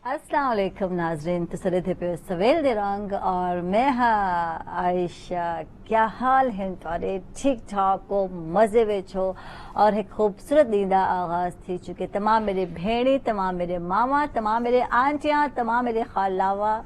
अस्सलाम वालेकुम नाजरीन, तसरे थे पे सवेल दे रंग और मैं हाँ आयशा। क्या हाल है तुहारे? ठीक ठाक हो, मज़े विच हो और एक खूबसूरत दी दा आगाज़ थी चुके। तमाम मेरे भेड़ी, तमाम मेरे मामा, तमाम मेरे आंटियाँ, तमाम मेरे खालावा,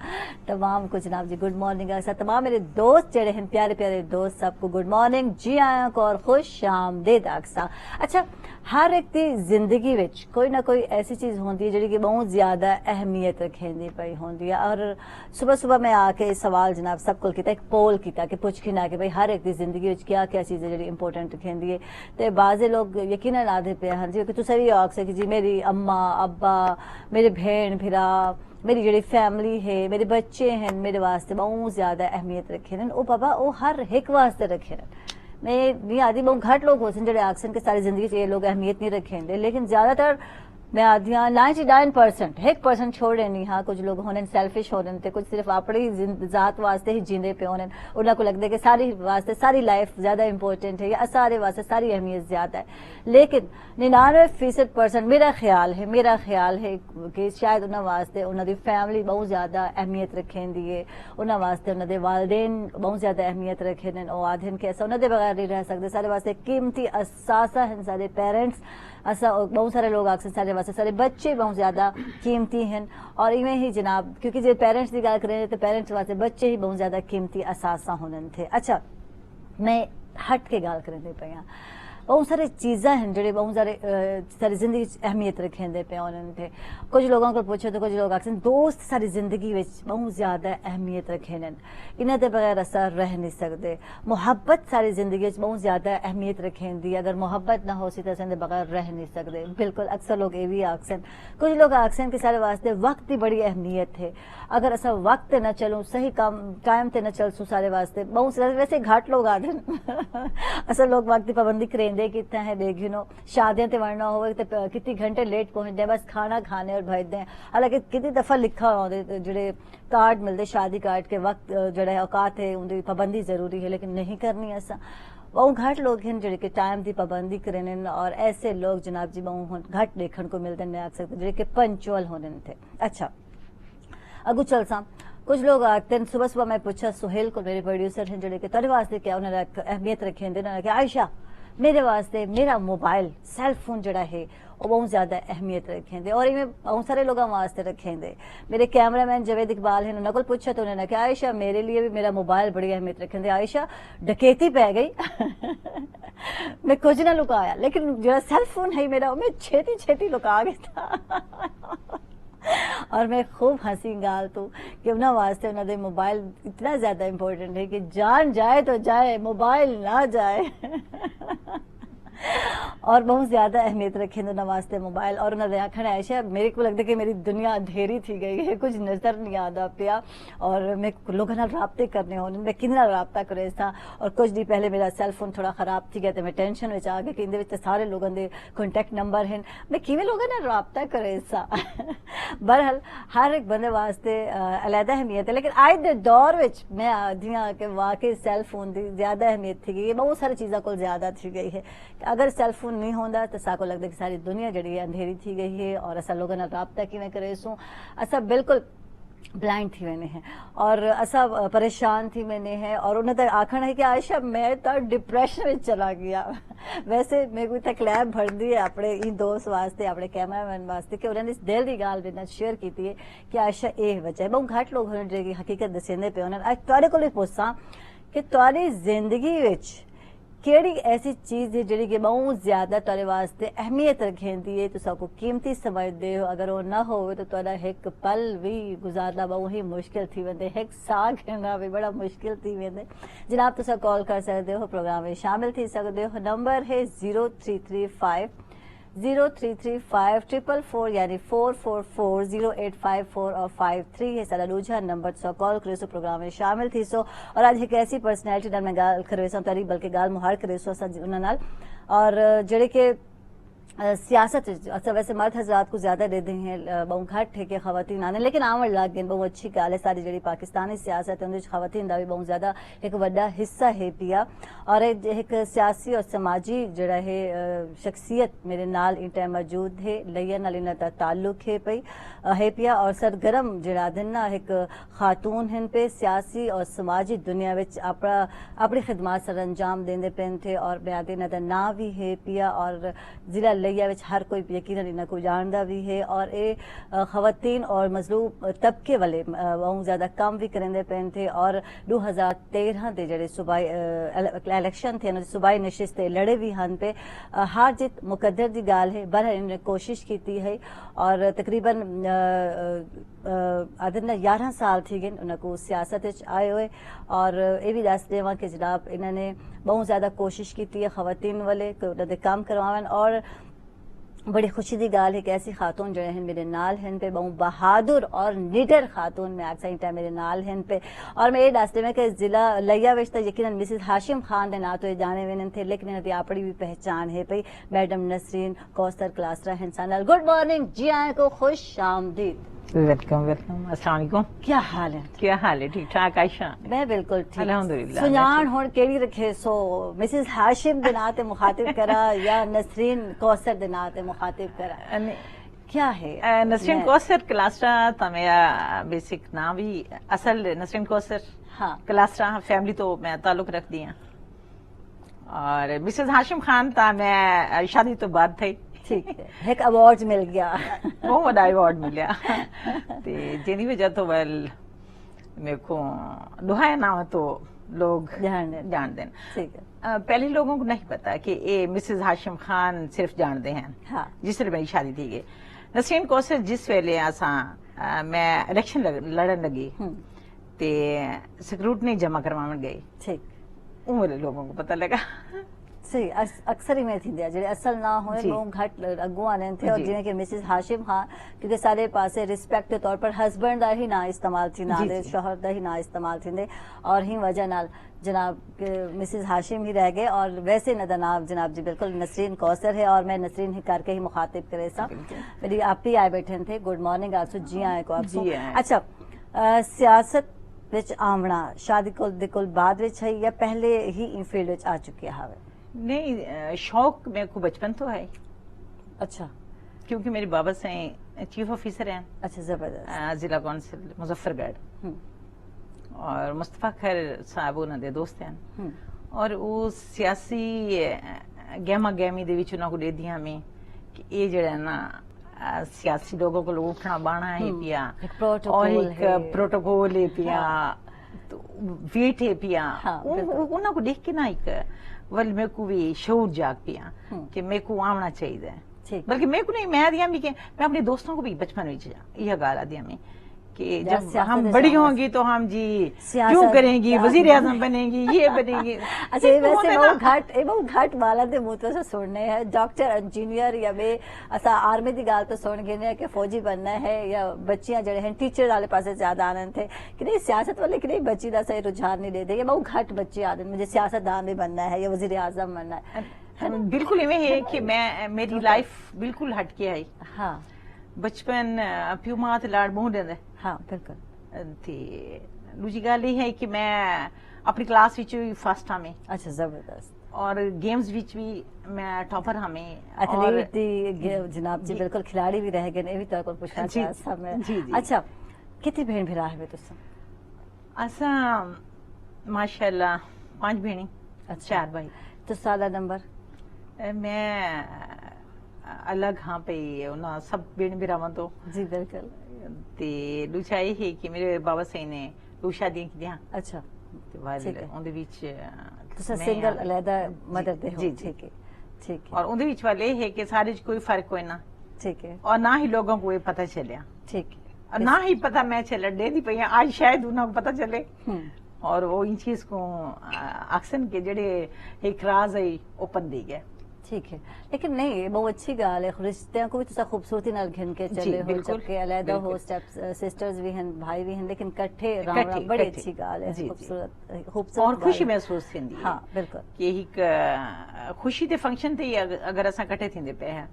तमाम को जनाब जी गुड मॉर्निंग। ऐसा तमाम मेरे दोस्त जड़े हैं, प्यारे प्यारे दोस्त, सबको गुड मॉर्निंग, जी आया को और खुश आमदीद अक्सा। अच्छा, हर एक दी जिंदगी विच कोई ना कोई ऐसी चीज़ होती है जी बहुत ज़्यादा अहमियत रखेंदी पई होंदी है। और सुबह सुबह मैं आके सवाल जनाब सब को किया, एक पोल किया कि पुछी ना कि भाई हर एक दी जिंदगी विच क्या क्या चीज़ें जी इंपोर्टेंट रखेंदी है। तो बाज़े लोग यकीनन आदे पे हाँ जी कि तुम भी आख सके जी मेरी अम्मा अब्बा, मेरे भेण भिरा, मेरी जी फैमिली है, मेरे बच्चे हैं, मेरे वास्ते बहुत ज़्यादा अहमियत रखे हैं। ओ बाबा वो हर एक वास्ते रखे हैं। मैं नहीं आदि बहुत घट लोग होते हैं जो आखसन के सारी जिंदगी से ये लोग अहमियत नहीं रखेंगे, लेकिन ज़्यादातर मैं आदि हाँ 99% 1% छोड़े नहीं। हाँ कुछ लोग होने सेल्फिश हो रहे थे, कुछ सिर्फ अपनी जात वास्ते ही जींदे पे होने, उन्हें को लगता है कि सारी वास्ते सारी लाइफ ज़्यादा इंपॉर्टेंट है या सारे वास्ते सारी अहमियत ज़्यादा है। लेकिन 99% मेरा ख्याल है कि शायद उन्होंने वास्ते उन्होंने फैमिली बहुत ज़्यादा अहमियत रखेंदी है, उन्होंने वास्ते उन्होंने वालदेन बहुत ज़्यादा अहमियत रखे और आधे के ऐसा उन्होंने बगैर नहीं रह सकते। सारे वास्ते कीमती असासा हैं सारे पेरेंट्स, ऐसा बहुत सारे लोग अक्सर सारे वास्ते सारे बच्चे बहुत ज़्यादा कीमती हैं। और इवें ही जनाब क्योंकि जो पेरेंट्स की गल करें तो पेरेंट्स वास्ते बच्चे ही बहुत ज़्यादा कीमती असासा होने थे। अच्छा, मैं हट के गल करें पे हाँ बहुत सारी चीज़ा हैं जो बहुत सारी जिंदगी अहमियत रखेंदे पे उन्होंने थे। कुछ लोगों को पूछो तो कुछ लोग आखिर दोस्त सारी जिंदगी में बहुत ज़्यादा अहमियत रखें, इन्हें के बगैर असा रह नहीं सकते। मुहब्बत सारी जिंदगी बहुत ज़्यादा अहमियत रखेंदी, अगर मुहब्बत ना हो सी तो असें बगैर रह नहीं सकते। बिल्कुल अक्सर लोग ये भी आखसन, कुछ लोग आखसन कि सारे वास्ते वक्त की बड़ी अहमियत है। अगर असा वक्त न चलूँ सही काम टाइम ते न चलसूँ सारे वास्ते बहुत सारे वैसे घाट लोग आते असल लोग वक्त की पाबंदी करें कितना है देख नो शादियां ते वरना हो तो कितनी घंटे लेट पहुंचते बस खाना खाने और भेज दें। हालांकि कितनी दफा लिखा होते जो कार्ड मिलते शादी कार्ड के वक्त जड़ा औकात है उनकी पाबंदी जरूरी है, लेकिन नहीं करनी ऐसा। बहुत घट लोग हैं जो टाइम की पाबंदी करें और ऐसे लोग जनाब जी बहुत घट देखने को मिलते हैं आख सकते जो पंचुअल होने थे। अच्छा अगू चल सा कुछ लोग आते हैं सुबह सुबह मैं पूछा सुहेल को मेरे प्रोड्यूसर हैं जो तेरे वास्ते क्या उन्होंने अहमियत रखे उन्होंने कहा आयशा मेरे वास्ते मेरा मोबाइल सेल फोन जड़ा है वो बहुत ज़्यादा अहमियत रखेंगे और इवें बहुत सारे लोगों वास्ते रखेंगे। मेरे कैमरामैन जवेद इकबाल हैं उन्होंने को पूछा तो उन्होंने कहा आयशा मेरे लिए भी मेरा मोबाइल बड़ी अहमियत रखेंगे। आयशा डकैती पै गई मैं कुछ ना लुकाया, लेकिन जो सेल फोन है मेरा मैं छेती छेती लुका गया था और मैं खूब हंसी गाल तो कि उन्होंने वास्ते उन्होंने मोबाइल इतना ज़्यादा इम्पोर्टेंट है कि जान जाए तो जाए मोबाइल ना जाए और बहुत ज़्यादा अहमियत रखें उन्होंने वास्ते मोबाइल। और उन्होंने आखना आयशा मेरे को लगता है कि मेरी दुनिया अंधेरी थी गई है, कुछ नज़र नहीं आता पिया और मैं लोगों नाल राब्ते करने हो मैं कि रबता करे था। और कुछ दिन पहले मेरा सेल फोन थोड़ा ख़राब थी गया तो मैं टेंशन में आ गई कि इन सारे लोगों के कॉन्टैक्ट नंबर हैं, मैं किमें लोगों नाल राब्ता करे सा बहरहाल हर एक बंदे वास्ते अलहदा अहमियत है। लेकिन आज के दौर में मैं आदि हाँ कि वाकई सेल फोन की ज़्यादा अहमियत थी गई, बहुत सारी चीज़ों को ज़्यादा थी गई है। अगर सेल फोन नहीं होता तो साको लगता कि सारी दुनिया जी अंधेरी थी गई है और असा लोगों नाल राब्ता किवें करे सूँ, असा बिल्कुल ब्लाइंड थी मैंने है और असा परेशान थी मैंने है। और उन्हें आखना है कि आयशा मैं तो डिप्रेशन में चला गया वैसे मैं कोई तकलीफ भर दी है अपने इन दोस्त वास्ते अपने कैमरामैन वास्ते कि उन्होंने इस दिल की गाल मेरे शेयर की है कि आयशा ये वजह है। बहुत घट लोग होने हकीकत दसेंदे पे उन्होंने अज तुहाडे कोल पुछां कि तुहाडी जिंदगी विच केड़ी ऐसी चीज़ है जी बहुत ज़्यादा तुहाडे वास्ते अहमियत रखेंदी है, तुम सबको कीमती समझते हो, अगर वो ना हो तो तुहाडा एक पल भी गुजारना बहुत ही मुश्किल थी वेंदे, एक साह गिनना भी बड़ा मुश्किल थी वेंदे। जनाब तुम कॉल कर सकते हो, प्रोग्राम में शामिल थी सकते हो। नंबर है 0335 यानी 444 और 53 है सारा दूजा नंबर तो कॉल करे सो प्रोग्राम में शामिल थी सो। और आज एक ऐसी पर्सनैलिटी नाल मैं गाल करे सो तारी बल्कि गाल मुहार करे सो उन्होंने और जड़े के सियासत अच्छा वैसे मर्द हजरात को ज़्यादा देते हैं बहुत घट है कि खवातीन आने लेकिन आवन लग गए बहुत अच्छी गल है सारी जी पाकिस्तानी सियासत है खवातीन का भी बहुत ज़्यादा एक वड्डा हिस्सा है पिया और एक सियासी और समाजी जड़ा है शख्सियत मेरे नाल इन टाइम मौजूद है लैया नाल इन्हां दा ताल्लुक है पिया और सरगर्म जड़ा दिन ना एक खातून हैं पे सियासी और समाजी दुनिया विच अपनी खिदमत सर अंजाम देंदे पेन थे और ब्यादे इन्हां दा नाम भी है पिया और जिला लैया विच हर कोई यकीनन इन्हां को जानदा भी है और ये खवातीन और मजलूम तबके वाले बहुत ज़्यादा काम भी करेंदे पेन थे और 2013 के जड़े सूबाई इलेक्शन थे उन्होंने सूबाई नशिस्ते लड़े भी हैं पे हार जीत मुकद्दर की गाल है बहर इन्होंने कोशिश की है और तकरीबन आदन 11 साल थी गए उनको सियासत आए हुए और ये भी दस देव कि जनाब इन्होंने बहुत ज़्यादा कोशिश की है खवातीन वाले उन्होंने काम करवावन और बड़ी खुशी की गाल है कि ऐसी खातून जो हैं मेरे नाल हैं पे बहुत बहादुर और निडर खातून में अक्सर टाइम मेरे नाल हैं पे और मैं ये दसते में कि जिला लैया विच तो यकीनन मिसिज हाशिम खान के ना तो ये जाने वेन थे लेकिन इन्होंने अपनी भी पहचान है पई मैडम नसरीन कौसर क्लासरा हिंसान गुड मॉर्निंग जी आए को खुश आमदीद वेलकम वेलकम अस्सलाम वालेकुम क्या हाल है क्या हाल है ठीक ठाक आयशा मैं बिल्कुल ठीक अल्हम्दुलिल्लाह सुजान हुन केड़ी रखे सो मिसेस हाशिम दे नाते मुखातिब करा या नसरीन कौसर दे नाते मुखातिब करा क्या है नसरीन कौसर क्लासरा था मेरा बेसिक नाम भी असल नसरीन कौसर हाँ क्लासरा फैमिली तो मैं ताल्लुक रख दिया और मिसेस हाशिम खान था मैं शादी तो बाद थी ठीक है एक अवार्ड मिल गया बहुत बड़ा अवार्ड मिला ते जिनी वजह तो वेल मेरे को दुहाया नाम तो लोग जान दें ठीक है पहले लोगों को नहीं पता कि ये मिसेस हाशिम खान सिर्फ जानते हैं हाँ जिस मेरी शादी थी गई नसरीन कौसर जिस वेले असा मैं इलेक्शन लड़न लगी ते सिक्योरिटी जमा करवाने गई ठीक उम्र लोगों को पता लगा सही अक्सर ही में थी जेडे असल ना होए बहुत घट अगू आने थे और जिन्हें कि मिसेस हाशिम खान क्योंकि सारे पासे रिस्पेक्ट के तौर पर हस्बैंड दा ही ना इस्तेमाल थी ना दे शोहर दा ही ना इस्तेमाल थी और ही वजह नाल जनाब मिसेस हाशिम ही रह गए और वैसे न जनाब जनाब जी बिल्कुल नसरीन कौसर है और मैं नसरीन ही करके ही मुखातिब करे सा मेरी आप ही आए बैठे थे गुड मॉर्निंग आप जी आए को आप अच्छा सियासत विच आमना शादी को बाद विच है या पहले ही इन फील्ड विच आ चुके हावे नहीं शौक मेरे को बचपन तो है अच्छा क्योंकि मेरे बाबा से चीफ ऑफिसर हैं अच्छा जबरदस्त जिला कौंसिल मुजफ्फरगढ़ और मुस्तफा खैर साहब उन्होंने दोस्त हैं और वो सियासी गहमा गहमी दे विच उन्होंने को दे दिया हमें कि ये जड़ा ना सियासी लोगों को उठना बाना है पिया और एक प्रोटोकॉल है पिया तो वेट है पिया उन्होंने को देख के ना एक वल मेरे को भी शऊर जाग पिया कि मेरे को आना चाहिए बल्कि मेरे को नहीं मैं दिया भी कि मैं अपने दोस्तों को भी बचपन में यह गाला दिया मैं कि जब हम बड़ी होंगी तो हम जी क्यों करेंगी वजीर आजम बनेंगी ये बनेंगी अच्छा ये वैसे बहुत घट वाला दे मुंह तो सुनने है डॉक्टर इंजीनियर या वे असा आर्मी दी गाल तो सुन गए ने कि फौजी बनना है या बच्चियां जड़े हैं टीचर वाले पासे ज्यादा आनंद थे कि नहीं सियासत वाले कि नहीं बच्ची दा सही रुझान नहीं देते या बहुत घट बच्चे आते मुझे सियासतदान भी बनना है या वजीर आजम बनना है बिल्कुल इवें है कि मैं मेरी लाइफ बिल्कुल हट के आई हाँ बचपन प्यू मां ते लाड़ बहुत देंदे हाँ बिल्कुल ते दूजी गल ये है कि मैं अपनी क्लास विच भी फर्स्ट हां में अच्छा जबरदस्त और गेम्स विच भी मैं टॉपर हां में एथलीट दी जनाब जी बिल्कुल खिलाड़ी भी रह गए ने भी तो को पूछना चाहता मैं अच्छा कितनी बहन भरा है तुस असा माशाल्लाह 5 बहनी 4 भाई तो साला नंबर मैं अलग हाँ पे उन्हें सब बेन बिरावन तो जी बिल्कुल ते दूसरा ये है कि मेरे बाबा सही ने दो शादियां की दिया अच्छा ते वाले उनके बीच तो सिंगल अलग मदर दे हो ठीक है और उनके बीच वाले है कि सारे कोई फर्क कोई ना ठीक है और ना ही लोगों को ये पता चलिया ठीक है और ना ही पता मैं चल दे दी पई आज शायद उन्हें को पता चले और वो इन चीज को अक्सर के जड़े एक राज है ओपन दी गए ठीक है, लेकिन नहीं बहुत अच्छी गाल है, रिश्तियां को भी तुसा खूबसूरती नाल घिन के चले हो, बिल्कुल, जबकि अलहदा हो, बिल्कुल। स्टेप सिस्टर्स भी हैं, भाई भी हैं, लेकिन कट्ठे कट्ठे, रावणा बड़ी कट्ठे। अच्छी गाल है, जी, जी। खूबसूरत और खुशी गाल है। महसूस थींदी है। हाँ बिल्कुल। कि हिक खुशी दे फंक्शन ते अगर असां कट्ठे थींदे पे हैं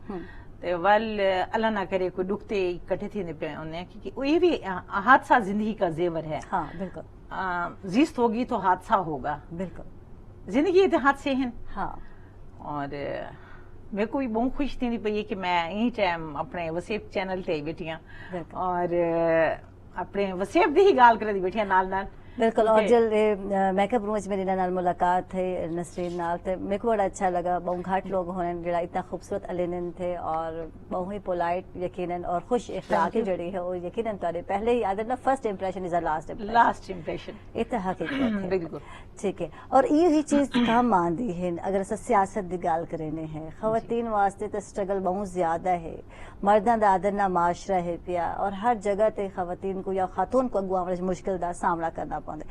ते वल अल्लाह ना करे कोई दुख ते इकट्ठे थींदे पे उन्हें क्योंकि ये भी हादसा जिंदगी का जेवर है। हाँ बिल्कुल जीस्त होगी तो हादसा होगा, बिल्कुल। जिंदगी ते हादसे हैं। हाँ और मेरे को भी बहुत खुश थी पई कि मैं यही टाइम अपने वसेप चैनल ते आई बैठी हाँ बिल्कुल। और अपने वसेप दी ही गाल कर दी बैठी हाँ नाल नाल। बिल्कुल। और क्योंकि जल मेकअप रूम में मेरी नाल मुलाकात थे नसरीन नाल, तो मेरे को बड़ा अच्छा लगा। बहुत घाट लोग होने जड़ा इतना खूबसूरत अलिनन थे और बहुत ही पोलाइट यकीनन और खुश इखलाकी जड़ी है, और यकीनन तारे पहले ही आदत ना first impression is a last impression इतना हकीकत है। बिल्कुल ठीक है। और ये ही चीज काम मानदी है अगर अस सियासत की गाल करेने हैं, खवातीन वास्ते तो स्ट्रगल बहुत ज्यादा है, मर्दां दा आदर ना माशरा है पिया, और हर जगह ते खवातीन को या खातून को अगुआ मुश्किल का सामना करना पौंदे।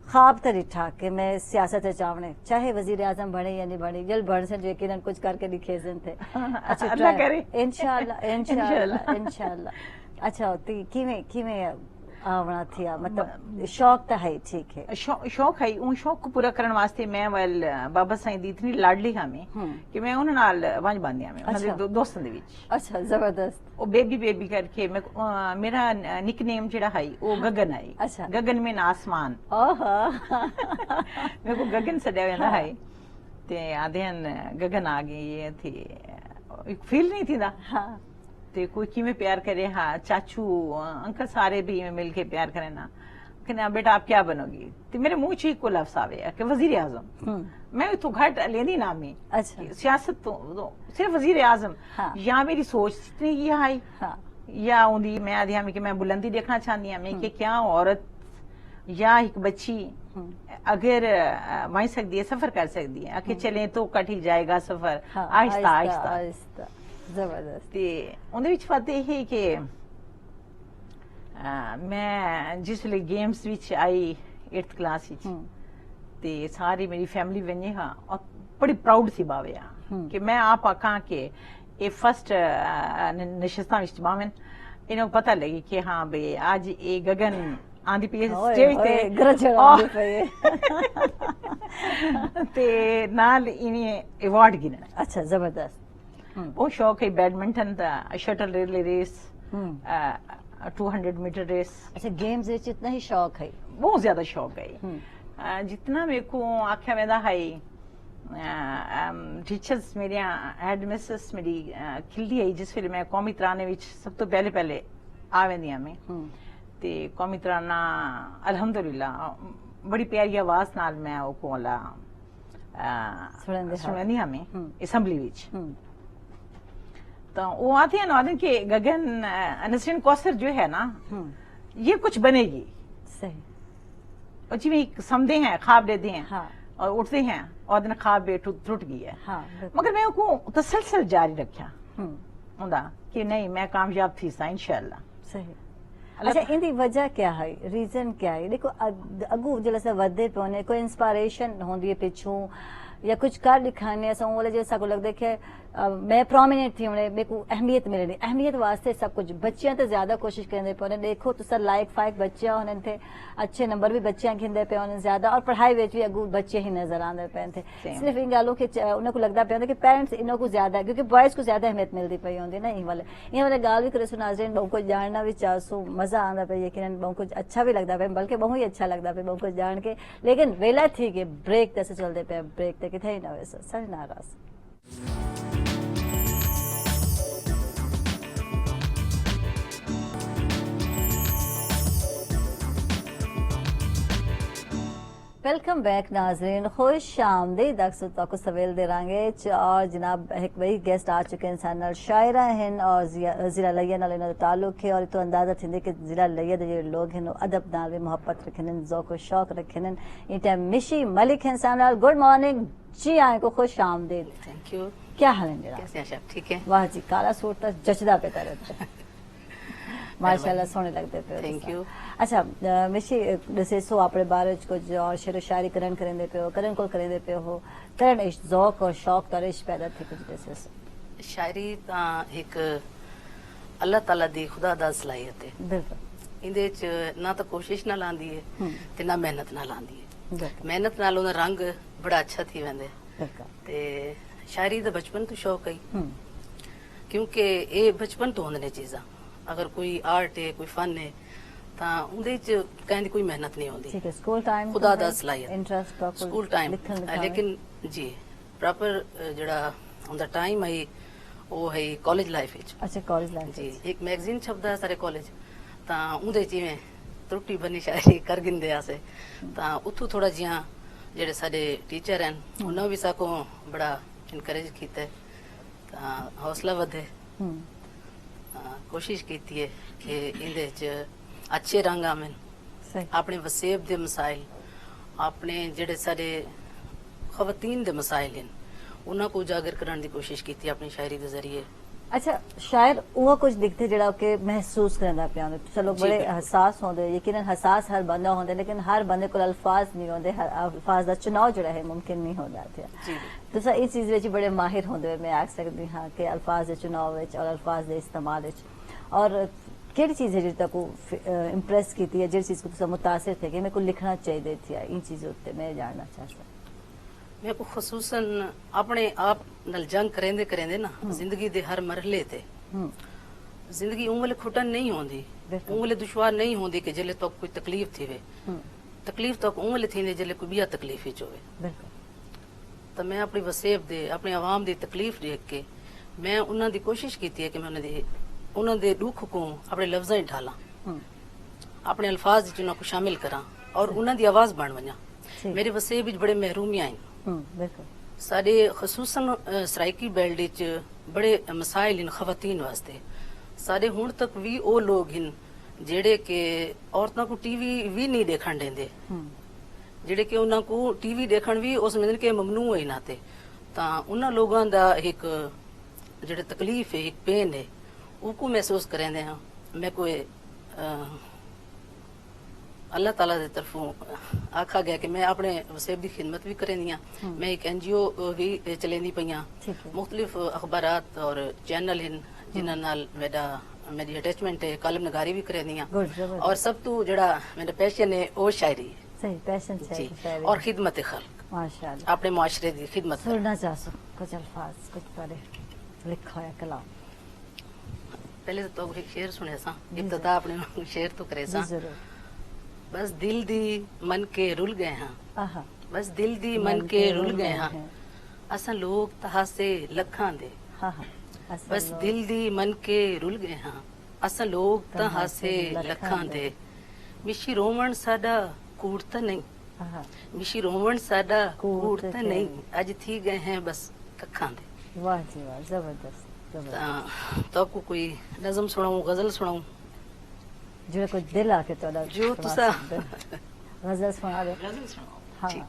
ख्वाब तो डिठा कि मैं सियासत चावने चाहे वजीर आजम बने या नहीं बने, जल बन से यकीनन कुछ करके दिखेजन थे। अच्छा अल्लाह करे। इंशाल्लाह इंशाल्लाह इंशाल्लाह। अच्छा किवें किवें आवना थी, मतलब शौक तो है, ठीक है शौक है। उन शौक को पूरा करने वास्ते मैं वल बाबा साईं दी इतनी लाडली हाँ मैं कि मैं उन्हें नाल वंज बांधिया में उन्हें दोस्तों दे विच। अच्छा जबरदस्त। वो बेबी बेबी करके मेरा निकनेम जेड़ा है वो गगन है। अच्छा। गगन में आसमान मेरे को गगन सदा वेंदा है ते आधेन गगन आ गई ये थी एक फील नहीं थी ना। हाँ ते कोई किमें प्यार करे, हाँ चाचू अंकल सारे भी मिल के प्यार करे ना कि ना बेटा आप क्या बनोगी, तो मेरे मुंह च को लफ्ज आवे कि वजीर आजम। मैं तो घट लेनी ना में अच्छा सियासत तो सिर्फ वजीर आजम। हाँ। या मेरी सोच इतनी ये है हाँ या उन्दी मैं आदि कि मैं बुलंदी देखना चाहती हूँ मैं कि क्या औरत या एक बच्ची अगर वहीं सकती है, सफर कर सकती है, आके चले तो कट ही जाएगा सफर आहिस्ता आहिस्ता। जबरदस्त। ते उंदे विच बात यह है कि मैं जिसले games which I 8th class which ते सारी मेरी फैमिली वने हाँ और बड़ी प्राउड सी बावे हाँ कि मैं आप आखा के ये फर्स्ट नशस्ता विच बावन इन्हों पता लगी कि हाँ भाई आज ये गगन आंधी पी स्टेज ते नाल इन्हें अवार्ड गिने। अच्छा जबरदस्त। वो शौक है बैडमिंटन का, shuttle relay race, 200 metre race. अच्छा गेम्स विच इतना ही शौक है? बहुत ज्यादा शौक है। जितना मेरे को आख्या वेंदा है टीचर्स मेरी हेड मिसेस मेरी खिलदी है जिस फिर मैं कौमी तराने विच सब तो पहले आ वेंदी मैं ते कौमी तराना अल्हम्दुलिल्लाह बड़ी प्यारी आवाज नाल मैं वो कोला सुनदी हाँ मैं असेंबली विच। तो वो आते हैं ना कि गगन नसरीन कौसर जो है ना ये कुछ बनेगी। सही। और जिम्मे समझे हैं ख्वाब लेते हैं हाँ। और उठते हैं और दिन ख्वाब टूट गई है। हाँ, मगर मैं को तसलसल जारी रखा उदा कि नहीं मैं कामयाब थी सा इंशाल्लाह। सही। अच्छा इनकी वजह क्या है, रीजन क्या है? देखो अगू जैसे वधे पे कोई इंस्पायरेशन होंदी है पिछू या कुछ कर दिखाने ऐसा वाले जैसा को लगता है कि मैं प्रोमिनेंट थी उन्हें मेरे को अहमियत मिलनी, अहमियत वास्ते सब कुछ बच्चियां तो ज्यादा कोशिश करते पे देखो तो सर लाइक फाइक बच्चे होने थे, अच्छे नंबर भी बच्चियां खिंदे पे होने ज्यादा, और पढ़ाई विच भी अगू बच्चे ही नजर आते पे थे। सिर्फ इन गलों के उनको लगता पे कि पेरेंट्स इन्हों को ज्यादा क्योंकि बॉयज को ज्यादा अहमियत मिलती पई होंगी ना। इन वाले गाल भी करे सो नाज़रीन बहुत कुछ जानना भी चाहसू, मजा आता पे, यकीनन बहुत कुछ अच्छा भी लगता पे, बल्कि बहुत ही अच्छा लगता पे बहुत कुछ जान के। लेकिन वेला थी कि ब्रेक तैसे चलते पे, ब्रेक तक किथे ही ना वैसे सर नाराज। वेलकम बैक नाजरीन, खुश आमदीद को सवेल दे रांगे। और जनाब एक वही गेस्ट आ चुके हैं इंसान शायरा हैं और ज़िला लिया नाल इन्होंने ताल्लुक है, और तो अंदाजा थी कि ज़िला लिया के जो लोग हैं अदब नाल भी मोहब्बत रखें, ज़ौक़ शौक रखें। इन टाइम मिशी मलिक हैं इंसान। गुड मॉर्निंग जी, आए को खुश आमदीद। Thank you. क्या हाल है जरा? कैसे हैं आप? ठीक है। वाह जी, काला सूट तो जचदा पे तरह माशाल्लाह सोने लगते पे Thank you. अच्छा मिशी ॾिसे सो आपणे ॿार कुछ और शेरो शायरी करण करेंदे पियो करण को करेंदे पियो हो करण इश्क ज़ौक़ और शौक़ तौर इश्क पैदा थी कुछ ॾिसे सो शायरी तां हिक अल्लाह ताला दी खुदा दा सलाहियत है बिल्कुल इंदे च ना तो कोशिश ना लांदी है ते ना मेहनत ना लांदी है बिल्कुल मेहनत नाल ओदा रंग बड़ा अच्छा थी वेंदे बिल्कुल ते शायरी दा बचपन तो शौक है क्योंकि ये बचपन तो होंदे ने चीज़ां अगर कोई आर्ट है कोई फन है तां उंदे च कहंदी कोई मेहनत नहीं होंदी ठीक है स्कूल टाइम खुदा दा सलाहियत इंटरेस्ट प्रॉपर स्कूल टाइम लेकिन जी प्रॉपर जड़ा उंदा टाइम है वो है कॉलेज लाइफ विच अच्छा कॉलेज लाइफ जी एक मैगजीन छपदा है सारे कॉलेज तां उंदे जिवें त्रुटि बनी शायरी कर गिंदे आसे तां उथू थोड़ा जियां जेड़े साडे टीचर हैं उन्होंने भी साको बड़ा इनकरेज कीता तां हौसला वधे कोशिश कीती है कि इंदे च अच्छे रंग आवन सही अपने वसेब दे मसाइल अपने जेड़े साडे खवातीन दे मसाइल हैं उन्हां को उजागर करने की कोशिश की अपनी शायरी के जरिए अच्छा शायर वो कुछ दिखते जड़ा के महसूस करना पिया चलो बड़े हसास होंदे यकीनन हसास हर बंदा होंदे लेकिन हर बंदे को अल्फाज नहीं होंदे हर अल्फाज दा चुनाव जड़ा है मुमकिन नहीं होंदा थे जी तुसा इस चीज विच बड़े माहिर होंदे मैं आख सकदी हां कि अल्फाज दे चुनाव विच और अल्फाज दे इस्तेमाल विच और केड़ी चीज है जिस को इंप्रेस कीती है जिस चीज को तुसा मुतासिर थे कि मेरे को लिखना चाहिए थी इन चीजों उत्ते मैं जानना चाहता मेरे को खसूसन अपने आप नल जंग करेंदे करेंदे ना जिंदगी दे हर मरहले ते जिंदगी उंगले खुटन नहीं होंदी उंगले दुश्वार नहीं होंदी कि जले तो कोई तकलीफ थी वे तकलीफ तो उंगले थी जले कोई बिया तकलीफ ही होवे बिल्कुल तो मैं अपनी वसेब दे अपनी आवाम दी तकलीफ देख के मैं उन्हां दी कोशिश की है कि मैं उन्हां दे दुख को अपने लफ्जां च ढाला अपने अल्फाज च उन्हां को शामिल करा और उन्हां दी आवाज बन वना मेरे वसेब विच बड़े महरूमियां हैं बिल्कुल साडे खसूसन सराइकी बेल्ट च बड़े मसाइल इन खवातीन वास्ते साडे हुण तक भी वो लोग हैं जेड़े के औरतां को टीवी भी नहीं देखण देंदे जेड़े के उन्हां को टीवी देखण भी उस समझदे के ममनू है नाते तां उन्हां लोगां दा एक जेड़े तकलीफ है एक पेन है उको महसूस करेंदे हां मैं कोई अल्लाह ताला दे तरफों आखा गया कि मैं अपने वसेब की खिदमत भी करेंदी हां मैं एक NGO भी चलेंदी पईयां मुख्तलिफ अखबारात और चैनल हैं जिन्हां नाल मेरी अटैचमेंट है कॉलम नगारी भी करेंदी हां और सब तो जड़ा मेरा पैशन है वो शायरी सही पैशन जी शायरी और खिदमत खल्क माशाल्लाह अपने मुआशरे की खिदमत सुनना चाहसो कुछ अल्फाज कुछ पढ़े लिखा है कलाम पहले तो एक शेर सुने सा इब्तिदा अपने शेर तो करे सा जी जरूर बस दिल दी मन के रुल गए हां आहा बस दिल दी मन के रुल गए हां असां लोग तहा से लखां दे हाँ हाँ बस दिल दी मन के रुल गए हां असां लोग तहा से लखां दे मिशी रोवण साडा कूड़ता नहीं आहा मिशी रोवण साडा कूड़ता नहीं अज थी गए हैं बस कखां दे वाह जी वाह जबरदस्त जबरदस्त तो आपको कोई नज़म सुनाऊं गजल सुनाऊं जो कुछ दिल आके तो जो तुसा गजल सुना दे गजल सुनाओ हाँ ठीक।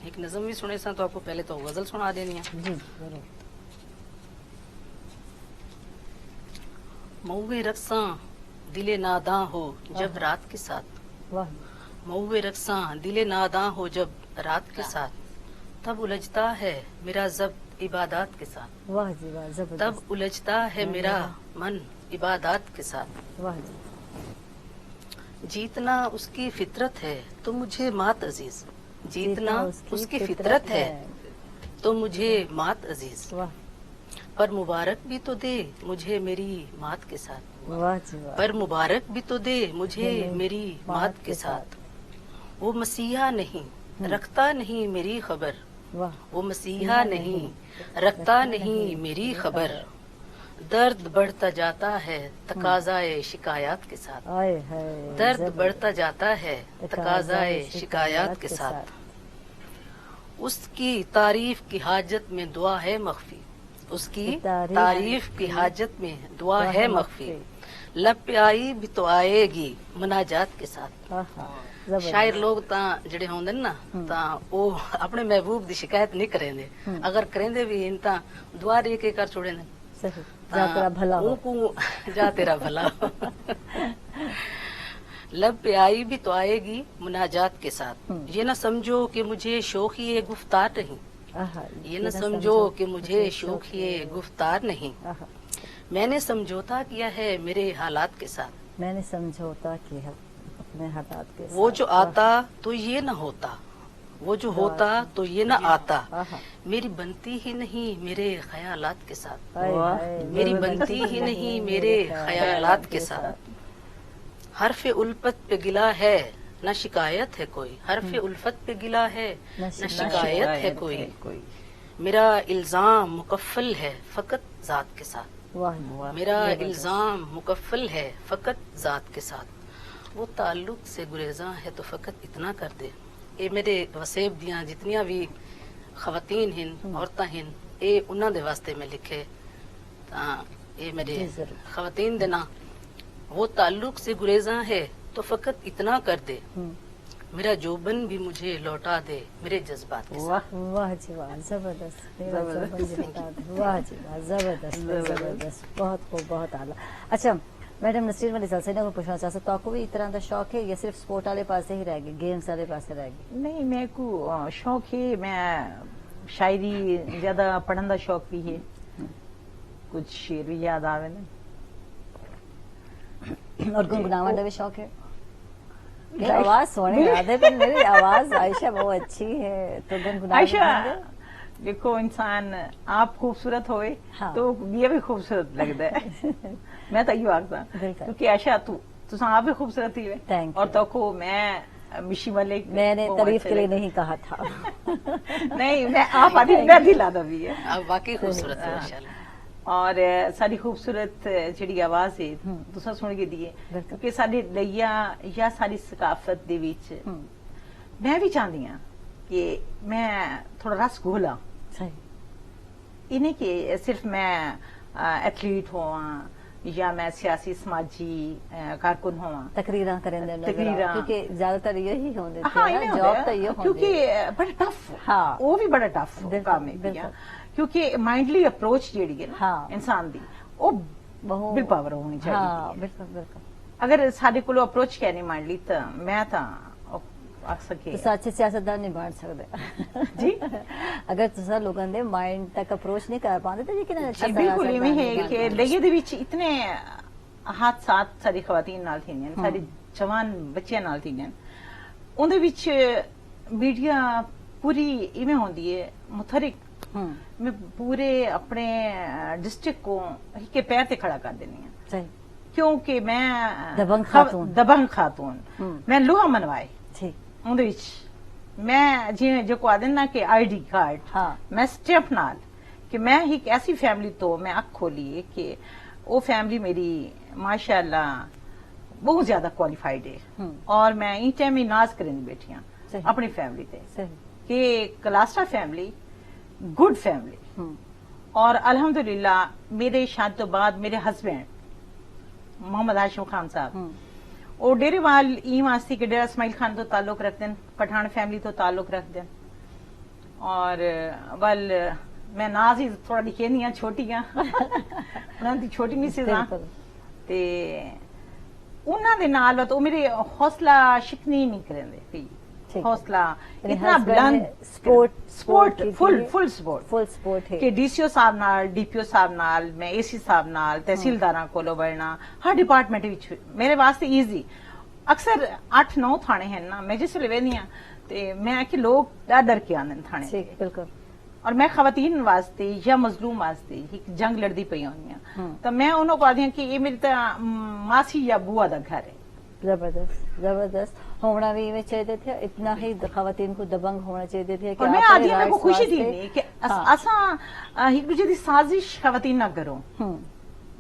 एक नज़म भी सुने सा तो आपको पहले तो गजल सुना देनी है जी जरूर मऊवे रक्सा दिले नादां हो जब रात के साथ वाह मऊवे रक्सा दिले नादां हो जब रात के साथ तब उलझता है मेरा जब इबादत के साथ वाह जी वाह जबरदस्त तब उलझता है मेरा मन इबादत के साथ वाह जी जीतना उसकी फितरत है तो मुझे मात अजीज जीतना उसकी फितरत है तो मुझे मात अजीज वाह पर मुबारक भी तो दे मुझे मेरी मात के साथ वाह जी वाह पर मुबारक भी तो दे मुझे मेरी मात के साथ वो मसीहा नहीं रखता नहीं मेरी खबर वाह वो मसीहा नहीं रखता नहीं मेरी खबर दर्द बढ़ता जाता है तकाज़ाए शिकायत के साथ आए है दर्द बढ़ता जाता है तकाज़ाए शिकायत के साथ उसकी तारीफ की हाजत में दुआ है मख्फी उसकी तारीफ की हाजत में दुआ है मख्फी लब पे आई भी तो आएगी मुनाजात के साथ शायर लोग ਤਾਂ ਜਿਹੜੇ ਹੁੰਦੇ ਨੇ ਨਾ ਤਾਂ ਉਹ ਆਪਣੇ ਮਹਿਬੂਬ ਦੀ ਸ਼ਿਕਾਇਤ ਨਹੀਂ ਕरेंगे अगर करेंगे भी इन ਤਾਂ दुआ दे के कर छोड़े ने सही जा तेरा भला हो जा तेरा भला हो लब पे आई भी तो आएगी मुनाजात के साथ ये न समझो कि मुझे शौक ये गुफ्तार नहीं आहा, ये न समझो कि मुझे शौक ये गुफ्तार नहीं आहा, मैंने समझौता किया है मेरे हालात के साथ मैंने समझौता किया है अपने हालात के वो साथ। जो आता तो ये न होता वो जो होता तो ये न आता आहा, मेरी बनती ही नहीं मेरे ख्यालात के साथ हाय, हाय, मेरी जबरदस्त बनती ही नहीं मेरे ख्यालात के साथ हर्फ उल्फत पे गिला है न शिकायत है कोई हर्फ उल्फत पे गिला है न न शिकायत है कोई मेरा इल्जाम मुकफ्फल है फकत जात के साथ वाह मेरा इल्जाम मुकफ्फल है फकत जात के साथ वो ताल्लुक से गुरेजा है तो फकत इतना कर दे ये मेरे वसेब दियां जितनियां भी खवातीन हिन औरतां हिन ये उन्हां दे वास्ते मैं लिखे तां ये मेरे जी, जरूर। खवातीन दे ना वो ताल्लुक से गुरेजा है तो फकत इतना कर दे मेरा जोबन भी मुझे लौटा दे मेरे जज्बात के साथ वाह जी वाह जबरदस्त मेरा जबरदस्त जी बता दे। वाह जी वाह जबरदस्त जबरदस्त बहुत खूब बहुत आला अच्छा मैडम नसीर वाली साल से ना पूछना चाहता तो आपको भी इस तरह का शौक है या सिर्फ स्पोर्ट वाले पास ही रहेगी गेम्स वाले पास रहेगी नहीं मेरे को शौक है मैं शायरी ज्यादा पढ़ने का शौक भी है कुछ शेर भी याद आवे ना और गुनगुनावन का भी शौक है मेरी आवाज सोने याद है पर मेरी आवाज आयशा बहुत अच्छी है तो गुनगुना आयशा देखो इंसान आप खूबसूरत होए हाँ। तो ये भी खूबसूरत लगता है मैं तो यो आखदा बिल्कुल। क्योंकि आयशा तू आप भी खूबसूरत ही है Thank और you। तो को मैं मिशी वाले मैंने वो तारीफ अच्छे के लिए लगे। नहीं कहा था नहीं मैं आप आदि मैं दिला दबी है आप वाकई खूबसूरत है माशाल्लाह और सारी खूबसूरत ਜਿਹੜੀ आवाज है तुसा सुन के दिए बिल्कुल। क्योंकि साडी लैया या सारी सकाफत दे विच मैं भी चाहती हां कि मैं थोड़ा रस घोला सही इन्हें कि सिर्फ मैं एथलीट होवां या मैं सियासी समाजी कारकुन होवां तकरीरा करेंगे तकरीरां। क्योंकि ज्यादातर यही होते हाँ थे इन्हें ना, होता जॉब है, तो ये क्योंकि होंगे बड़ा टफ हाँ। वो भी बड़ा टफ बिल्कुल, काम है बिल्कुल। भैया। क्योंकि माइंडली अप्रोच जेड़ी है ना हाँ। इंसान दी वो बहु बिल पावर होनी चाहिए हाँ बिल्कुल बिल्कुल अगर साडे कोलो अप्रोच क्या नहीं माइंडली तो मैं तो आ सके तुस अच्छे सियासतदान नहीं बन सकते जी अगर तुसा लोगों दे माइंड तक अप्रोच नहीं कर पाते तो लेकिन अच्छा बिल्कुल सियासतदान इवें नहीं है बन कि पाते। लगे दे विच इतने हाथ साथ सारी खवातीन नाल थी सारी जवान बच्चियां नाल थी उनदे विच मीडिया पूरी इवें होंदी है मुतहरिक मैं पूरे अपने डिस्ट्रिक्ट को के पैर ते खड़ा कर देनी है सही क्योंकि मैं दबंग खातून मैं लोहा मनवाए ठीक ਉਹਦੇ ਵਿੱਚ ਮੈਂ ਜਿਵੇਂ ਜੋ ਕੋ ਨਾ ਕਿ ਆਈਡੀ ਕਾਰਡ हाँ ਮੈਂ ਸਟੈਪ ਨਾਲ कि मैं एक ऐसी फैमिली तो मैं आँख खोली है कि वो फैमिली मेरी माशाल्लाह बहुत ज्यादा क्वालिफाइड है और मैं इन टाइम ही नाज करनी बैठी हूँ सही। अपनी फैमिली पे सही कि क्लास्टर फैमिली गुड फैमिली और अल्हम्दुलिल्लाह मेरे शादी तो बाद मेरे हस्बैंड मोहम्मद हाशिम खान साहब वो डेरेवाल ई वास्ते के डेरा इस्माइल खान तो ताल्लुक रखते हैं पठान फैमिली तो ताल्लुक रखते हैं और वल मैं नाज ही थोड़ा दिखे नहीं छोटी उन्होंने दी छोटी नहीं सी बिल्कुल। ते उन्होंने दे नाल तो मेरे हौसला शिकनी नहीं करेंदे ठीक। हौसला मेरे इतना husband बुलंद ने sport की फुल थी। फुल सपोर्ट फुल सपोर्ट है कि डीसीओ साहब नाल डीपीओ साहब नाल मैं एसी साहब नाल तहसीलदारां कोलो बढ़ना हर डिपार्टमेंट विच मेरे वास्ते इजी अक्सर 8-9 थाने हैं ना मैं जिसले वेनी हां ते मैं कि लोग डर के आंदे थाने ठीक बिल्कुल और मैं खवातीन वास्ते या मजलूम वास्ते एक जंग लड़दी पई होनी तो मैं उन्होंने को आदि कि ये मेरी तो मासी या बुआ दा घर है जबरदस्त जबरदस्त होना भी में चाहिए थे इतना ही खवातीन को दबंग होना चाहिए थे कि और मैं आपके आदि मेरे को rights खुशी थी वास्ते- नहीं कि हाँ। असा एक दूसरे की साजिश खवातीन ना करो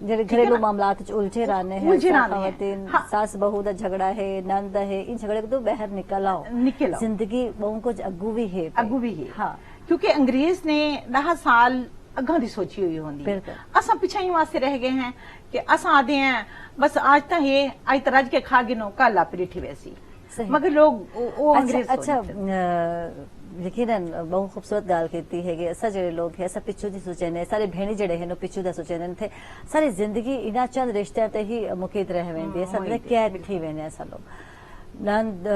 ਜਿਹੜੇ घरेलू मामलात ਵਿੱਚ उलझे रहने हैं उलझे रहने हैं। खवातीन हाँ। सास बहू का झगड़ा है नंद है इन झगड़े को तो बाहर निकल आओ निकल आओ। जिंदगी बहु कुछ अगू भी है अगू भी है हाँ क्योंकि अंग्रेज ने 10 साल अगा दी सोची हुई होंगी बिल्कुल। असा पिछा ही वास्ते रह गए हैं कि असा आते हैं बस आज तो है आज तो रज के खा गिनो कल आप रिठी वैसी सही। मगर लोग वो अंग्रेज अच्छा सोचते हैं। यकीनन बहुत खूबसूरत गाल कीती है कि असा जेडे लोग है असा पिछू दी सोचे ने सारे भेणी जेडे हैं पिछू दा सोचे ने थे सारी जिंदगी इना चंद रिश्ते ते ही मुकीद रह वेंदी है सब कैद थी वेने ऐसा लोग नंद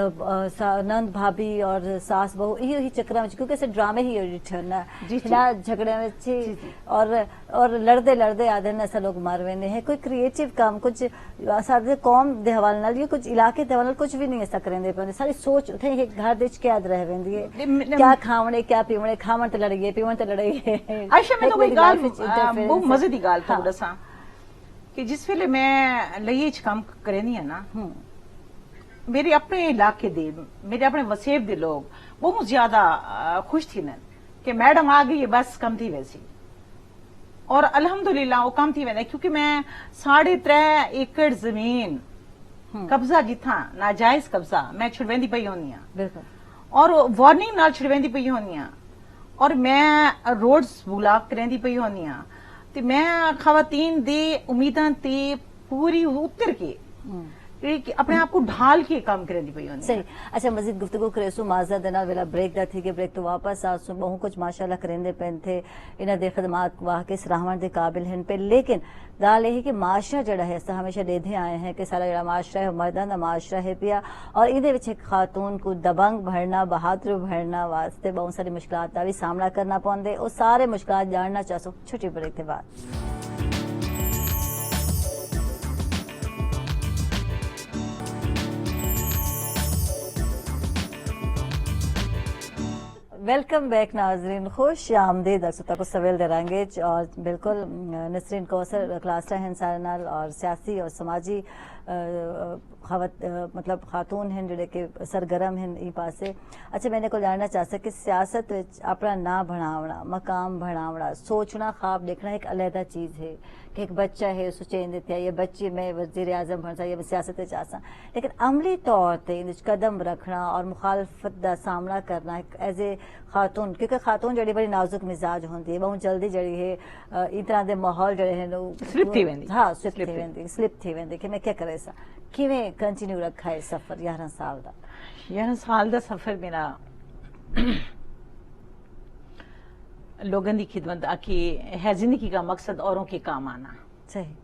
नंद भाभी और सास बहू ही चक्र में क्योंकि ऐसे ड्रामे ही रिटर्न ना झगड़े में और लड़ते लड़ते आधे ऐसा लोग मार वेने हैं कोई क्रिएटिव काम कुछ सारे कौम दे हवाले नाल ये कुछ इलाके दे हवाले कुछ भी नहीं ऐसा करेंदे पे सारी सोच उथे एक घर दे कैद रह वेंदी है क्या खावणे क्या पीवणे खावण ते लड़िए पीवण ते लड़िए आयशा मैं तो कोई गाल बहुत मजे दी गाल था दसा कि जिस वेले मैं लईए च काम करनी है ना मेरे अपने इलाके दे मेरे अपने वसेब दे लोग बहुत ज्यादा खुश थी न कि मैडम आ गई बस कम थी वैसी और अल्हम्दुलिल्लाह वो कम थी वैसे क्योंकि मैं 3.5 एकड़ जमीन कब्जा जिथा नाजायज कब्जा मैं छुड़वेंदी पई होनी और वार्निंग नाल छुड़वेंदी पई होनी और मैं रोड्स ब्लॉक करेंदी पई होनी ते मैं खवातीन दे उम्मीदां ते पूरी उतर के अपने आप को ढाल के काम करनी पई होनी सही। अच्छा मजीद गुफ्तगू करेसु माजा दे नाल वेला ब्रेक दा थी के ब्रेक तो वापस आसु बहु कुछ माशाल्लाह करेंदे पेन थे इना दे खदमात वाकई सराहण दे काबिल हैं पे लेकिन गाल यही कि माशरा जड़ा है हमेशा देधे आए हैं कि सारा जड़ा माशरा है मर्दां दा माशरा है पिया और इहदे विच एक खातून को दबंग भरना बहादुर भरना वास्ते बहुत सारी मुश्किलात दा भी सामना करना पौंदे और सारे मुश्किलात जानना चाहसो छोटी ब्रेक के बाद। वेलकम बैक नाजरीन खुश आमदीद दर्शकों को सवेल दरांगे और बिल्कुल नसरीन कौसर क्लास हैं सारे नाल और सियासी और समाजी मतलब खातून हैं जेडे के सरगर्म हैं ई पासे। अच्छा मैंने को जानना चाहता कि सियासत विच अपना ना बनावना मकाम बनावना सोचना ख्वाब देखना एक अलहदा चीज़ है कि एक बच्चा है उसे चेंज देते हैं ये बच्ची में वजीर आजम बन या सियासत चाहता लेकिन अमली तौर पर कदम रखना और मुखालफत का सामना करना एक एज ए खातून क्योंकि खातून जड़ी बड़ी नाजुक मिजाज होती है बहुत जल्दी जड़ी है इस तरह के माहौल जड़े हैं हाँ स्लिप थी वेंदी कि मैं क्या करे सा किवें कंटिन्यू रखा है सफर 11 साल का 11 साल का सफर मेरा लोगों की खिदमत आखी है जिंदगी का मकसद औरों के काम आना सही।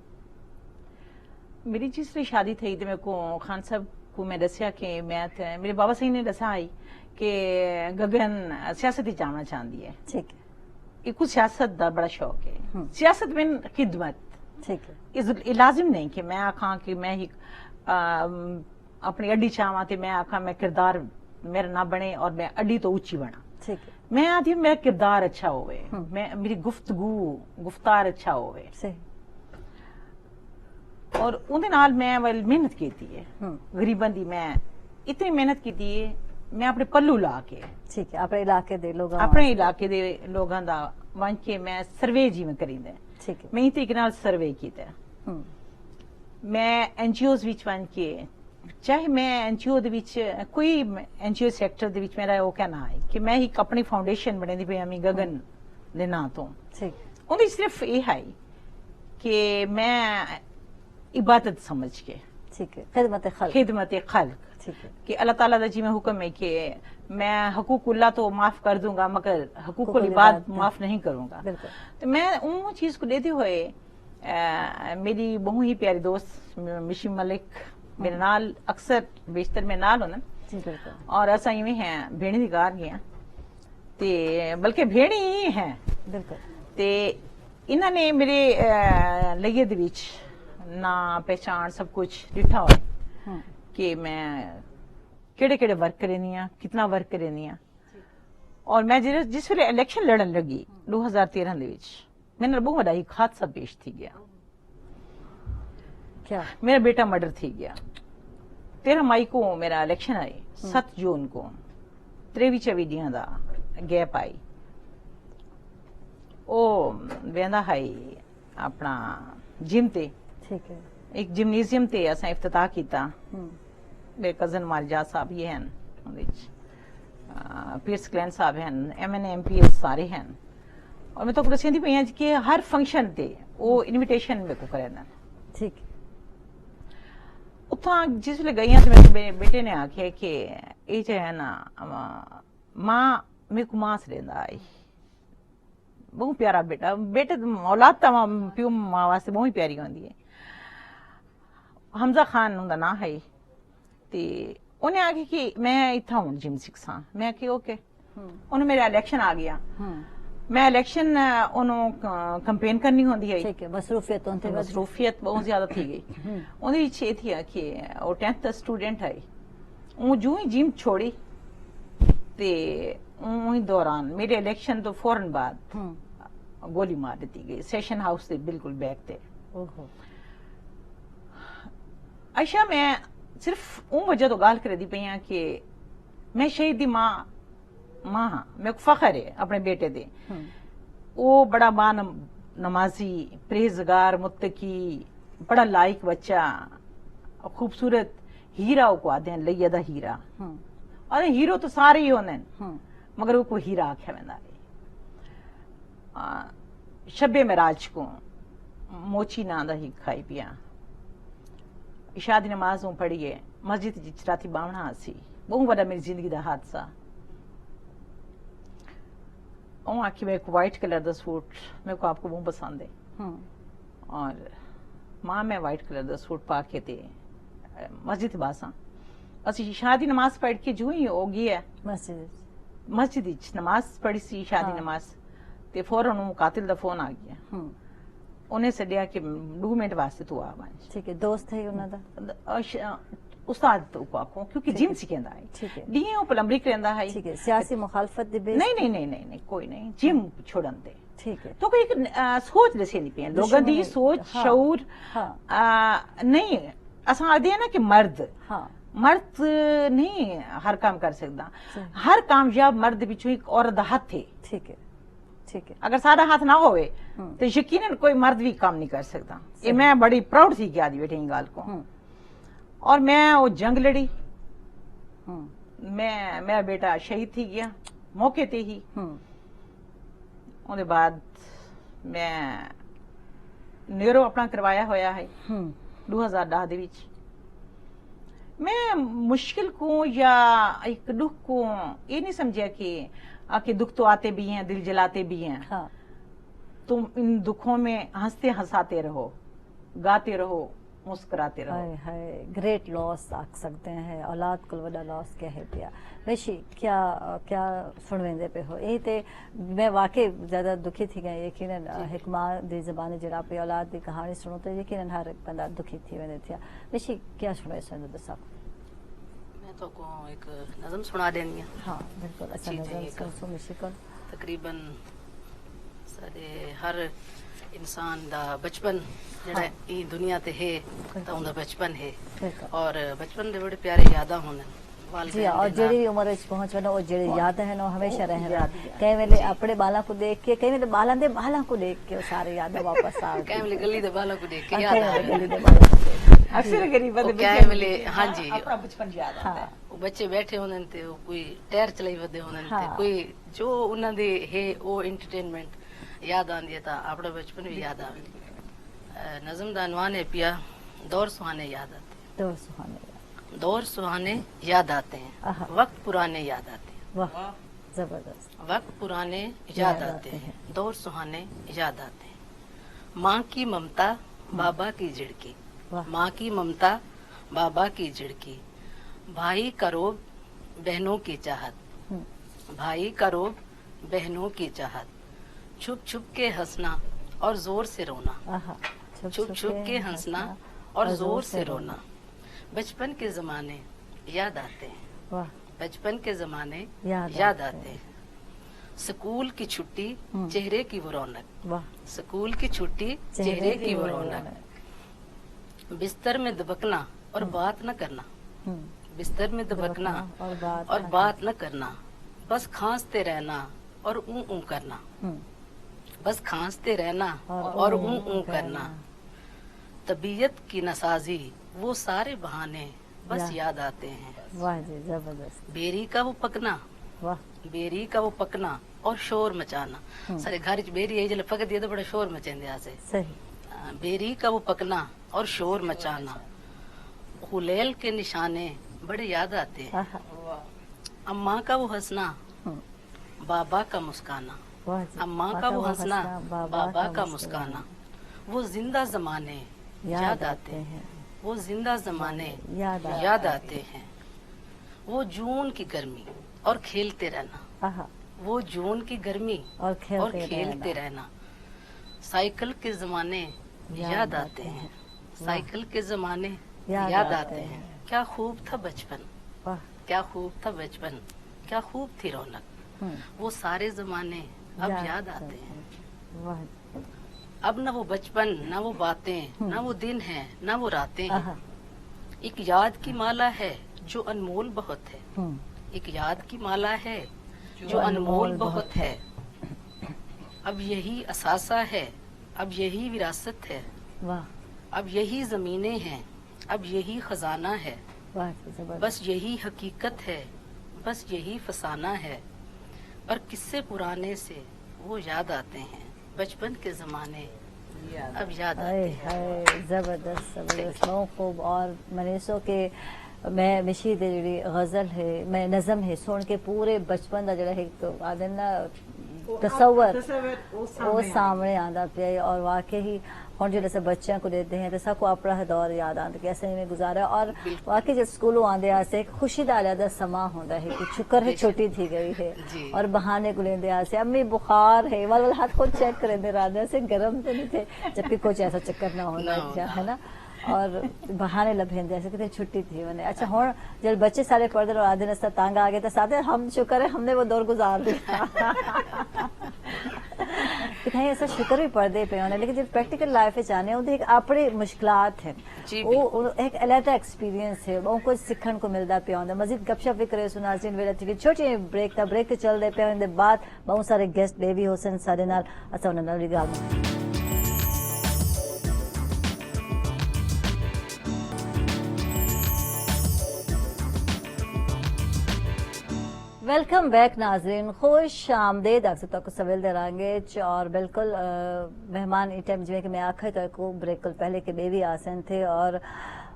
मेरी जिससे शादी थी तो मेरे को खान साहब को मैं दसिया कि मैं मेरे बाबा सही ने दसा आई कि गगन सियासत ही जाना चाहती है ठीक है एक सियासत का बड़ा शौक है सियासत में खिदमत ठीक है ये लाजिम नहीं कि मैं आखा कि मैं ही अपनी अड्डी चाहवा तो मैं आखा मैं किरदार मेरा ना बने और मैं अड्डी तो ऊंची बना ठीक है मैं आती मेरा किरदार अच्छा होवे मैं मेरी गुफ्तार अच्छा होवे सही और उनके नाल मैं वल मेहनत की है गरीबन दी मैं इतनी मेहनत की है मैं अपने पल्लू ला के ठीक है अपने इलाके दे लोग अपने इलाके दे लोगों दा वन के मैं सर्वे जिवें करींदे ठीक है मैं इतने के नाल सर्वे कीता मैं एनजीओज विच वन के चाहे मैं एनजीओ दे विच कोई एनजीओ सेक्टर दे विच मेरा वो कहना है कि मैं एक अपनी फाउंडेशन बनेदी पे अमी गगन दे नां तो ठीक उन्हें सिर्फ ये है कि मैं इबादत समझ के ठीक है खिदमत खल्क ठीक है कि अल्लाह ताला दा जी में हुक्म है कि मैं हकूकुल्लाह तो माफ कर दूंगा मगर हकूकुल इबाद माफ नहीं करूंगा तो मैं उन चीज को लेते हुए मेरी बहुत ही प्यारी दोस्त मिशी मलिक मेरे नाल अक्सर बेशतर में नाल होना और ऐसा यूं है भेड़ी दी कार गया ते बल्कि भेड़ी ही है ते इन्होंने मेरे लगे दे विच ना पहचान सब कुछ डिठा हो कि मैं केड़े केड़े वर्क करनी आ कितना वर्क करनी आ और मैं जिस वे इलेक्शन लड़न लगी 2013 दे विच मेरे बहुत बड़ा एक हादसा पेश थी गया क्या मेरा बेटा मर्डर थी गया 13 मई को मेरा इलेक्शन आई 7 जून को 23-24 दिन का गैप आई ओ वेंदा है अपना जिम ते ठीक है एक जिमनेजियम ते असा इफ्तिताह किया मेरे कजन मारजा साहब ये हैं पीर्स क्लैन साहब हैं MNA MPs सारे हैं और मैं तो दसी पई कि हर फंक्शन ते वो इनविटेशन मेरे को करे ठीक उत्थां जिसले गई तो मेरे बेटे ने आखे कि ये जो है ना माँ मेरे को मां से लेंदा आई बहुत प्यारा बेटा बेटे औलाद तो प्यो मां वास्ते बहुत ही प्यारी होंदी है। हमजा खान उनका ना है ते उन्हें आखे कि मैं इतना हूं जिम सिखसा मैं आखी ओके उन्हें मेरा इलेक्शन आ गया मैं इलेक्शन उन्होंने कंपेन करनी होंदी है ठीक है मसरूफियत होती है मसरूफियत बहुत ज्यादा थी गई उन्हें ये थी कि वो 10th स्टूडेंट है वो जो ही जिम छोड़ी ते उही दौरान मेरे इलेक्शन तो फौरन बाद गोली मार दी गई सेशन हाउस से बिल्कुल बैक थे। अच्छा मैं सिर्फ वो वजह तो गाल कर दी पई कि मैं शहीद दी मां हाँ मेरे को फखर है अपने बेटे दे वो बड़ा मां नमाजी परहेजगार मुत्तकी बड़ा लाइक बच्चा खूबसूरत हीरा को आते हैं लैया दा हीरा और हीरो तो सारे ही होने मगर वो कोई हीरा आख्या वेंदा है। शबे मेराज को मोची ना दा ही खाई पिया इशा दी नमाज पढ़िए मस्जिद जी राती बावना सी बहुत बड़ा मेरी जिंदगी दा हादसा आखी मेरे को व्हाइट कलर का सूट मेरे को आपको बहुत पसंद है और मां मैं व्हाइट कलर का सूट पा के थे मस्जिद बासा असि शादी नमाज पढ़ के जो ही हो गई है मस्जिद नमाज पढ़ी सी शादी नमाज ते फौरन कातिल दा फोन आ गया उन्हें सदिया कि 2 मिनट वास्ते तू आ ठीक है दोस्त है उन्हां दा उस्ताद तो को क्योंकि जिम सिखेंदा है ठीक है डी ऊपर अमरीक रहंदा है ठीक है सियासी मुखालफत दे बेस नहीं कोई नहीं जिम छोड़न दे ठीक है तो कोई एक सोच दसेंदी पे लोगों दी सोच शऊर नहीं असा आदे ना कि मर्द मर्द नहीं हर काम कर सकता हर कामयाब मर्द पिछू एक औरत दा हाथ है ठीक है अगर सारा हाथ ना होवे तो यकीनन कोई मर्द भी काम नहीं कर सकता ये मैं बड़ी प्राउड थी कि आदि बैठे गाल को और मैं वो जंग लड़ी मैं मेरा बेटा शहीद थी गया मौके ते ही ਉਹਦੇ बाद मैं नेरो अपना करवाया होया है 2010 ਦੇ ਵਿੱਚ मैं मुश्किल को या एक दुख को ये नहीं समझा कि आके दुख तो आते भी हैं दिल जलाते भी हैं हाँ। तुम इन दुखों में हंसते हंसाते रहो गाते रहो मुस्कुराते रहो। हाय ग्रेट लॉस आख सकते हैं औलाद को वड़ा लॉस क्या है पिया वैशी क्या क्या सुनवेंदे पे हो यही ते मैं वाकई ज्यादा दुखी थी गई यकीनन एक मां दी ज़बान जरा पे औलाद दी कहानी सुनो तो यकीनन हर एक बंदा दुखी थी वेंदे थिया वैशी क्या सुने सुन दसा मैं तो को एक नज़म सुना देनी है हां बिल्कुल अच्छा नज़म सुन मिशिकल तकरीबन साडे हर इंसान दा बचपन जेड़ा ई दुनिया ते है तो उनका बचपन है और बचपन दे बड़े प्यारे यादा होने जी और जेड़ी उम्र विच पहुंच वनो और जेड़ी याद है नो हमेशा रहना कई वेले अपने बाला को देख के कई वेले बाला दे बाला को देख के सारे याद वापस आ कई वेले गली दे बाला को देख के याद आ गली दे बाला अक्सर गरीब दे कई वेले हां जी अपना बचपन याद आता है वो बच्चे बैठे होने ते कोई टायर चलाई वदे होने ते कोई जो उन्हां दे है वो एंटरटेनमेंट याद आंदी है अपना बचपन भी याद आवे नज़म दा अनवान है पिया दौर सुहाने याद आते दौर सुहाने याद आते हैं वक्त पुराने याद आते हैं वाह जबरदस्त वक्त पुराने याद आते हैं दौर सुहाने याद आते हैं माँ की ममता बाबा की झिड़की माँ की ममता बाबा की झिड़की भाई का रोब बहनों की चाहत भाई का रोब बहनों की चाहत छुप छुप के हंसना और जोर से रोना छुप छुप के हंसना और जोर से रोना बचपन के जमाने याद आते हैं बचपन के जमाने याद आते हैं स्कूल की छुट्टी चेहरे की वो रौनक स्कूल की छुट्टी चेहरे की वो रौनक बिस्तर में दबकना और बात न करना बिस्तर में दबकना और बात न करना बस खांसते रहना और ऊ करना बस खांसते रहना और ऊ करना तबीयत की नसाजी वो सारे बहाने बस याद आते हैं वाह जी जबरदस्त बेरी का वो पकना बेरी का वो पकना और शोर मचाना सारे घर बेरी है जले पक दिए तो बड़ा शोर मचेंदे आसे सही बेरी का वो पकना और शोर मचाना हुलैल के निशाने बड़े याद आते हैं। आहा, अम्मा का वो हंसना, हम्म, बाबा का मुस्काना, वाह जी, अम्मा का वो हंसना, बाबा का मुस्काना, वो जिंदा जमाने याद आते हैं, वो जिंदा जमाने याद आते हैं। वो जून की गर्मी और खेलते रहना, आहा, वो जून की गर्मी और और खेलते रहना। साइकिल के जमाने याद आते हैं, साइकिल के जमाने याद आते हैं। क्या खूब था बचपन, वाह, क्या खूब था बचपन, क्या खूब थी रौनक। हम्म, वो सारे जमाने अब याद आते हैं। वाह, अब न वो बचपन, न वो बातें, न वो दिन हैं, न वो रातें हैं। आहा, एक याद की माला है जो अनमोल बहुत है, हम्म, एक याद की माला है जो अनमोल बहुत है। अब यही असासा है, अब यही विरासत है, वाह, अब यही जमीनें हैं, अब यही खजाना है। वाह, जबरदस्त, बस यही हकीकत है, बस यही फसाना है। और किस्से पुराने से वो याद आते हैं, बचपन के जमाने अब याद आते हाय हैं। हाय, जबरदस्त जबरदस्त, बहुत खूब। और मनीषो के मैं मिशी दे जी गज़ल है, मैं नज़म है, सुन के पूरे बचपन का जरा एक आदि ना तसव्वुर वो सामने आंदा पे। और वाकई हम जो जैसे बच्चों को देते हैं तो सबको अपना दौर याद आता कि ऐसे में गुजारा। और वाकई जब स्कूलों आंदे आसे खुशी का अलग समा होता है कि शुक्र है छुट्टी थी गई है। जी। और बहाने को लेंदे आसे अम्मी बुखार है वाल हाथ खुद चेक करेंदे रात से गर्म तो नहीं थे, जबकि कुछ ऐसा चक्कर ना होना है ना। और बहाने लभेंदे ऐसे कितनी छुट्टी थी मैंने। अच्छा हुण जब बच्चे सारे पढ़ते और आधे रास्ता तंग आ गए तो साथ हम शुक्र है हमने वो दौर गुजार दिया। कितने ऐसा शुक्र भी पढ़ते पे होने, लेकिन जब प्रैक्टिकल लाइफ में जाने उनकी एक अपनी मुश्किलात है, जी, वो एक अलग एक्सपीरियंस है, वो कुछ सीखने को मिलता पे होंगे। मजीद गपशप भी करे सुनाजीन वेला थी छोटी ब्रेक था, ब्रेक चलते पे होंगे बाद बहुत सारे गेस्ट बेबी हुसैन सारे नाल असा उन्हें नाल गाल। वेलकम बैक नाजरीन, खुश आमदेद आप सब को सवेल दरांगे। और बिल्कुल मेहमान इ टाइम जिमें कि मैं आखिर तक को ब्रेक पहले के बेबी आसन थे और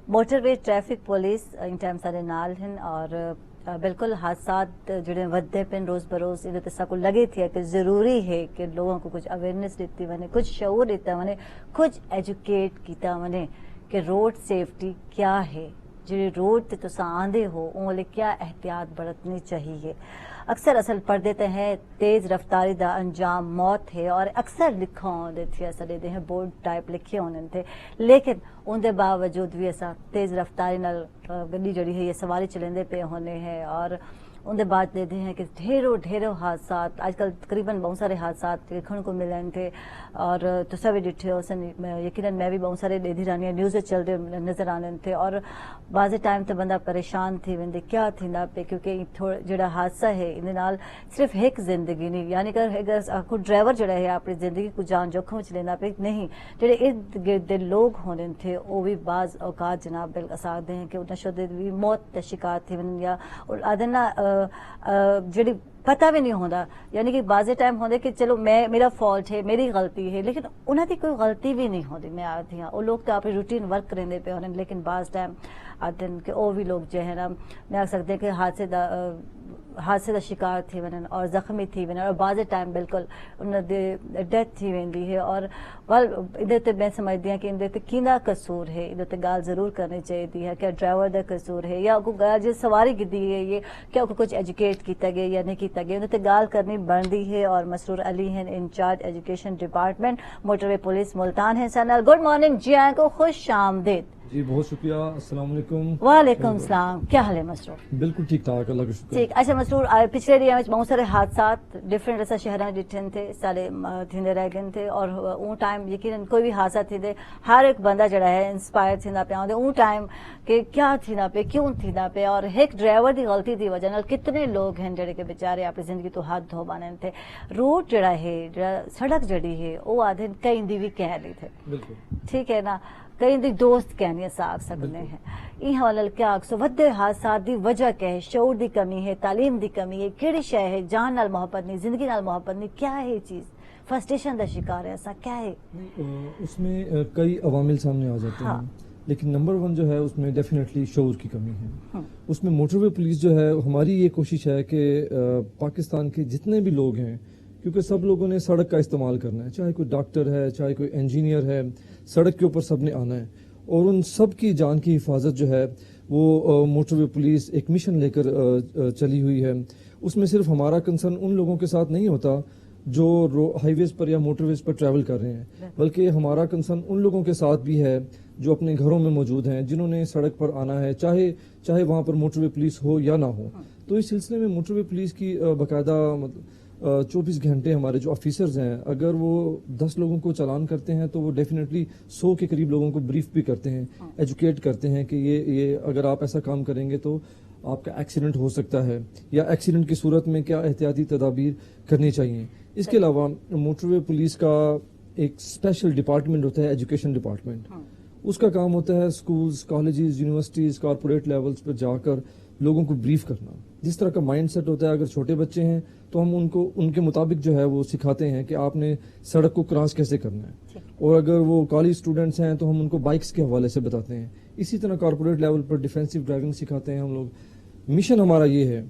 motorway traffic police in time सारे नाल हैं। और बिल्कुल हादसात जुड़े वधे पिन रोज़ बरोज़ इन सबको लगे थी कि ज़रूरी है कि लोगों को कुछ अवेयरनेस दी वने, कुछ शऊर दिता वने, कुछ एजुकेट किया वने कि रोड सेफ्टी क्या है, जो रोड ते तुसा आंदे हो उन क्या एहतियात बरतनी चाहिए। अक्सर असल पढ़ देते हैं तेज रफ्तारी दा अंजाम मौत है, और अक्सर लिखा होंदे थे असा देते हैं बोर्ड टाइप लिखे होंदे थे, लेकिन उनके बावजूद भी असा तेज रफ्तारी नाल गड्डी जड़ी है ये सवारी चलेंदे पे होने हैं। और उनके बाद देते हैं कि ढेरों हादसा आजकल तकरीबन बहुत सारे हादसा देखने को मिले थे। और तुसा भी डिठे हो सन, यकीनन मैं भी बहुत सारे ॾेधी रहनी न्यूज़ चलते नज़र आने थे। और बाज़े टाइम तो बंदा परेशान थी वेंदे क्या थींदा पे, क्योंकि थोड़ा जड़ा हादसा है इन नाल सिर्फ एक जिंदगी नहीं, यानी कि को ड्राइवर जड़ा है अपनी जिंदगी को जान जोखम च लेना पे नहीं, जेडे इर्द गिर्द लोग होने थे वो भी बाज़ औकात जनाब बिल आखते हैं कि उन शुद्ध भी मौत का शिकार थी वन, या आदि ना जी पता भी नहीं होता, यानी कि बाज़े टाइम होंगे कि चलो मैं मेरा फॉल्ट है मेरी गलती है, लेकिन उन्होंने कोई गलती भी नहीं होती। मैं आती हाँ वो लोग तो अपनी रूटीन वर्क करेंगे पे होने, लेकिन बाज़ टाइम आते हैं कि वो भी लोग जो है ना मैं आख सकते हैं कि हादसे का शिकार थी वनन और ज़ख्मी थी वनन, और बाज़े टाइम बिल्कुल उन्होंने डेथ थी वेंदी है। और वाल इधर मैं समझती हाँ कि इन किंदा कसूर है, इधर गाल ज़रूर करनी चाहिए है, क्या ड्राइवर का कसूर है या जो सवारी गिद्दी है ये क्या कुछ एजुकेट किया गया या नहीं किया गया, उन्हें गाल करनी बनती है। और मसरूर अली हैं incharge education department motorway police Multan है सनल। गुड मॉर्निंग जी आए को खुश आमदेद। जी बहुत शुक्रिया, अस्सलाम वालेकुम। वालेकुम सलाम, क्या हाल है मसरूर? बिल्कुल ठीक ठाक, अल्लाह का शुक्र। ठीक। अच्छा मसरूर, पिछले एरिया में बहुत सारे हादसा डिफरेंट ऐसा शहर में डिठन थे सारे थींदे रह गए थे, और वो टाइम यकीनन कोई भी हादसा थींदे हर एक बंदा जड़ा है इंस्पायर थींदा पे आंदे वो टाइम के क्या थींदा पे क्यों थींदा पे, और एक ड्राइवर की गलती की वजह नाल कितने लोग हैं जड़े के बेचारे अपनी जिंदगी तो हाथ धो बने थे। रोड जड़ा है सड़क जड़ी है वो आधे कई दी भी कह रही थे, बिल्कुल ठीक है ना, कई दी दोस्त कहनी साग सकने हैं इन हवाले क्या आखसो वधे हादसा दी वजह क्या है, शऊर दी कमी है, तालीम दी कमी है, केड़ी शय है, जान नाल मोहब्बत नहीं, जिंदगी नाल मोहब्बत नहीं, क्या है ये चीज, फ्रस्ट्रेशन का शिकार है ऐसा क्या है? उसमें कई अवामिल सामने आ जाते हाँ। हैं। लेकिन नंबर 1 जो है उसमें डेफिनेटली शऊर की कमी है। उसमें मोटरवे पुलिस जो है, हमारी ये कोशिश है कि पाकिस्तान के जितने भी लोग हैं, क्योंकि सब लोगों ने सड़क का इस्तेमाल करना है, चाहे कोई डॉक्टर है, चाहे कोई इंजीनियर है, सड़क के ऊपर सब ने आना है, और उन सब की जान की हिफाजत जो है वो मोटरवे पुलिस एक मिशन लेकर चली हुई है। उसमें सिर्फ हमारा कंसर्न उन लोगों के साथ नहीं होता जो हाईवेज पर या मोटरवेज पर ट्रैवल कर रहे हैं, बल्कि हमारा कंसर्न उन लोगों के साथ भी है जो अपने घरों में मौजूद हैं, जिन्होंने सड़क पर आना है, चाहे वहाँ पर मोटरवे पुलिस हो या ना हो। तो इस सिलसिले में मोटरवे पुलिस की बाकायदा 24 घंटे हमारे जो ऑफिसर्स हैं, अगर वो 10 लोगों को चालान करते हैं तो वो डेफिनेटली 100 के करीब लोगों को ब्रीफ भी करते हैं, एजुकेट करते हैं कि ये अगर आप ऐसा काम करेंगे तो आपका एक्सीडेंट हो सकता है, या एक्सीडेंट की सूरत में क्या एहतियाती तदाबीर करनी चाहिए। इसके अलावा मोटरवे पुलिस का एक स्पेशल डिपार्टमेंट होता है, एजुकेशन डिपार्टमेंट। उसका काम होता है schools, colleges, universities, corporate levels पर जाकर लोगों को ब्रीफ करना। जिस तरह का माइंड सेट होता है, अगर छोटे बच्चे हैं तो हम उनको उनके मुताबिक जो है वो सिखाते हैं कि आपने सड़क को क्रॉस कैसे करना है, और अगर वो कॉलेज स्टूडेंट्स हैं तो हम उनको बाइक्स के हवाले से बताते हैं। इसी तरह कॉर्पोरेट लेवल पर डिफेंसिव ड्राइविंग सिखाते हैं हम लोग। मिशन हमारा ये है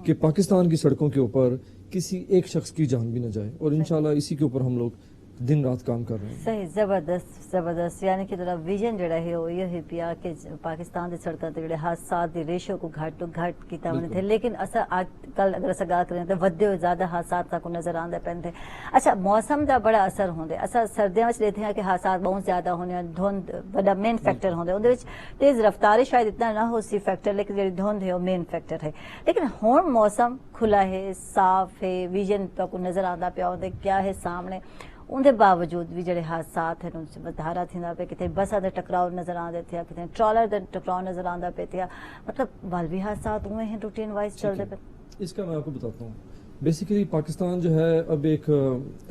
कि पाकिस्तान की सड़कों के ऊपर किसी एक शख्स की जान भी न जाए, और इंशाल्लाह इसी के ऊपर हम लोग दिन रात काम कर रहे हैं। सही, जबरदस्त यानी कि जरा विजन जड़ा है वो ये है पिया कि पाकिस्तान की सड़कों ते जड़े हादसा की रेशो को घट तो घट किया वने थे, लेकिन असा आजकल अगर अस गल करें तो वधे हुए ज्यादा हादसा को नजर आंदे पैंदे। अच्छा, मौसम का बड़ा असर होंदे। असा सर्दियों में देखते हैं कि हादसा बहुत ज्यादा होने, धुंध बड़ा मेन फैक्टर होंदे, उहदे विच तेज रफ्तारी शायद इतना ना हो सी फैक्टर, लेकिन जी धुंध है वो मेन फैक्टर है। लेकिन हुण मौसम खुला है, साफ है, विजन को नजर आता पिया होंदे क्या है सामने, उनके बावजूद भी जड़े हादसात हैं उनसे वधारा थींदा पे, किथे बसां दे टकराव नजर आंदे थे, किथे ट्रॉलर दे टकराव नजर आंदा पे थे, मतलब वल भी हादसात उमें हैं रूटीन वाइज चलते पे। इसका मैं आपको बताता हूँ। बेसिकली पाकिस्तान जो है अब एक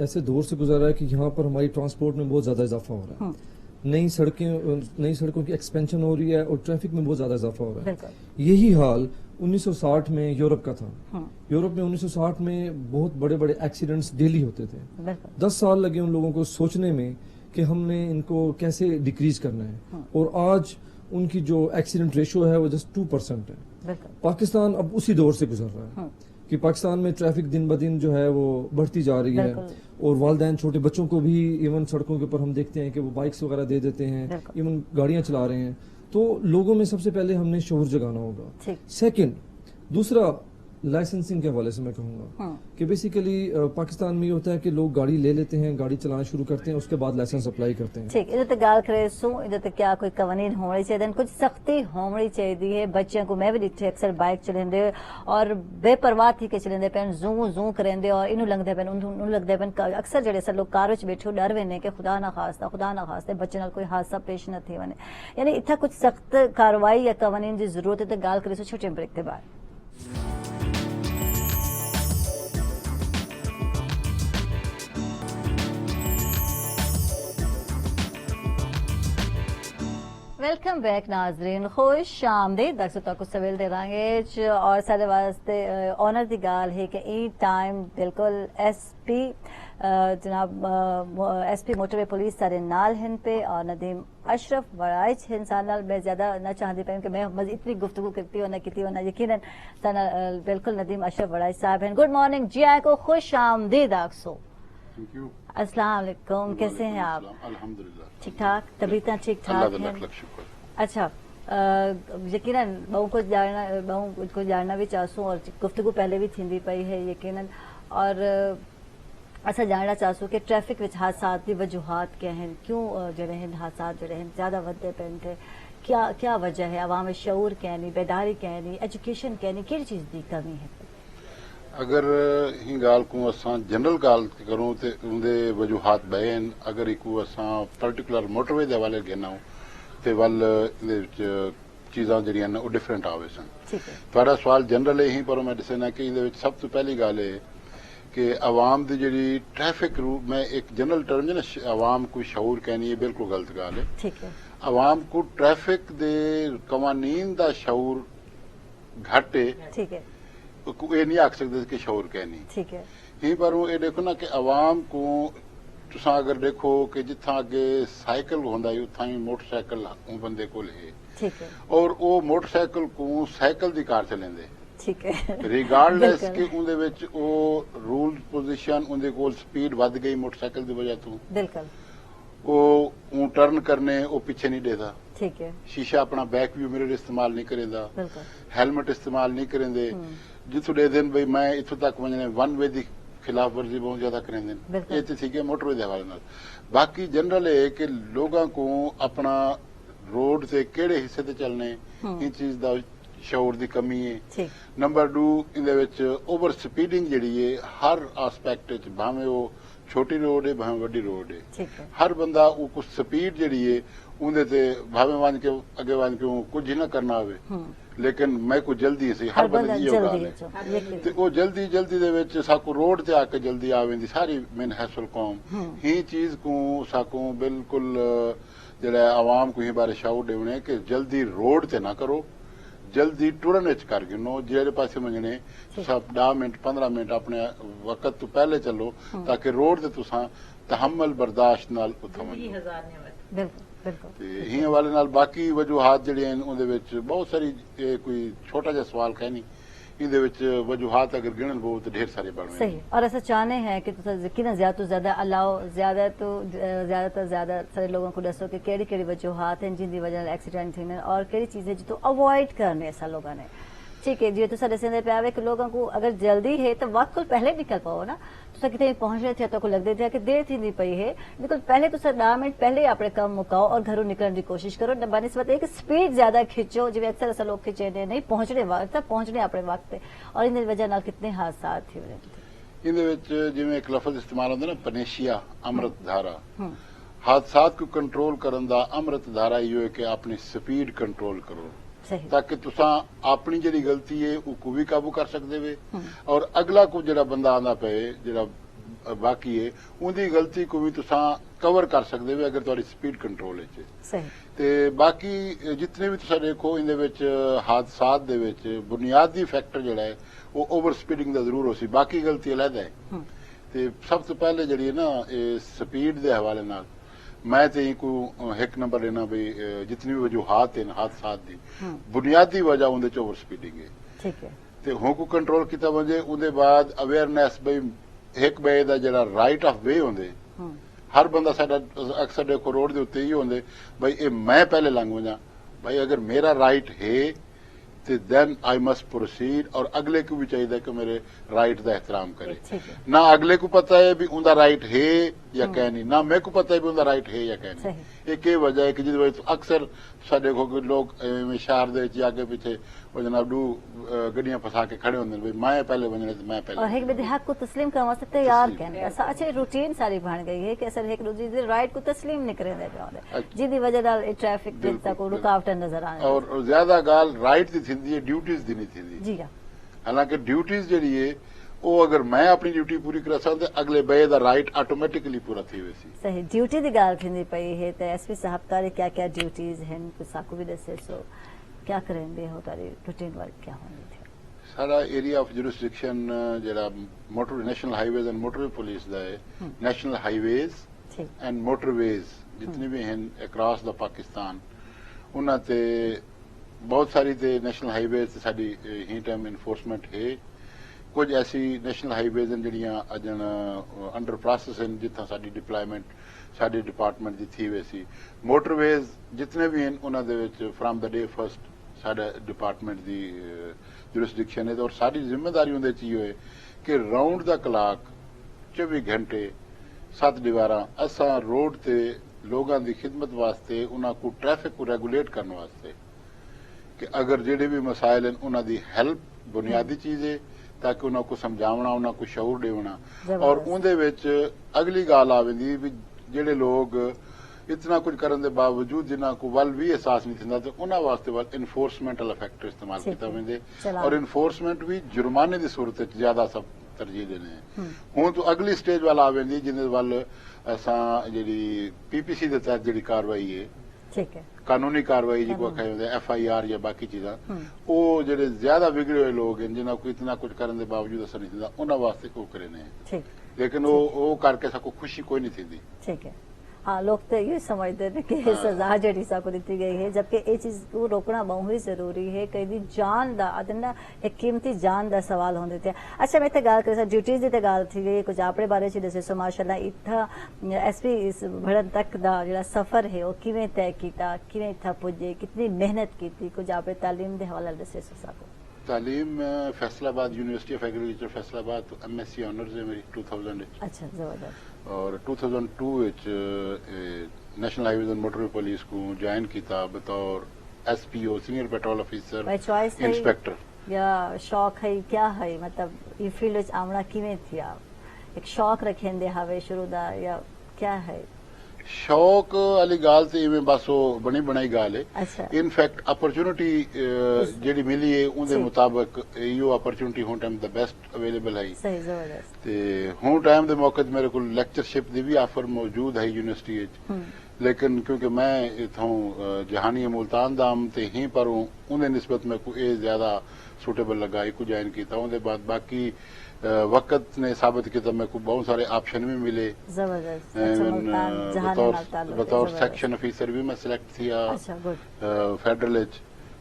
ऐसे दौर से गुजर रहा है कि यहाँ पर हमारी ट्रांसपोर्ट में बहुत ज्यादा इजाफा हो रहा है, नई सड़कों की एक्सपेंशन हो रही है, और ट्रैफिक में बहुत ज्यादा इजाफा हो रहा है। यही हाल 1960 में यूरोप का था। यूरोप में 1960 में बहुत बड़े बड़े एक्सीडेंट्स डेली होते थे। 10 साल लगे उन लोगों को सोचने में कि हमने इनको कैसे डिक्रीज करना है, और आज उनकी जो एक्सीडेंट रेशो है वो जस्ट 2% है। पाकिस्तान अब उसी दौर से गुजर रहा है कि पाकिस्तान में ट्रैफिक दिन ब दिन जो है वो बढ़ती जा रही है, और वालिदैन छोटे बच्चों को भी इवन सड़कों के ऊपर हम देखते हैं कि वो बाइक्स वगैरह दे देते हैं, इवन गाड़ियां चला रहे हैं। तो लोगों में सबसे पहले हमने शऊर जगाना होगा। सेकंड, दूसरा लाइसेंसिंग के हवाले से मैं कहूंगा कि बेसिकली पाकिस्तान में ये होता है कि लोग गाड़ी ले लेते हैं, गाड़ी चलाना शुरू करते हैं, उसके बाद लाइसेंस अप्लाई करते हैं। ठीक, इधर गाल करे सो इधर क्या कोई कवानीन होनी चाहिए, कुछ सख्ती होनी चाहिए है। बच्चों को मैं भी दिखे अक्सर बाइक चलेंदे और बेपरवाह थी के चलेंदे पैन, जू जू करेंदे और इनू लगदे पैन उन लगदे पैन। अक्सर जड़े सर लोग कार विच बैठे डर वेने कि खुदा ना खास्ता बच्चे नाल कोई हादसा पेश न थी वने, यानी इतना कुछ सख्त कार्रवाई या कवानीन की जरूरत है। तो गाल करे सो छोटे ब्रेक के बाद। वेलकम बैक नाजरीन, खुश आमदीद। दर्शकों को सवेल दे रहे और सारे वास्ते ऑनर की गाल है कि ई टाइम बिल्कुल एसपी जनाब एसपी मोटरवे पुलिस सारे नाल हिन पे, और नदीम अशरफ वराइच इंसान नाल मैं ज्यादा न चाहती पे कि मैं इतनी गुफ्तगू करती हो ना यकीनन बिल्कुल नदीम अशरफ वराइच साहब हैं। गुड मॉर्निंग जी, आए को खुश आमदीद आपसो। अस्सलाम वालेकुम, कैसे हैं आप? अल्हम्दुलिल्लाह ठीक ठाक, तबीयत ठीक ठाक है? अच्छा, यकीनन बहु को जानना भी चाहूँ, और गुफ्तगू पहले भी थी पई है यकीनन, और असा जानना चाहूँ कि ट्रैफिक विच हादसात की वजूहात क्या हैं, क्यों जड़े हैं हादसात जड़े हैं ज्यादा वधदे पैन थे, क्या वजह है? अवाम में शऊर क्या नहीं, बेदारी क्या नहीं, एजुकेशन क्या नहीं, किहड़ी चीज की कमी है? अगर ही गाल को असां जनरल गाल करूं तो उनके वजूहात बयान, अगर एक असां पर्टिकुलर मोटरवे के हवाले कहना तो वल चीज़ा जड़ियां न डिफरेंट आवे सन। थोड़ा सवाल जनरल है ही, पर मैं दसना कि ये सब तो पहली गाल है कि अवाम की जी ट्रैफिक रूट में एक जनरल टर्म है ना, अवाम को शऊर कहनी है, बिल्कुल गलत गाल है। अवाम को ट्रैफिक दे कवानीन का शऊर घट है, ये नहीं आख सकते कि शऊर कहनी। ठीक है, यही पर ये देखो ना कि अवाम को तुसां अगर देखो कि जिथां अगे साइकिल होंदा ही उथां ही मोटरसाइकिल बंदे कोल है ठीक है और वो मोटरसाइकिल को साइकिल दी कार चलेंदे ठीक है ਰਿਗਾਰਡਲੈਸ ਕਿ बिल्कुल ਉਹਦੇ ਵਿੱਚ ਉਹ ਰੂਲ ਪੋਜੀਸ਼ਨ ਉਹਦੇ ਕੋਲ ਸਪੀਡ ਵੱਧ ਗਈ ਮੋਟਰਸਾਈਕਲ ਦੀ ਵਜ੍ਹਾ ਤੋਂ बिल्कुल ਉਹ ਟਰਨ ਕਰਨੇ ਉਹ ਪਿੱਛੇ ਨਹੀਂ ਦੇਦਾ ठीक है ਸ਼ੀਸ਼ਾ ਆਪਣਾ ਬੈਕ व्यू ਮਿਰਰ ਇਸਤੇਮਾਲ ਨਹੀਂ ਕਰੇਂਦਾ बिल्कुल ਹੈਲਮਟ ਇਸਤੇਮਾਲ ਨਹੀਂ ਕਰੇਂਦੇ ਜਿੱਥੋਂ ਦੇ ਦਿਨ ਬਈ ਮੈਂ ਇੱਥੋਂ ਤੱਕ ਵੰਜਣੇ ਵਨ ਵੇ ਦੀ ਖਿਲਾਫ ਵਰਜ਼ੀ ਬਹੁਤ ਜ਼ਿਆਦਾ ਕਰੇਂਦੇ ਨੇ ਬਿਲਕੁਲ। ਇਹ ਤੇ ਠੀਕ ਹੈ ਮੋਟਰਵੇ ਦੇ ਹਵਾਲੇ ਨਾਲ ਬਾਕੀ ਜਨਰਲ ਇਹ ਕਿ ਲੋਕਾਂ ਕੋ ਆਪਣਾ ਰੋਡ ਤੇ ਕਿਹੜੇ ਹਿੱਸੇ ਤੇ ਚੱਲਣੇ ਇਹ ਚੀਜ਼ ਦਾ ਸ਼ੌਰ ਦੀ ਕਮੀ ਹੈ ठीक ਨੰਬਰ 2 ਇਹਦੇ ਵਿੱਚ ਓਵਰ ਸਪੀਡਿੰਗ ਜਿਹੜੀ ਹੈ ਹਰ ਐਸਪੈਕਟ ਵਿੱਚ ਭਾਵੇਂ ਉਹ ਛੋਟੀ ਰੋਡ ਹੈ ਭਾਵੇਂ ਵੱਡੀ ਰੋਡ ਹੈ ठीक है ਹਰ ਬੰਦਾ ਉਹ ਕੁਝ ਸਪੀਡ ਜਿਹੜੀ ਹੈ ਉਹਦੇ ਤੇ ਭਾਵੇਂ ਵਾਂਝ ਕੇ ਅੱਗੇ ਵਾਂਝ ਕੇ ਉਹ ਕੁਝ ਨਾ ਕਰਨਾ ਹੋਵੇ ਲੇਕਿਨ ਮੈਂ ਕੋ ਜਲਦੀ ਸੀ ਹਰ ਬੰਦੇ ਦੀ ਇਹ ਗੱਲ जल्दी ਹੈ है यकीन ਤੇ ਉਹ ਜਲਦੀ ਜਲਦੀ ਦੇ ਵਿੱਚ ਸਾਕੋ ਰੋਡ ਤੇ ਆ ਕੇ ਜਲਦੀ ਆਵੇਂਦੀ ਸਾਰੀ ਮੈਨ ਹੈਸਲ ਕੌਮ ਹੀ ਚੀਜ਼ ਕੋ ਸਾਕੋ ਬਿਲਕੁਲ ਜਿਹੜਾ ਆਵਾਮ ਕੋ ਹੀ ਬਾਰੇ ਸ਼ਾਉ ਦੇਵਣੇ ਕਿ ਜਲਦੀ ਰੋਡ ਤੇ ਨਾ ਕਰੋ ਜਲਦੀ ਟੁਰਨ ਵਿੱਚ ਕਰ ਗਿਨੋ ਜਿਹੜੇ ਪਾਸੇ ਮੰਗਣੇ ਸਭ 10 ਮਿੰਟ 15 ਮਿੰਟ ਆਪਣੇ ਵਕਤ ਤੋਂ ਪਹਿਲੇ ਚੱਲੋ ਤਾਂ ਕਿ ਰੋਡ ਤੇ ਤੁਸੀਂ ਤਹਮਲ ਬਰਦਾਸ਼ਤ ਨਾਲ ਉਥੋਂ बिल्कुल बिल्कुल ਤੇ ਇਹ ਹਵਾਲੇ ਨਾਲ ਬਾਕੀ ਵਜੂਹਾਤ ਜਿਹੜੇ ਹਨ ਉਹਦੇ ਵਿੱਚ ਬਹੁਤ ਸਾਰੀ ਇਹ ਕੋਈ ਛੋਟਾ ਜਿਹਾ ਸਵਾਲ ਹੈ ਨਹੀਂ ਇਹਦੇ ਵਿੱਚ ਵਜੂਹਾਤ ਅਗਰ ਗਿਣਨ ਬਹੁਤ ਢੇਰ ਸਾਰੇ ਬਣਵੇਂ सही और ऐसा चाहने हैं कि तुम यकीन ज्यादा तो ज्यादा अलाओ ज्यादातर ज्यादा सारे लोगों को दसो कि केड़ी केड़ी वजूहात हैं जिंदी वजह एक्सीडेंट थी और केड़ी चीजें जो अवॉइड करने ऐसा लोगों ने ठीक है जी तो दसेंदे पे आवे कि लोगों को अगर जल्दी है तो वक्त को पहले निकल पाओ ना तो कितने पहुंच रहे थे तो को लगते थे कि देर थी नहीं पई है बिल्कुल पहले तो 10 मिनट पहले ही अपने काम मुकाओ और घरों निकलने की कोशिश करो बनिस्बत है कि स्पीड ज्यादा खिंचो जिਵੇਂ अक्सर ऐसा लोग खिंचे नहीं पहुंचने वक्त तक पहुंचने अपने वक्त पे और इन वजह ਨਾਲ कितने हादसा थे ਇਹਦੇ ਵਿੱਚ ਜਿਵੇਂ ਇੱਕ ਲਫ਼ਜ਼ ਇਸਤੇਮਾਲ ਹੁੰਦਾ ਨਾ ਪਨੇਸ਼ੀਆ ਅੰਮ੍ਰਿਤ ਧਾਰਾ ਹਾਦਸਾਤ ਨੂੰ ਕੰਟਰੋਲ ਕਰਨ ਦਾ ਅੰਮ੍ਰਿਤ ਧਾਰਾ ਇਹ ਹੈ ਕਿ ਆਪਣੀ ਸਪੀਡ ਕੰਟਰੋਲ ਕਰੋ सही ਤਾਂ ਕਿ ਤੁਸੀਂ ਆਪਣੀ ਜਿਹੜੀ ਗਲਤੀ ਹੈ ਉਹ ਕੋ ਵੀ ਕਾਬੂ ਕਰ ਸਕਦੇ ਵੇ ਔਰ ਅਗਲਾ ਕੋ ਜਿਹੜਾ ਬੰਦਾ ਆਂਦਾ ਪਏ ਜਿਹੜਾ ਬਾਕੀ ਹੈ ਉਹਦੀ ਗਲਤੀ ਕੋ ਵੀ ਤੁਸੀਂ ਕਵਰ ਕਰ ਸਕਦੇ ਵੇ ਅਗਰ ਤੁਹਾਡੀ ਸਪੀਡ ਕੰਟਰੋਲ ਵਿੱਚ ਹੈ सही ਤੇ ਬਾਕੀ ਜਿੰਨੇ ਵੀ ਤੁਸੀਂ ਦੇਖੋ ਇਹਦੇ ਵਿੱਚ ਹਾਦਸਾਤ ਦੇ ਵਿੱਚ ਬੁਨਿਆਦੀ ਫੈਕਟਰ ਜਿਹੜਾ ਹੈ ਉਹ ਓਵਰ ਸਪੀਡਿੰਗ ਦਾ ਜ਼ਰੂਰ ਹੋ ਸੀ ਬਾਕੀ ਗਲਤੀ ਅਲੱਗ ਹੈ ਤੇ ਸਭ ਤੋਂ ਪਹਿਲੇ ਜਿਹੜੀ ਹੈ ਨਾ ਇਹ ਸਪੀਡ ਦੇ ਹਵਾਲੇ ਨਾਲ ਮੈਂ ਤੇ ਕੋ ਇੱਕ ਨੰਬਰ ਲੈਣਾ ਵੀ ਜਿੰਨੀ ਵੀ ਵਜੂਹਾਤ ਹਨ ਹਾਦਸਾਤ ਦੀ ਬੁਨਿਆਦੀ ਵਜ੍ਹਾ ਉਹਦੇ ਚ ਓਵਰ ਸਪੀਡਿੰਗ ਹੈ ठीक है ਤੇ ਹੁਣ ਕੋ ਕੰਟਰੋਲ ਕੀਤਾ ਵਜੇ ਉਹਦੇ ਬਾਅਦ ਅਵੇਅਰਨੈਸ ਬਈ ਇੱਕ ਬੇ ਦਾ ਜਿਹੜਾ ਰਾਈਟ ਆਫ ਵੇ ਹੁੰਦੇ ਹਰ ਬੰਦਾ ਸਾਡਾ ਅਕਸਰ ਦੇਖੋ ਰੋਡ ਦੇ ਉੱਤੇ ਹੀ ਹੁੰਦੇ ਬਈ ਇਹ ਮੈਂ ਪਹਿਲੇ ਲੰਘ ਵਜਾਂ ਭਾਈ ਅਗਰ ਮੇਰਾ ਰਾਈਟ ਹੈ ਤੇ ਦੈਨ ਆਈ ਮਸਟ ਪ੍ਰੋਸੀਡ ਔਰ ਅਗਲੇ को भी चाहिए कि मेरे राइट का एहतराम करे ठीक है ना अगले को पता है भी उनका राइट है या कह नहीं ना मेरे को पता है भी उनका राइट है या कह नहीं एक ये वजह है कि जिस वजह अक्सर देखो कि लोग शहर दे आगे पीछे वो जनाब डू गड्डियां फसा के खड़े होंगे भाई मैं पहले बनने मैं और पहले एक विधि हक को तस्लीम करवा सकते हैं यार कहने ऐसा अच्छा रूटीन सारी बन गई है कि असर एक दूसरे राइट को तस्लीम नहीं करे दे जिदी वजह नाल ट्रैफिक जनता को रुकावटें नजर आने और ज्यादा गाल राइट दी थी ड्यूटीज दी नहीं थी जी हाँ हालांकि ड्यूटीज जी है वो अगर मैं अपनी ड्यूटी पूरी करा सकता अगले बे दा राइट ऑटोमेटिकली पूरा थी वैसी सही ड्यूटी की गाल थी पई है तो एसपी साहब तारे क्या क्या ड्यूटीज हैं कुछ साकू भी दसे सो क्या करेंगे हो तारी रूटीन वर्क क्या होनी थी सारा एरिया ऑफ जुरिस्डिक्शन जरा motor national highways and motorway police दा है नेशनल हाईवेज ठीक एंड मोटरवेज जितने भी हैं अक्रॉस द पाकिस्तान उन्होंने बहुत सारी ते नेशनल हाईवेज साडी ही टाइम इन्फोर्समेंट है कुछ ऐसी नेशनल हाईवेज हैं जड़ियां अजन अंडर प्रोसेस हैं जिथा साडी डिप्लॉयमेंट साडे डिपार्टमेंट दी थी वैसी मोटरवेज जितने भी हैं उन्होंने फ्रॉम द डे फर्स्ट साडा डिपार्टमेंट दी जुरिस्डिक्शन है और सारी जिम्मेदारी उनदे च है कि राउंड द क्लाक 24 घंटे 7 दीवारा असा रोड ते लोगों की खिदमत वास्ते उन्होंने को ट्रैफिक को रेगुलेट करने वास्ते कि अगर जेडे भी मसाइल हैं उन्होंने हेल्प बुनियादी चीज है ताकि उन्होंने को समझावना उन्होंने को शऊर देवना और उनदे विच अगली गाल आवेंदी भी जेडे लोग इतना कुछ करने के बावजूद जिन्होंने को वल भी एहसास नहीं थिंदा तो उन्होंने वास्ते वल इन्फोर्समेंटल फैक्टर इस्तेमाल किया वेंदे और इन्फोर्समेंट भी जुर्माने की सूरत च ज्यादा सब तरजीह देने हुण तो अगली स्टेज वाल आवेंदी जिन्हें वल असां जिहड़ी पीपीसी के तहत जिहड़ी कार्रवाई है ठीक है ਕਾਨੂੰਨੀ ਕਾਰਵਾਈ ਜੀ ਕੋ ਕਹਿੰਦੇ FIR ਜਾਂ ਬਾਕੀ ਚੀਜ਼ਾਂ ਉਹ ਜਿਹੜੇ ਜ਼ਿਆਦਾ ਵਿਗੜੇ ਹੋਏ ਲੋਕ ਹਨ ਜਿਨ੍ਹਾਂ ਕੋਈ ਇਤਨਾ ਕੁਝ ਕਰਨ ਦੇ ਬਾਵਜੂਦ ਅਸਰ ਨਹੀਂ ਦਿੰਦਾ ਉਹਨਾਂ ਵਾਸਤੇ ਉਹ ਕਰੇ ਨੇ ठीक ਲੇਕਿਨ ਉਹ ਕਰਕੇ ਸਾਕੋ ਖੁਸ਼ੀ ਕੋਈ ਨਹੀਂ ਥੀਂਦੀ ठीक है हाँ लोग तो ये समझते हैं कि सजा जड़ी सा को दी गई है जबकि ये चीज को रोकना बहुत ही जरूरी है कई दी जान दा अदना एक कीमती जान दा सवाल होंदे थे अच्छा मैं ते गाल करे ड्यूटीज दी ते गाल थी गई कुछ आपरे बारे च दसे सो माशाल्लाह इथा SP इस भड़न तक दा जेड़ा सफर है वो किवें तय कीता किवें इथा पुजे कितनी मेहनत कीती कुछ आपरे तालीम दे हवाले दसे सो साको तालीम Faisalabad university of agriculture Faisalabad MSc honours है मेरी 2000 ਵਿੱਚ अच्छा जबरदस्त और 2002 ਵਿੱਚ national highways and motorway police को ज्वाइन किया बतौर SPO सीनियर पेट्रोल ऑफिसर भाई चॉइस है इंस्पेक्टर या शौक है क्या है मतलब ये फील्ड विच आमना किवें थी आप एक शौक रखेंदे हवे शुरू दा या क्या है शौक वाली गाल ते इवें बस वो बनी बनाई गाल है अच्छा इनफैक्ट अपॉर्चुनिटी जेडी मिली है उनके जी। मुताबिक यो अपॉर्चुनिटी हुन टाइम द बेस्ट अवेलेबल है सही जबरदस्त ते हुन टाइम दे मौके ते मेरे को लेक्चरशिप दी भी ऑफर मौजूद है यूनिवर्सिटी विच लेकिन क्योंकि मैं इथों जहानी मुल्तान दाम ते ही पर उन्हें निस्बत में को ए ज्यादा सूटेबल लगा इको ज्वाइन किया उनके बाद बाकी वक्त ने साबित किया मेरे को बहुत सारे ऑप्शन भी मिले जबरदस्त अच्छा मुल्तान जहान नाल बतौर सेक्शन ऑफिसर भी मैं सिलेक्ट थी अच्छा गुड फेडरल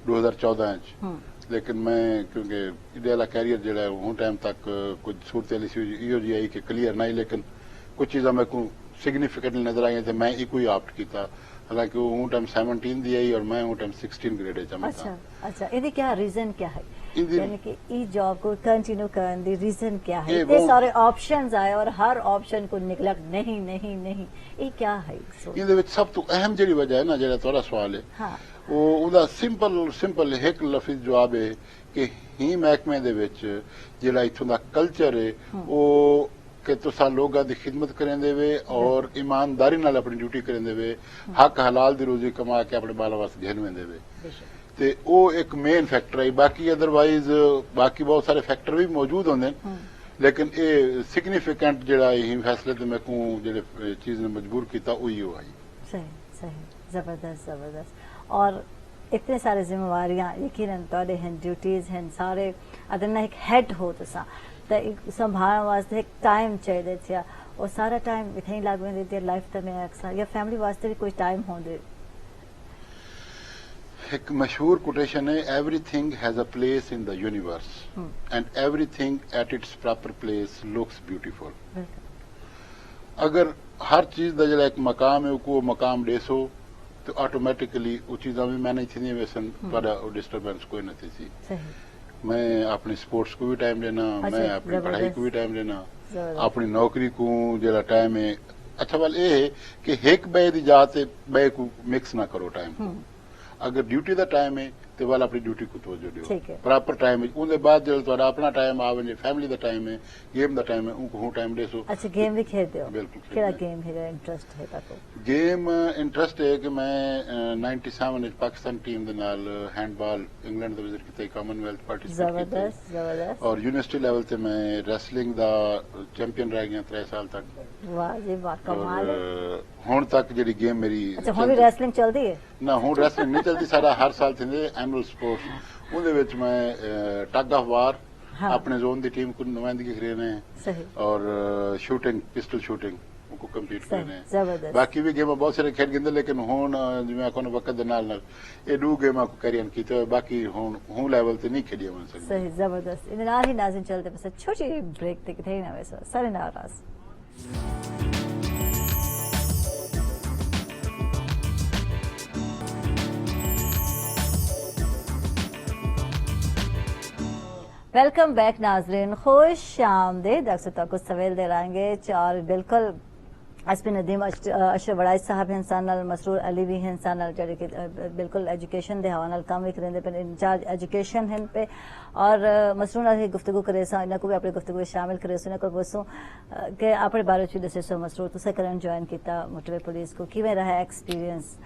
2014 लेकिन मैं क्योंकि इडेला कैरियर जड़ा हूं टाइम तक कुछ सूरत इो जी आई कि क्लियर नहीं लेकिन कुछ चीज़ा मेरे को सिग्निफिकेंटली नजर आई थे मैं इको ही ऑप्ट किया हालांकि वो हूं टाइम 17 दी आई और मैं हूं टाइम 16 ग्रेड है अच्छा अच्छा ਇਹਦੀ क्या रीजन क्या है ਇਹਦੀ- यानी कि ई जॉब को कंटिन्यू करने दी रीजन क्या है ये इतने वो- सारे ऑप्शंस आए और हर ऑप्शन को निगलेक्ट नहीं नहीं नहीं ये क्या है सो ਇਹਦੇ ਵਿੱਚ ਸਭ ਤੋਂ ਅਹਿਮ ਜਿਹੜੀ ਵਜ੍ਹਾ ਹੈ ਨਾ ਜਿਹੜਾ ਤੁਹਾਡਾ ਸਵਾਲ ਹੈ हाँ ਉਹ ਉਹਦਾ ਸਿੰਪਲ ਇੱਕ ਲਫ਼ਜ਼ ਜਵਾਬ ਹੈ ਕਿ ਹੀ ਮਹਿਕਮੇ ਦੇ ਵਿੱਚ ਜਿਹੜਾ ਇੱਥੋਂ ਦਾ ਕਲਚਰ ਹੈ ਉਹ ਕਿ ਤੁਸੀਂ ਲੋਕਾਂ ਦੀ ਖਿਦਮਤ ਕਰਿੰਦੇ ਵੇ ਔਰ ਇਮਾਨਦਾਰੀ ਨਾਲ ਆਪਣੀ ਡਿਊਟੀ ਕਰਿੰਦੇ ਵੇ ਹੱਕ ਹਲਾਲ ਦੀ ਰੋਜ਼ੀ ਕਮਾ ਕੇ ਆਪਣੇ ਬਾਲਾਂ ਵਾਸਤੇ ਘੇਨ ਵੰਦੇ ਵੇ बेशक ਤੇ ਉਹ ਇੱਕ ਮੇਨ ਫੈਕਟਰ ਹੈ ਬਾਕੀ ਅਦਰਵਾਈਜ਼ ਬਾਕੀ ਬਹੁਤ ਸਾਰੇ ਫੈਕਟਰ ਵੀ ਮੌਜੂਦ ਹੁੰਦੇ ਨੇ ਲੇਕਿਨ ਇਹ ਸਿਗਨੀਫੀਕੈਂਟ ਜਿਹੜਾ ਇਹ ਫੈਸਲੇ ਤੇ ਮੈਂ को ਜਿਹੜੇ ਚੀਜ਼ ਨੇ ਮਜਬੂਰ ਕੀਤਾ ਉਹ ਹੀ ਹੋਈ सही सही जबरदस्त जबरदस्त और इतने सारे जिम्मेवारियां यकीनन तोड़े हैं ड्यूटीज हैं सारे अदना एक हेड हो तुसा तो एक संभालने वास्ते एक टाइम चाहिए थिया और सारा टाइम इथे ही लाग में देती लाइफ तो में अक्सर या फैमिली वास्ते भी कोई टाइम हो दे एक मशहूर कोटेशन है everything has a place in the universe and everything at its proper place looks beautiful अगर हर चीज का जरा एक मकाम है को मकाम डेसो तो ऑटोमेटिकली वो चीज़ा भी मैनेज थी वैसन पर डिस्टर्बेंस कोई नहीं थी सही मैं अपनी स्पोर्ट्स को भी टाइम देना अच्छा, मैं अपनी पढ़ाई जबरदस्त। को भी टाइम देना जबरदस्त। अपनी नौकरी को जरा टाइम है अच्छा वाल ये है कि एक बे की जात बे को मिक्स ना करो टाइम अगर ड्यूटी का टाइम है तो वाल अपनी ड्यूटी को तवज्जो ठीक दियो है। प्रॉपर टाइम है उनके बाद जो थोड़ा अपना टाइम आवे फैमिली का टाइम है गेम का टाइम है उनको हूं टाइम दे सो अच्छा गेम भी खेलते हो बिल्कुल खेलते केड़ा हैं। गेम है इंटरेस्ट है ताको गेम इंटरेस्ट है कि मैं 97 पाकिस्तान टीम के नाल हैंडबॉल इंग्लैंड का विजिट किया कॉमनवेल्थ पार्टिसिपेट जबरदस्त जबरदस्त और यूनिवर्सिटी लेवल से मैं रेसलिंग का चैंपियन रह गया 3 साल तक वाह जी वाह कमाल है और हुण तक जी गेम मेरी अच्छा हुन भी रेसलिंग चलती है ना हुण रेसलिंग नहीं चलती सारा हर साल थी एनुअल स्पोर्ट्स उनदे विच मैं टग ऑफ वार हाँ। अपने जोन की टीम को नुमाइंदगी करने सही और शूटिंग पिस्टल शूटिंग को कम्पीट सही करने जबरदस्त बाकी भी गेम बहुत सारे खेल गिंदे लेकिन हुण जिवें आखो वक्त दे नाल ये दो गेमां को कैरी ऑन कीते होए बाकी हुण हूं लेवल ते नहीं खेडिया मन सकदे सही जबरदस्त इन नाल ही नाज़िन चलते बस छोटी ब्रेक ते किथे ना वैसा सारे नाराज वेलकम बैक नाजरीन खुश आमदीद अक्सर तक सवेल दे रहेंगे और बिल्कुल एसपी नदीम अशरफ वड़ाई साहब इंसान मसरूर अली भी इंसान जड़े कि बिल्कुल एजुकेशन दे हवाले नाल काम भी करेंदे पे इंचार्ज एजुकेशन हैं पे और मसरूर नाल गुफ्तगू करे सा इना को भी अपनी गुफ्तगू में शामिल करे सो को बसो के अपने बारे च दसे सो मसरूर तुसे करन ज्वाइन कीता मोटरवे पुलिस को किवें रहा एक्सपीरियंस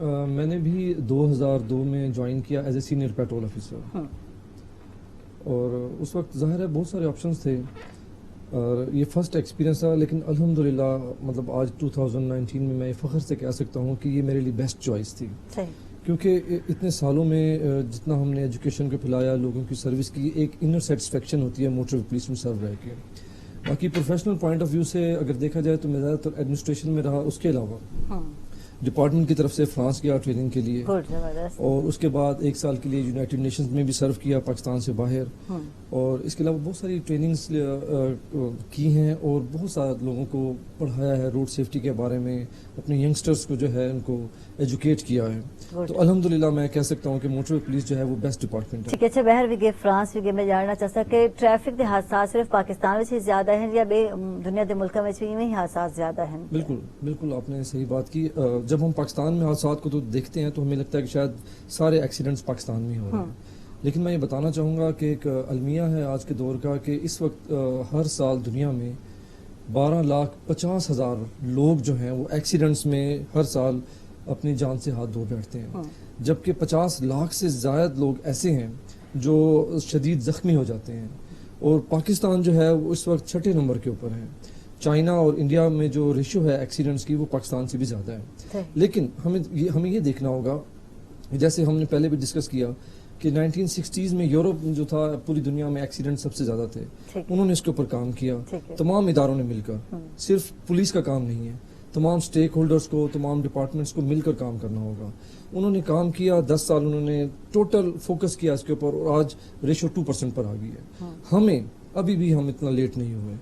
मैंने भी 2002 में ज्वाइन किया as a senior patrol officer और उस वक्त जाहिर है बहुत सारे ऑप्शंस थे और ये फर्स्ट एक्सपीरियंस था, लेकिन अल्हम्दुलिल्लाह मतलब आज 2019 में मैं फ़ख्र से कह सकता हूँ कि ये मेरे लिए बेस्ट चॉइस थी। सही। क्योंकि इतने सालों में जितना हमने एजुकेशन को फैलाया, लोगों की सर्विस की, एक इनर सेटिस्फेक्शन होती है मोटर पुलिस में सर्व रह के। बाकी प्रोफेशनल पॉइंट ऑफ व्यू से अगर देखा जाए तो मैं ज़्यादातर एडमिनिस्ट्रेशन में रहा। उसके अलावा डिपार्टमेंट की तरफ से फ्रांस गया ट्रेनिंग के लिए, गुड, जबरदस्त। और उसके बाद 1 साल के लिए यूनाइटेड नेशंस में भी सर्व किया पाकिस्तान से बाहर। और इसके अलावा बहुत सारी ट्रेनिंग्स की हैं और बहुत सारे लोगों को पढ़ाया है रोड सेफ्टी के बारे में, अपने यंगस्टर्स को जो है उनको एजुकेट किया है। तो अल्हम्दुलिल्लाह मैं कह सकता हूँ कि मोटर पुलिस जो है वो बेस्ट डिपार्टमेंट है। ठीक है। अच्छा, बाहर भी गए, फ्रांस भी गए, मैं जानना चाहता कि ट्रैफिक के हादसा सिर्फ पाकिस्तान में ही ज्यादा हैं या दुनिया के मुल्कों में भी इवें ही हादसा ज्यादा हैं? बिल्कुल बिल्कुल, आपने सही बात की। जब हम पाकिस्तान में हादसा को तो देखते हैं तो हमें लगता है कि शायद सारे एक्सीडेंट्स पाकिस्तान में ही हो रहे हैं, लेकिन मैं ये बताना चाहूँगा कि एक अलमिया है आज के दौर का कि इस वक्त हर साल दुनिया में 12,50,000 लोग जो हैं वो एक्सीडेंट्स में हर साल अपनी जान से हाथ धो बैठते हैं, जबकि 50 लाख से ज़्यादा लोग ऐसे हैं जो शदीद ज़ख्मी हो जाते हैं। और पाकिस्तान जो है वो इस वक्त 6ठे नंबर के ऊपर है। चाइना और इंडिया में जो रेशियो है एक्सीडेंट्स की वो पाकिस्तान से भी ज़्यादा है। लेकिन हमें ये देखना होगा, जैसे हमने पहले भी डिस्कस किया कि 1960s में यूरोप जो था पूरी दुनिया में एक्सीडेंट सबसे ज्यादा थे। उन्होंने इसके ऊपर काम किया, तमाम इदारों ने मिलकर, सिर्फ पुलिस का काम नहीं है, तमाम स्टेक होल्डर्स को, तमाम डिपार्टमेंट्स को मिलकर काम करना होगा। उन्होंने काम किया, 10 साल उन्होंने टोटल फोकस किया इसके ऊपर और आज रेशियो 2% पर आ गई है। हमें अभी भी हम इतना लेट नहीं हुए।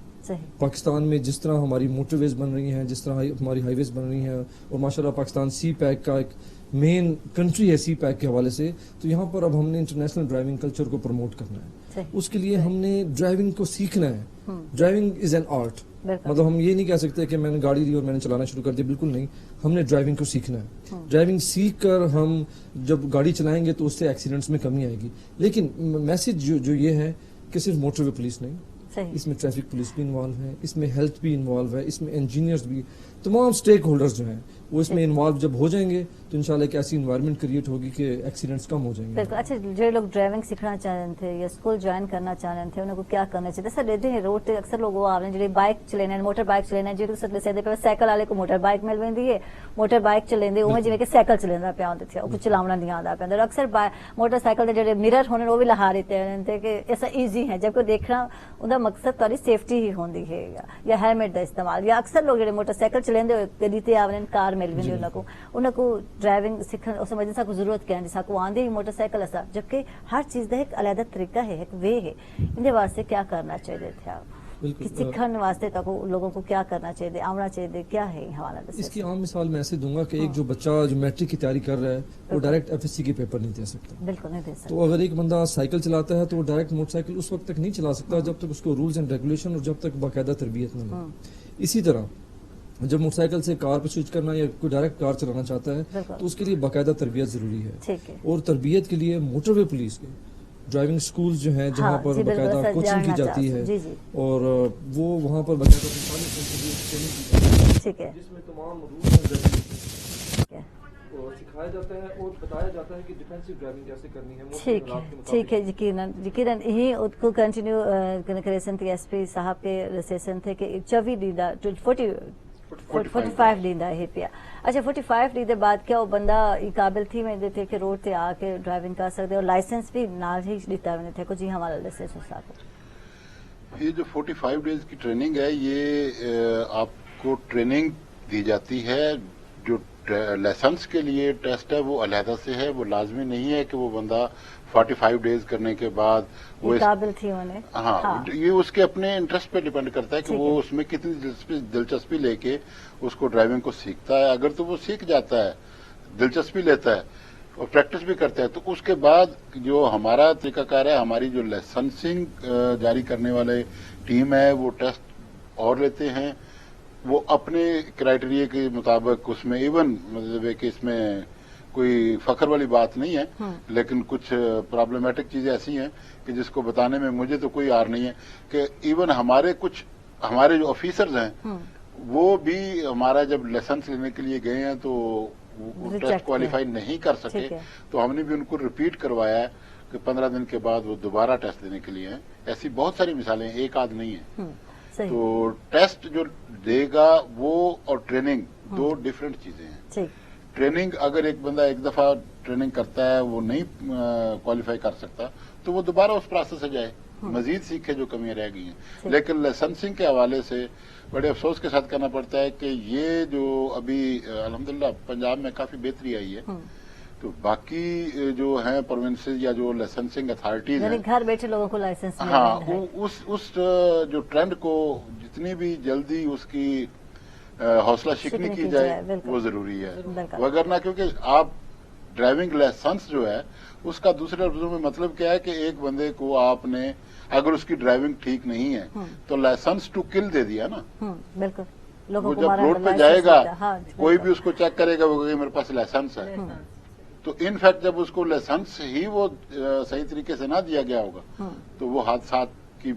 पाकिस्तान में जिस तरह हमारी मोटरवेज बन रही हैं, जिस तरह हमारी हाईवेज बन रही हैं, और माशाल्लाह पाकिस्तान सी पैक का एक मेन कंट्री है सी पैक के हवाले से, तो यहाँ पर अब हमने इंटरनेशनल ड्राइविंग कल्चर को प्रमोट करना है। उसके लिए हमने ड्राइविंग को सीखना है। Driving is an art. मतलब हम ये नहीं कह सकते कि मैंने गाड़ी ली और मैंने चलाना शुरू कर दिया, बिल्कुल नहीं। हमने ड्राइविंग को सीखना है। ड्राइविंग सीख कर हम जब गाड़ी चलाएंगे तो उससे एक्सीडेंट्स में कमी आएगी। लेकिन मैसेज जो ये है कि सिर्फ मोटरवे पुलिस नहीं, इसमें ट्रैफिक पुलिस भी इन्वॉल्व है, इसमें हेल्थ भी इन्वॉल्व है, इसमें इंजीनियर्स भी, तमाम स्टेक होल्डर्स जो हैं वो इसमें इन्वॉल्व जब हो जाएंगे तो इंशाल्लाह एक ऐसी इन्वायरमेंट क्रिएट होगी कि एक्सीडेंट्स कम हो जाएंगे। बिल्कुल। अच्छा, जो लोग ड्राइविंग सीखना चाहते थे या स्कूल ज्वाइन करना चाहते थे उनको क्या करना चाहिए? सर देते हैं रोड अक्सर लोग वो आ रहे हैं जो बाइक चलेना, मोटर बाइक चलेना, जो साइकिल वाले को मोटर बाइक मिल वेंदी है, मोटर बाइक चलेंदे उमें जिवें कि साइकिल चलेंदा पिया होंदे थे, कुछ चलावना नहीं आता पिया। अक्सर मोटरसाइकिल के जो मिरर होने वो भी लहा देते हैं कि ऐसा ईजी है, जबकि देखना उनका मकसद थोड़ी सेफ्टी ही होंदी है या हेलमेट का इस्तेमाल। या अक्सर लोग जो मोटरसाइकिल चलेंदे गड्डी ते आवने, कार मिल वेंदी उनको ड्राइविंग सीखण समझने सा जरूरत क्या है, को आंदे ही मोटरसाइकिल असा, जबकि हर चीज का एक अलग तरीका है, एक वे है। इनके वास्ते क्या करना चाहिए थे आप? सीखण वास्ते लोगों को क्या करना चाहिए, आना चाहिए, क्या है हवाला? इसकी आम मिसाल मैं ऐसे दूंगा कि एक जो बच्चा जो मैट्रिक की तैयारी कर रहा है वो डायरेक्ट FSC के पेपर नहीं दे सकता। बिल्कुल नहीं दे सकता। तो अगर एक बंदा साइकिल चलाता है तो वो डायरेक्ट मोटरसाइकिल उस वक्त तक नहीं चला सकता जब तक उसको रूल्स एंड रेगुलेशन और जब तक बाकायदा तरबियत न हो। इसी तरह जब मोटरसाइकिल से कार पर स्विच करना या कोई डायरेक्ट कार चलाना चाहता है तो उसके लिए बाकायदा तरबियत जरूरी है। और तरबियत के लिए मोटरवे पुलिस के ड्राइविंग स्कूल जो हैं जहाँ पर बाकायदा कोचिंग की जाती है और वो वहाँ पर बाकायदा जिसमें तमाम रूल्स एंड रेगुलेशन सिखाया जाता है और बताया जाता है कि डिफेंसिव ड्राइविंग कैसे करनी है। ठीक है, यकीनन यही उसको कंटिन्यू करे सन SP साहब के रिसेशन थे कि 24 दीदा 45 दीदा है पिया। अच्छा, 45 दी बाद क्या वो बंदा काबिल थी में थे कि रोड से आके ड्राइविंग कर सकते और लाइसेंस भी नाल ही दिता मैंने थे कुछ ही हमारा लाइसेंस साहब। ये जो 45 डेज की ट्रेनिंग है ये आपको ट्रेनिंग दी जाती है। जो लाइसेंस के लिए टेस्ट है वो अलहदा से है, वो लाजमी नहीं है कि वो बंदा 45 डेज करने के बाद वो काबिल थी उन्हें। हाँ, ये उसके अपने इंटरेस्ट पे डिपेंड करता है कि वो उसमें कितनी दिलचस्पी लेके उसको ड्राइविंग को सीखता है। अगर तो वो सीख जाता है, दिलचस्पी लेता है और प्रैक्टिस भी करता है तो उसके बाद जो हमारा तरीकाकार है, हमारी जो लाइसेंसिंग जारी करने वाले टीम है वो टेस्ट और लेते हैं। वो अपने क्राइटेरिया के मुताबिक उसमें इवन मतलब है कि इसमें कोई फख्र वाली बात नहीं है, लेकिन कुछ प्रॉब्लमेटिक चीजें ऐसी हैं कि जिसको बताने में मुझे तो कोई आर नहीं है कि इवन हमारे जो ऑफिसर्स हैं वो भी हमारा जब लाइसेंस लेने के लिए गए हैं तो वो टेस्ट क्वालिफाई नहीं कर सके तो हमने भी उनको रिपीट करवाया है कि 15 दिन के बाद वो दोबारा टेस्ट देने के लिए हैं। ऐसी बहुत सारी मिसालें, एक आध नहीं है। सही। तो टेस्ट जो देगा वो और ट्रेनिंग दो डिफरेंट चीजें हैं। ठीक। ट्रेनिंग अगर एक बंदा एक दफा ट्रेनिंग करता है वो नहीं क्वालिफाई कर सकता तो वो दोबारा उस प्रोसेस से जाए, मजीद सीखे जो कमियां रह गई हैं। लेकिन लाइसेंसिंग के हवाले से बड़े अफसोस के साथ कहना पड़ता है कि ये जो अभी अल्हम्दुलिल्लाह पंजाब में काफी बेहतरी आई है, तो बाकी जो है प्रोविंसेस या जो लाइसेंसिंग अथॉरिटीज यानी हैं, घर बैठे लोगों को लाइसेंस मिल हाँ, रहा है। उस जो ट्रेंड को जितनी भी जल्दी उसकी हौसला शिकनी की जाए बिल्कुल। वो जरूरी है। बिल्कुल। वगरना क्योंकि आप ड्राइविंग लाइसेंस जो है उसका दूसरे लफ्जों में मतलब क्या है कि एक बंदे को आपने अगर उसकी ड्राइविंग ठीक नहीं है तो लाइसेंस टू किल दे दिया ना। बिल्कुल। लोगों वो को जब मारा रोड पे लाइसेंस जाएगा देता है। हाँ, कोई बिल्कुल। भी उसको चेक करेगा वो कहेगा मेरे पास लाइसेंस है। तो इनफैक्ट जब उसको लाइसेंस ही वो सही तरीके से ना दिया गया होगा तो वो हादसा की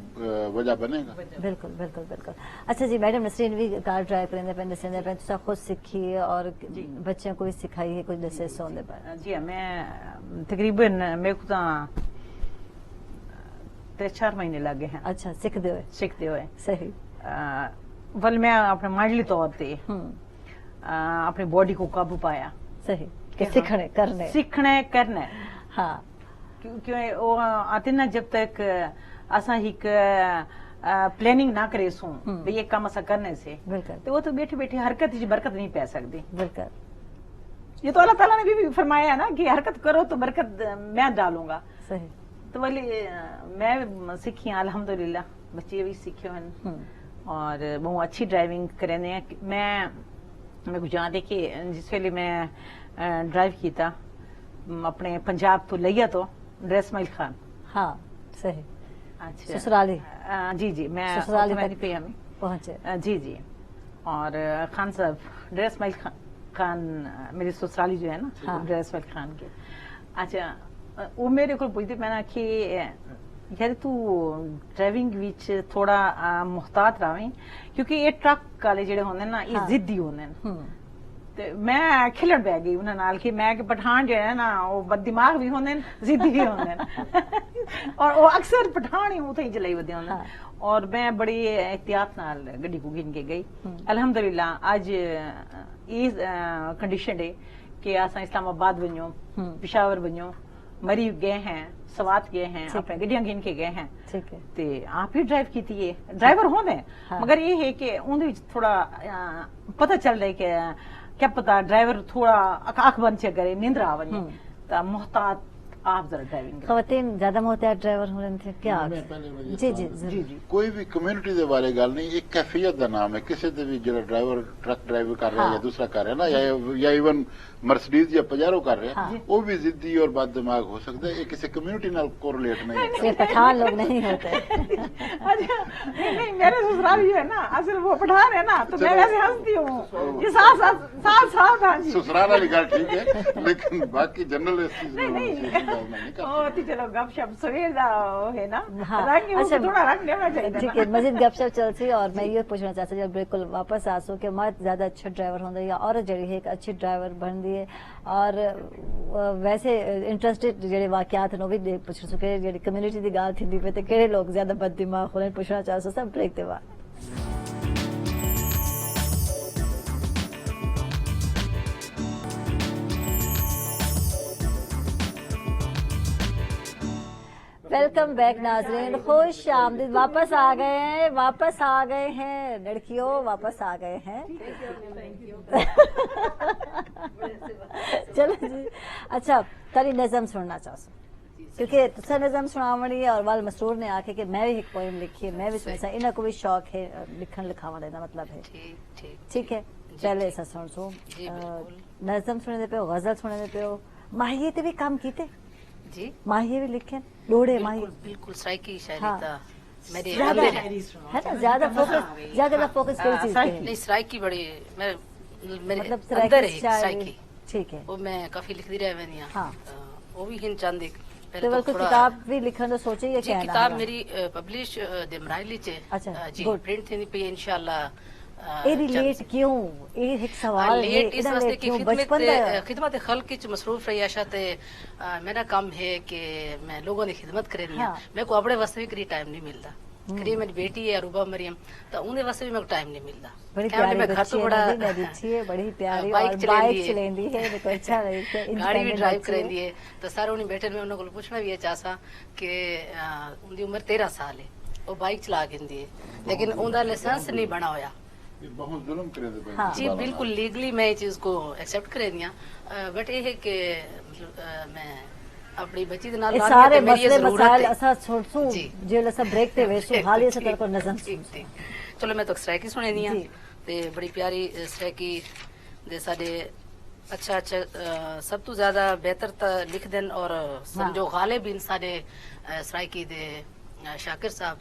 वजह बनेगा। बिल्कुल बिल्कुल बिल्कुल। अच्छा जी, मैडम नसरीन भी कार ड्राइव करने पे नसीने पे तुसा खुद सीखी है और बच्चों को भी सिखाई है कुछ डिसेस होने पर? जी मैं तकरीबन मेरे को तो 3-4 महीने लगे हैं अच्छा, सीखते हुए। सीखते हुए। सही। वल मैं अपने मांडली तौर पे अपनी बॉडी को काबू पाया। सही कि सीखने करने हाँ। क्योंकि वो आते ना जब तक असा ही प्लानिंग ना करे सू भाई ये काम असा करने से बिल्कुल तो वो तो बैठे बैठे हरकत की बरकत नहीं पै सकती। बिल्कुल। ये तो अल्लाह ताला ने भी फरमाया है ना कि हरकत करो तो बरकत मैं डालूंगा। सही। तो वाली मैं सीखी अल्हम्दुलिल्लाह, बच्चे भी सीखे हैं और बहुत अच्छी ड्राइविंग करें। मैं कुछ याद है कि जिस वेले मैं ड्राइव किया अपने पंजाब तो लिया तो ड्रेसमाइल खान। हाँ सही। अच्छा ससुराली। जी जी मैं ससुराली मेरी पे हमें पहुंचे। जी जी। और खान साहब ड्रेसमाइल खान मेरी ससुराली जो है ना हाँ। ड्रेसमाइल खान के। अच्छा वो मेरे को पूछते मैंने कि यार तू ड्राइविंग विच थोड़ा मुहतात रहे क्योंकि ये ट्रक वाले जेडे होंगे ना ये जिद्दी होंगे। ते मैं खिलड़ पै गई उन्हें नाल कि मैं कि पठान जो है ना वो बददिमाग भी होंगे जिद्दी भी होंगे और वो अक्सर पठान ही उते ही चलाई वदे होंगे। और मैं बड़ी एहतियात नाल गड्डी को गिन के गई। अल्हम्दुलिल्लाह आज इस कंडीशन है कि असा इस्लामाबाद वञो, पेशावर वञो, मरी गए हैं, सवात गए हैं, अपने गड्डियां गिन के गए हैं। ठीक है। ते आप ही ड्राइव की थी ड्राइवर होंगे मगर ये है कि उनके थोड़ा पता चल रहा है कि क्या पता ड्राइवर थोड़ा आंख बंद से करे नींद आ वने तो मोहतात आप जरा ड्राइविंग खवातीन ज्यादा मोहतात ड्राइवर होने थे क्या? जी जी जी जी। कोई भी कम्युनिटी के बारे गल नहीं, एक कैफियत का नाम है। किसी से भी जो ड्राइवर ट्रक ड्राइवर कर रहा है या दूसरा कर रहा है ना या इवन मर्सिडीज या पजारो कर रहे हैं वो भी जिद्दी और बद दिमाग हो सकता है। ये किसी कम्युनिटी नाल कोरिलेट नहीं है। ये पठान लोग नहीं होते। अच्छा नहीं मेरे ससुराल जो है ना असल वो पठान है ना तो मैं वैसे हंसती हूँ ये साथ हाँ जी ससुराल वाली गल ठीक है लेकिन बाकी जनरल इस चीज में चलो गपशप सवेर दा है ना हाँ। रंग अच्छा, थोड़ा रंग लेना चाहिए ठीक है, मजीद गपशप चल सी और मैं ये पूछना चाहती हूँ बिल्कुल वापस आसो कि मर्द ज्यादा अच्छा ड्राइवर होंगे या औरत जड़ी है एक अच्छी ड्राइवर बन दी है और वैसे इंटरेस्टेड जेडे वाकयात हैं वो भी पूछ सके जेडी कम्युनिटी की गाल थी पे तो केड़े लोग ज्यादा बददिमाग होने पूछना चाह सो सब ब्रेक दे बाद। वेलकम बैक नाजरीन, खुश आमदीद। वापस आ गए हैं लड़कियों, वापस आ गए हैं। चलो जी। अच्छा तारी नज़म सुनना चाहूँ क्योंकि तुसा नज़म सुनावनी है और वाल मसरूर ने आके कि मैं भी एक पोएम लिखी है, मैं भी सुनसा इन्हें को भी शौक है लिखन लिखावा देना मतलब है। ठीक है पहले ऐसा सुन सो नज़म सुनने पे गजल सुनने पे माहिए ते भी काम कीते जी माहिए भी लिखे लोड़े माहिए बिल्कुल सराइकी शायरी हाँ। था मेरे ज्यादा अंदर है ना ज्यादा फोकस कोई चीज पे नहीं सराइकी बड़ी मैं मेरे मतलब अंदर है शायरी। सराइकी ठीक है वो मैं काफी लिखती रहे मैंने हाँ। वो भी हिंद चांदी तो पहले बल्कि थोड़ा किताब भी लिखन तो सोचे ये जी क्या किताब मेरी पब्लिश देमराइली चे अच्छा, जी good। प्रिंट थी पे इंशाल्लाह ए लेट क्यों ये एक सवाल है लेट इस वास्ते कि बचपन दा खिदमत खल्क की मसरूफ रही आशा ते मेरा काम है कि मैं लोगों की खिदमत करे हाँ। मेरे को अपने वास्ते भी करी टाइम नहीं मिलता करीब मेरी बेटी है अरूबा मरियम, तो उनके वास्ते भी मेरे टाइम नहीं मिलता। बड़ी क्या बोले, प्यारी मैं घर बच्ची तो है बड़ा नदी, मैं देखी है बड़ी प्यारी, बाइक और चलेंदी बाइक है। चलेंदी है, मेरे को अच्छा लगे गाड़ी भी independent ड्राइव बच्ची है। करेंदी है। तो सारे उन्हें बैठे में उन्होंने पूछना भी है चासा कि उनकी उम्र 13 साल है, वो बाइक चला गिंदी है, लेकिन उनका लाइसेंस नहीं बना होया। ये बहुत जुल्म करे थे हाँ। जी बिल्कुल लीगली मैं ये चीज को एक्सेप्ट करे दिया, बट ये है कि मैं अपनी बच्ची दे नाल ये लानी है सारे ते मेरी ये मसले जरूरत मसाइल है। असा छोड़सू जी। जेल असा ब्रेक ते वेसू हाल ये तेरे को नजर ठीक ठीक। चलो मैं तो स्ट्राइक ही सुने दिया जी। ते बड़ी प्यारी स्ट्राइकी दे साडे अच्छा अच्छा सब तो ज्यादा बेहतर लिख देन, और समझो गालिब इन साडे स्ट्राइकी दे शाकिर साहब,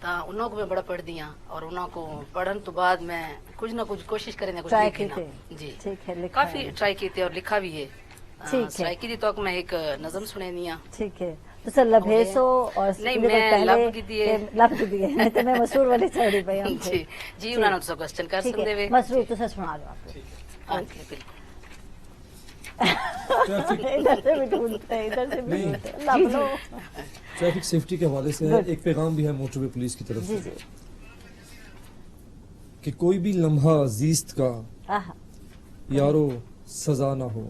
ता उन्हों को मैं बड़ा पढ़ दिया, और उन्हों को पढ़न तो बाद मैं कुछ ना कुछ कोशिश करें कुछ ट्राई लिखना। कीते। जी ठीक है, लिखा काफी है। ट्राई की और लिखा भी है। ठीक है। स्ट्राइकी दी तो मैं एक नज़म सुने दिया। ठीक है, तो सर लभेसो और नहीं, इसके मैं पहले लब की दिए। लब की दिए नहीं तो मैं मसूर वाली चढ़ी पई हम जी जी उन्होंने तो क्वेश्चन कर ठीक सकते है वे। मसरूर तो सर सुना दो आपको। हाँ जी, बिल्कुल। इधर से भी ढूंढते हैं, इधर से भी नहीं। ढूंढते हैं, लब लो। ट्रैफिक सेफ्टी के हवाले से है, एक पैगाम भी है मोटरवे पुलिस की तरफ जी से जी कि कोई भी लम्हा जीस्त का आहा यारो सजा ना हो।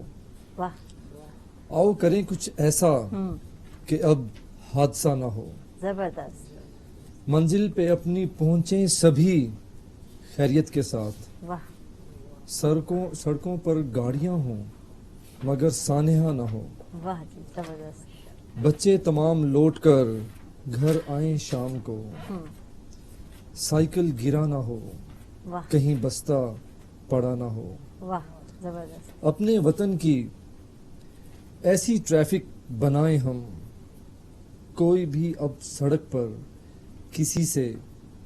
वाह आओ करें कुछ ऐसा कि अब हादसा ना हो। जबरदस्त, मंजिल पे अपनी पहुंचे सभी खैरियत के साथ। वाह सड़कों पर गाड़ियां हों मगर सानेहा ना हो। वाह जी जबरदस्त। बच्चे तमाम लौट कर घर आए शाम को। साइकिल गिरा ना हो, वाह कहीं बस्ता पड़ा ना हो। वाह जबरदस्त। अपने वतन की ऐसी ट्रैफिक बनाएं हम, कोई भी अब सड़क पर किसी से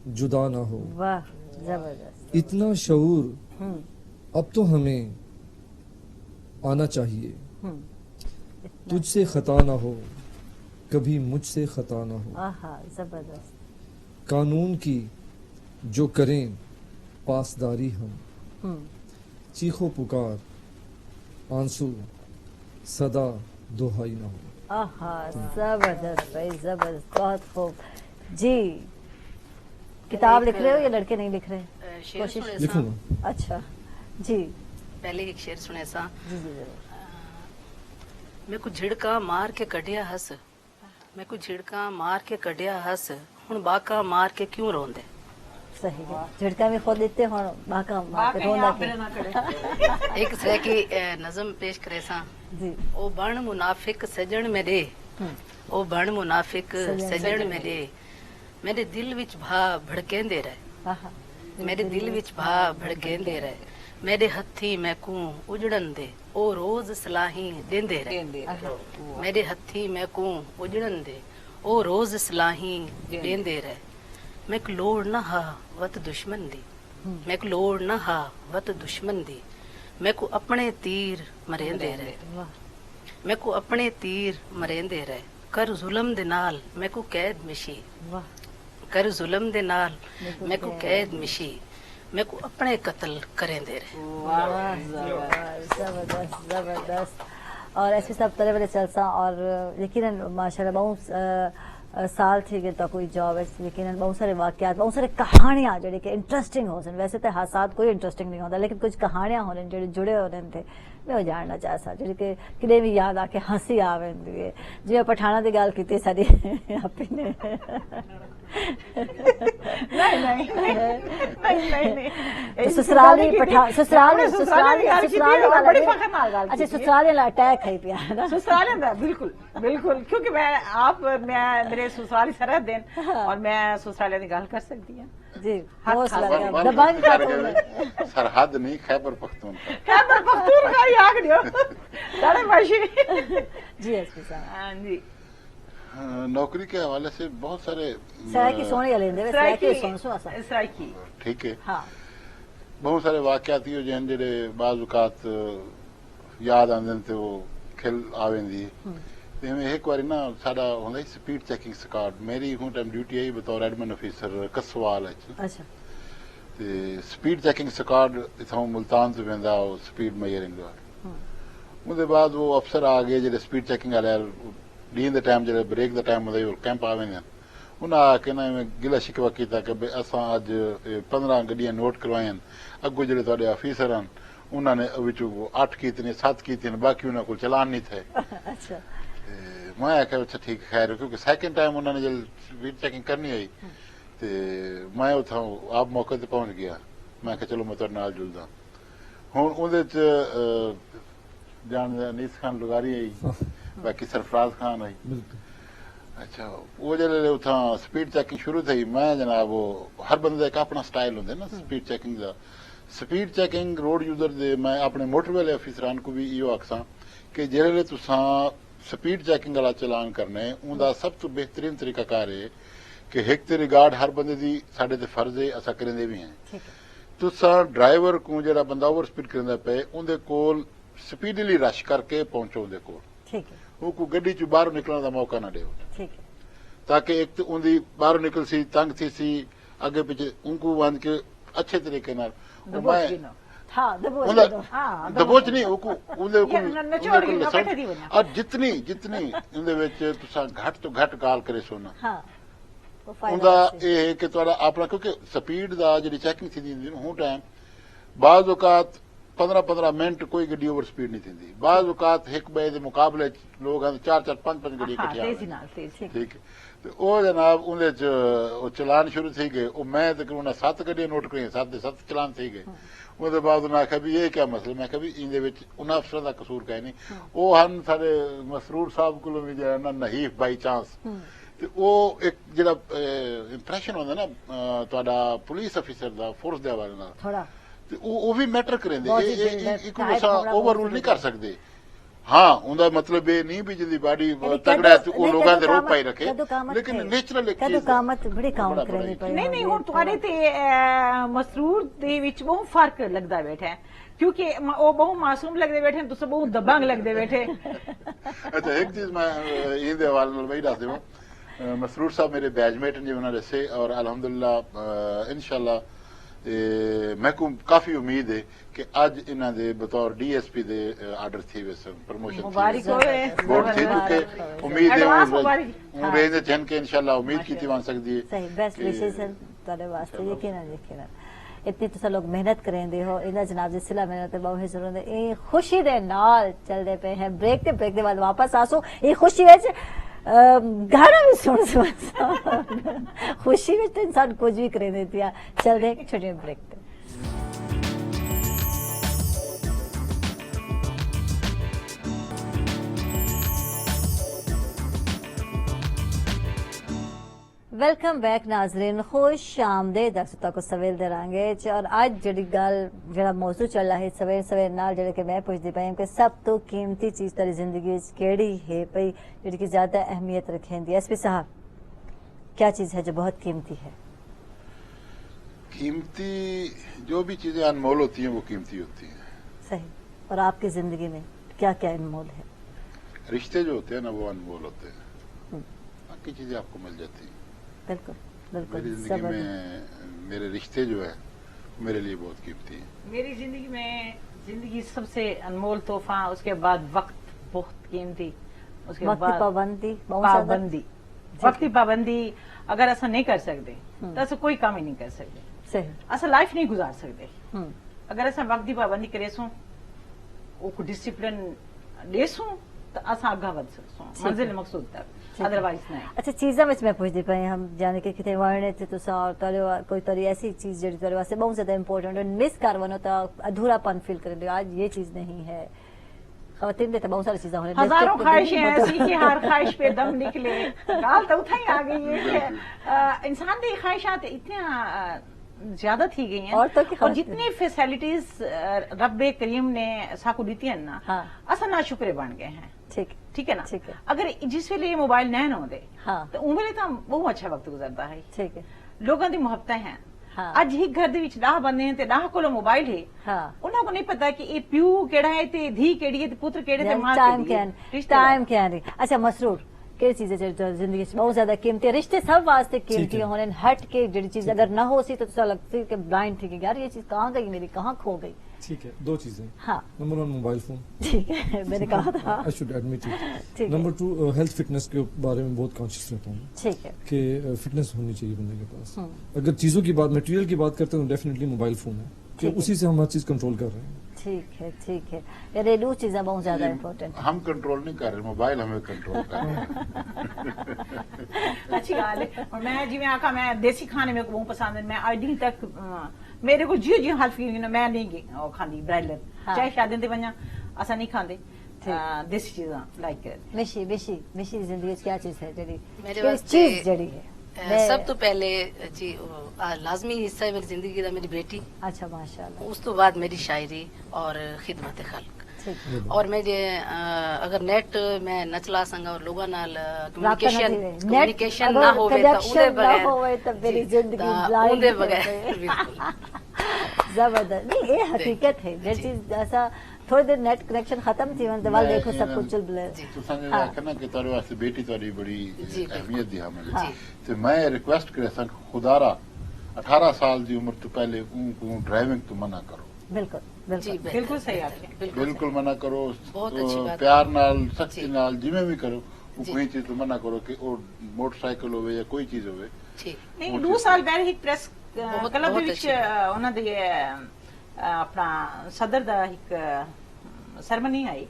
जुदा ना हो। वाह जबरदस्त। इतना शऊर हम्म अब तो हमें आना चाहिए। हम्म तुझसे खता ना हो, कभी मुझसे खता ना हो। आहा जबरदस्त। कानून की जो करें पासदारी हम। हम्म चीखो पुकार आंसू सदा दुहाई ना हो। आहा जबरदस्त भाई जबरदस्त, बहुत खूब जी। किताब लिख रहे हो या लड़के नहीं लिख रहे? शेर कोशिश- सुने सा। लिखूंगा। अच्छा जी पहले एक शेर सुने सा। जी जी जरूर। मैं कुछ झिड़का मार के कढ़िया हस, मैं कुछ झिड़का मार के कढ़िया हस, हुन बाका मार के क्यों रोंदे। सही है, झटका भी खुद देते हो बाका मार के रोंदा के। एक तरह की नज़म पेश करे सा। जी ओ बण मुनाफिक सजण मेरे, ओ बण मुनाफिक सजण मेरे, मेरे दिल विच भा भड़केंदे रहे, आहा मेरे दिल विच भा भड़केंदे रहे, मेरे हथी मैकू उजड़न दे, ओ रोज सलाही देंदे रहे, मेरे हथी मैकू उजड़न दे, ओ रोज सलाही देंदे रहे, मैं लोड़ न हा वत दुश्मन दी, मैं लोड़ न हा वत दुश्मन दी, मैं को अपने तीर मरेंदे रहे, वाह मैं को अपने तीर मरेंदे रहे, कर जुलम दे नाल मैं को कैद मिशी, वाह कर जुलम दे नाल मैं को कैद मिशी, मैं को अपने कत्ल करेंदे रहे। वाह जबरदस्त जबरदस्त। और ऐसे सब तरह वाले चलसा और यकीनन माशाल्लाह बहुत साल थी कि कोई जॉब है, लेकिन बहुत सारे वाकयात बहुत सारे कहानियां जड़ी कि इंटरेस्टिंग हो सन। वैसे तो हादसात कोई इंटरेस्टिंग नहीं होता, लेकिन कुछ कहानियां होने जो जुड़े हो रहे थे मैं वो जानना चाह सा जी कि किने भी याद आके हंसी आ वेंदी है। जिवें पठाना दी गल कीती साडी आपी ने तो ससुराली पठान ससुराली ससुराली बड़ी फखर नाल गल अच्छा ससुराली वाला अटैक है पिया है ना ससुराल में बिल्कुल बिल्कुल, क्योंकि मैं मेरे ससुराल सरहद देन और मैं ससुराल की गल कर सकती हूँ। जी हक बहुत हासिल लगा दबंग का फोन है। सरहद नहीं खैबर पख्तूनख्वा। खैबर पख्तूनख्वा ही आख दियो साढ़े माशी। जी एसपी साहब हाँ जी। नौकरी के हवाले से बहुत सारे सराय की सोनी लेंदे सराय की सोन सो असा सराइकी ठीक है हाँ बहुत सारे वाकयात ही जन जेडे बाज़ औकात याद आंदे ते वो खिल आवेंदी ते में एक बारी ना साडा होंदा स्पीड चेकिंग स्क्वाड मेरी हूं टाइम ड्यूटी आई बतौर एडमिन ऑफिसर कसवाल अच्छा ते स्पीड चेकिंग स्क्वाड इथों मुल्तान से वेंदा स्पीड मेजरिंग उनके बाद वो अफसर आ गए जेडे स्पीड चेकिंग वाले ॾींहं दे टाइम जॾहिं ब्रेक द टाइम हूंदा कैंप आ वेंदा उन्हें आके ना मैं गिला शिकवा किया कि भाई असां अज 15 गड्डियां नोट करवाइन अगू जो तुहाडे ऑफिसर हैं उन्होंने विचों 8 कीते ने 7 कीते ने बाकी उन्होंने को चलान नहीं थे अच्छा मैं आख्या अच्छा ठीक खैर क्योंकि सैकेंड टाइम उन्होंने जब स्पीड चेकिंग करनी आई तो मैं उथा आप मौके पर पहुंच गया मैं आख्या चलो मैं तुहाडे नाल जुलदा हुण उहदे च जान अनीस खान लुगारी आई बाकी सरफराज खान आई बिल्कुल अच्छा वो जल्द उथा स्पीड चेकिंग शुरू थी मैं जनाब वो हर बंदे का अपना स्टाइल होंगे ना स्पीड चेकिंग का स्पीड चेकिंग रोड यूजर दे मैं अपने मोटर वाले अफिसरान को भी इो आखसा कि जेल्ले तुसा स्पीड चेकिंग वाला चलान करना है उनका सब तो बेहतरीन तरीका कार है कि एक ते रिगार्ड हर बंदे दी साडे ते फर्ज है असा करेंदे भी हैं ठीक है तुसा ड्राइवर को जेड़ा बंदा ओवर स्पीड करेंदा पे उनदे कोल स्पीडली रश करके पहुंचो उनदे कोल ठीक है वो को गड्डी चो बाहर निकलने का मौका ना देओ ठीक है ताकि एक तो उनकी बाहर निकल सी तंग थी सी आगे पीछे उनको वन के अच्छे तरीके नाल दबोच भी ना हाँ दबोच उनदा दो हाँ दबोच नहीं उनको उनदे को ये नचोड़ के ना बैठे दी वञा। और जितनी जितनी उनदे विच तुसा घट तो घट गाल करे सोना हाँ वो फायदा उनदा है। ये है कि तुहाडा अपना क्योंकि स्पीड दा जेडी चेकिंग थी हूं टाइम बाज़ औकात 15-15 मिनट कोई गड्डी ओवर स्पीड नहीं थी बाज़ औकात एक बे दे मुकाबले च लोग 4-4 5-5 गड्डी हाँ इकट्ठे तेजी नाल तेजी ठीक है तो वो जनाब उनदे च वो चलान शुरू थी गए वो मैं तकरीबन 7 गड्डियां नोट करी 7 दे 7 चलान थी गए ਉਹਦੇ ਬਾਅਦ ਉਹਨਾਂ ਆਖਿਆ ਵੀ ਇਹ ਕੀ ਮਸਲਾ ਮੈਂ ਕਿਹਾ ਵੀ ਇਹਦੇ ਵਿੱਚ ਉਹਨਾਂ ਅਫਸਰਾਂ ਦਾ ਕਸੂਰ ਕਹੇ ਨਹੀਂ ਉਹ ਹਨ ਸਾਡੇ ਮਸਰੂਰ ਸਾਹਿਬ ਕੋਲੋਂ ਵੀ ਜਿਹੜਾ ਨਾ ਨਹੀਫ ਬਾਈ ਚਾਂਸ ਤੇ ਉਹ ਇੱਕ ਜਿਹੜਾ ਇੰਪ੍ਰੈਸ਼ਨ ਹੁੰਦਾ ਨਾ ਤੁਹਾਡਾ ਪੁਲਿਸ ਅਫੀਸਰ ਦਾ ਫੋਰਸ ਦੇ ਹਵਾਲੇ ਨਾਲ थोड़ा ਤੇ ਉਹ ਵੀ ਮੈਟਰ ਕਰਿੰਦੇ ਬਹੁਤ ਹੀ ਇਹ ਦਿਲ ਇੱਕ ਦਾ ਅਸਾਂ ਥੋੜ੍ਹਾ ਓਵਰਰੂਲ ਬਹੁਤ ਨਹੀਂ ਕਰ ਸਕਦੇ ਹਾਂ ਉਹਦਾ ਮਤਲਬ ਇਹ ਨਹੀਂ ਵੀ ਜਿਹਦੀ ਬਾਡੀ यानी ਤਗੜਾ ਹੈ ਤੇ कदों- ਉਹ नहीं, ਲੋਕਾਂ कदों ਦੇ ਰੋਕ कामत- ਪਾਈ ਰੱਖੇ कदों कामत ਲੇਕਿਨ थे। ਨੇਚਰਲ ਇੱਕ कदों ਚੀਜ਼ कामत बड़ी काम बड़ा करनी बड़ा पड़ी ਨਹੀਂ ਨਹੀਂ होंगी, ਹੁਣ ਤੁਹਾਡੇ ਤੇ ਮਸਰੂਰ ਦੇ ਵਿੱਚ ਬਹੁਤ ਫਰਕ ਲੱਗਦਾ ਬੈਠਾ ਹੈ क्योंकि ਉਹ ਬਹੁਤ ਮਾਸੂਮ ਲੱਗਦੇ ਬੈਠੇ ਤੁਸੀਂ ਬਹੁਤ ਦਬੰਗ ਲੱਗਦੇ ਬੈਠੇ अच्छा एक चीज मैं ईद हवाले नाल वही दस देवां मसरूर साहब मेरे बैचमेट हैं जी उन्होंने दसे और अल्हम्दुलिल्लाह इंशाल्लाह मैं को काफी उम्मीद है कि अज इन्हां दे बतौर डीएसपी दे आर्डर थी वैसे प्रमोशन मुबारक होवे बोर्ड थी चुके उम्मीद है एडवांस मुबारक। वो रेंज जन के इंशाल्लाह उम्मीद की बन सकती है सही बेस्ट कि- विशेष है ਤੁਹਾਡੇ ਵਾਸਤੇ ਯਕੀਨਨ ਯਕੀਨਨ इतनी तुम लोग मेहनत करेंगे हो इन्हें जनाब जी सिला मेहनत बहुत ही जरूरत है ये खुशी दे नाल चलते पे हैं ब्रेक के बाद वापस आसो ये खुशी है गाना भी सुन खुशी में तो इंसान कुछ भी करे देती है चल दे छोटे ब्रेक पे वेलकम बैक नाजरीन खुश आमदेद दर्शकों को सवेल दे रांगे और आज जड़ी गल जड़ा मौजू चल रहा है सवेर सवेर नाल जड़े के मैं पूछती पई कि सब तो कीमती चीज तेरी जिंदगी विच केड़ी है पई जड़ी की ज्यादा अहमियत रखेंदी एसपी साहब क्या चीज है जो बहुत कीमती है कीमती जो भी चीजें अनमोल होती हैं वो कीमती होती हैं सही और आपकी जिंदगी में क्या क्या अनमोल है रिश्ते जो होते हैं ना वो अनमोल होते हैं बाकी चीजें आपको मिल जाती हैं बिल्कुल बिल्कुल मेरी जिंदगी में मेरे रिश्ते जो है मेरे लिए बहुत कीमती है मेरी जिंदगी में जिंदगी सबसे अनमोल तोहफा उसके बाद वक्त बहुत कीमती उसके वक्त की बाद पाबंदी बहुत ज्यादा पाबंदी वक्त की पाबंदी अगर ऐसा नहीं कर सकते तो ऐसा कोई काम ही नहीं कर सकते सही ऐसा लाइफ नहीं गुजार सकते हम्म, अगर ऐसा वक्त की पाबंदी करे सो वो डिसिप्लिन देसू तो असा आगा वध सकसो मंजिल मकसूद तक अदरवाइज नहीं अच्छा चीज़ा में मैं पूछती पई हम जाने के कितने वरने थे तो कोई तरी ऐसी चीज जड़ी तेरे वास्ते बहुत ज्यादा इंपॉर्टेंट है मिस कर वनो तो अधूरापन फील करेंगे आज ये चीज नहीं है खवातीन तो बहुत सारी चीजें होने हजारों ख्वाहिशें ऐसी कि हर ख्वाहिश पे दम निकले गाल तो उठा ही आ गई है कि इंसान की ख्वाहिशात इतनी ज्यादा थी गई हैं और तो क्या और जितनी फैसिलिटीज रब्बे करीम ने साकू दी हैं ना हाँ। असा ना शुक्रे बन गए हैं ठीक है ना ठीक है। अगर जिस वेले ये मोबाइल नहीं होते हाँ। तो उन वेले तो बहुत अच्छा वक्त गुजरता है ठीक है लोगों की मुहब्बतें हैं हाँ। ਅੱਜ ਹੀ ਘਰ ਦੇ ਵਿੱਚ 10 ਬੰਦੇ हैं ਤੇ 10 ਕੋਲ ਮੋਬਾਈਲ ਹੈ हाँ ਉਹਨਾਂ को नहीं पता कि ਇਹ ਪਿਓ ਕਿਹੜਾ ਹੈ ਤੇ ਧੀ ਕਿਹੜੀ ਹੈ ਤੇ ਪੁੱਤਰ ਕਿਹੜੇ ਤੇ ਮਾਂ टाइम ਕਿਹੜੀ कैन ਹੈ टाइम कैन अच्छा मसरूर केड़ी चीज है जो जिंदगी में बहुत ज्यादा कीमती है रिश्ते सब वास्ते कीमती है। होने हट के जड़ी चीज अगर ना हो सी तो तुसा लगती कि ब्लाइंड थी कि यार ये चीज कहाँ गई मेरी कहाँ खो गई ठीक है, दो चीजें। हाँ नंबर 1 मोबाइल फोन, ठीक है, मैंने कहा था। I should admit it. ठीक है नंबर 2 हेल्थ फिटनेस के बारे में बहुत कॉन्शियस रहता हूँ ठीक है। कि फिटनेस होनी चाहिए बंदे के पास। अगर चीजों की बात, मटेरियल की बात करते हैं तो डेफिनेटली मोबाइल फोन है, कि ठीक है। उसी से हम हर चीज कंट्रोल कर रहे हैं। ठीक है, यानी दो चीजें बहुत ज्यादा इम्पोर्टेंट है। हम कंट्रोल नहीं कर रहे, मोबाइल हमें कंट्रोल कर रहे हैं। अच्छी गल है। और मैं जिवें आखा मैं देसी खाने में बहुत पसंद है, मैं अड्डी तक मेरे को जियो जियो हाल फील मैं नहीं खांदी ब्रायलर, हाँ। चाहे शादी ते वञा असा नहीं खांदे ठीक। देसी चीज़ां लाइक मिशी जिंदगी च क्या चीज है जड़ी मेरे केड़ी वास्ते चीज जड़ी है? सब तो पहले जी लाजमी हिस्सा है मेरी जिंदगी का मेरी बेटी, अच्छा माशाल्लाह, उस तो बाद मेरी शायरी और खिदमत खल्क। ठीक और मैं जे अगर नेट मैं न चला संगा और लोगों नाल राब्ता कम्युनिकेशन नहीं रहे। कम्युनिकेशन नेट ना होवे तो connection उनके ना बगैर होवे तो मेरी जी, जिंदगी ता blind उनके हो बगैर गई। बिल्कुल जबरदस्त। नहीं ये हकीकत है, जे चीज ऐसा थोड़ी देर नेट कनेक्शन खत्म थी वन वाल देखो सब कुछ चल बले। तुसां ने हाँ। आखिया ना कि तुहाडे वास्ते बेटी तुहाडी बड़ी जी, अहमियत दी हमले। हाँ। ते मैं रिक्वेस्ट करे सन खुदारा 18 साल दी उम्र तो पहले उनको ड्राइविंग तो मना करो, बिल्कुल जी बिल्कुल बिल्कुल सही आखे। बिल्कुल मना करो। बहुत अच्छी बात है। प्यार नाल सख्ती जी। नाल जिवें भी करो, वो जी। कोई चीज तो मना करो कि वो मोटरसाइकिल होवे या कोई चीज होवे। ठीक नहीं 2 साल पहले एक प्रेस बहुत- क्लब बहुत ਦੇ अच्छी ਵਿੱਚ ਉਹਨਾਂ ਦੇ ਆਪਣਾ ਸਦਰ ਦਾ ਇੱਕ ਸੈਰਮਨੀ ਆਈ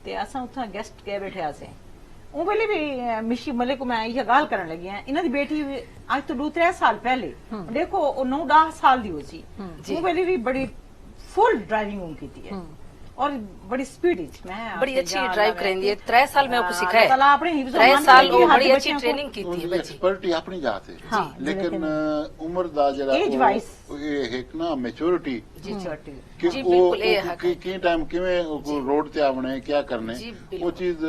ਤੇ ਅਸਾਂ ਉੱਥੇ ਗੈਸਟ ਕੇ ਬੈਠਿਆ ਸੀ ਉਹ ਵੇਲੇ ਵੀ ਮਿਸ਼ੀ ਮਲੇ को मैं ਇਹ ਗੱਲ ਕਰਨ ਲੱਗੀ ਆ ਇਹਨਾਂ ਦੀ ਬੇਟੀ ਅੱਜ ਤੋਂ 2-3 ਸਾਲ ਪਹਿਲੇ ਦੇਖੋ ਉਹ 9-10 ਸਾਲ ਦੀ ਹੋ ਸੀ जी। ਉਹ ਵੇਲੇ ਵੀ ਬੜੀ फुल ड्राइविंग उनकी थी है और बड़ी स्पीड मैं बड़ी अच्छी ड्राइव करेंदी है 3 साल में आपको सिखाया तला अपने हिफ्ज़ 3 मान साल के वो हाथ बड़ी अच्छी बच्चों को- ट्रेनिंग की थी ਉਹਦੀ बच्ची ਐਕਸਪਰਟੀ ਆਪਣੀ ਜਾਤ ਹੈ, हाँ, ਲੇਕਿਨ लेकिन ਉਮਰ ਦਾ ਜਿਹੜਾ Age ਉਹ- wise। ਇਹ ਇੱਕ ਨਾ ਮੈਚੁਰਿਟੀ जी छोटी ਕਿ जी, ਉਹ ਬਿਲਕੁਲ ਇਹ ਹੱਕ ਹੈ। ਕੀ ਟਾਈਮ ਕਿਵੇਂ ਰੋਡ ਤੇ ਆਉਣੇ ਕੀ ਕਰਨੇ ਜੀ, ਉਹ ਬਿਲਕੁਲ। ਚੀਜ਼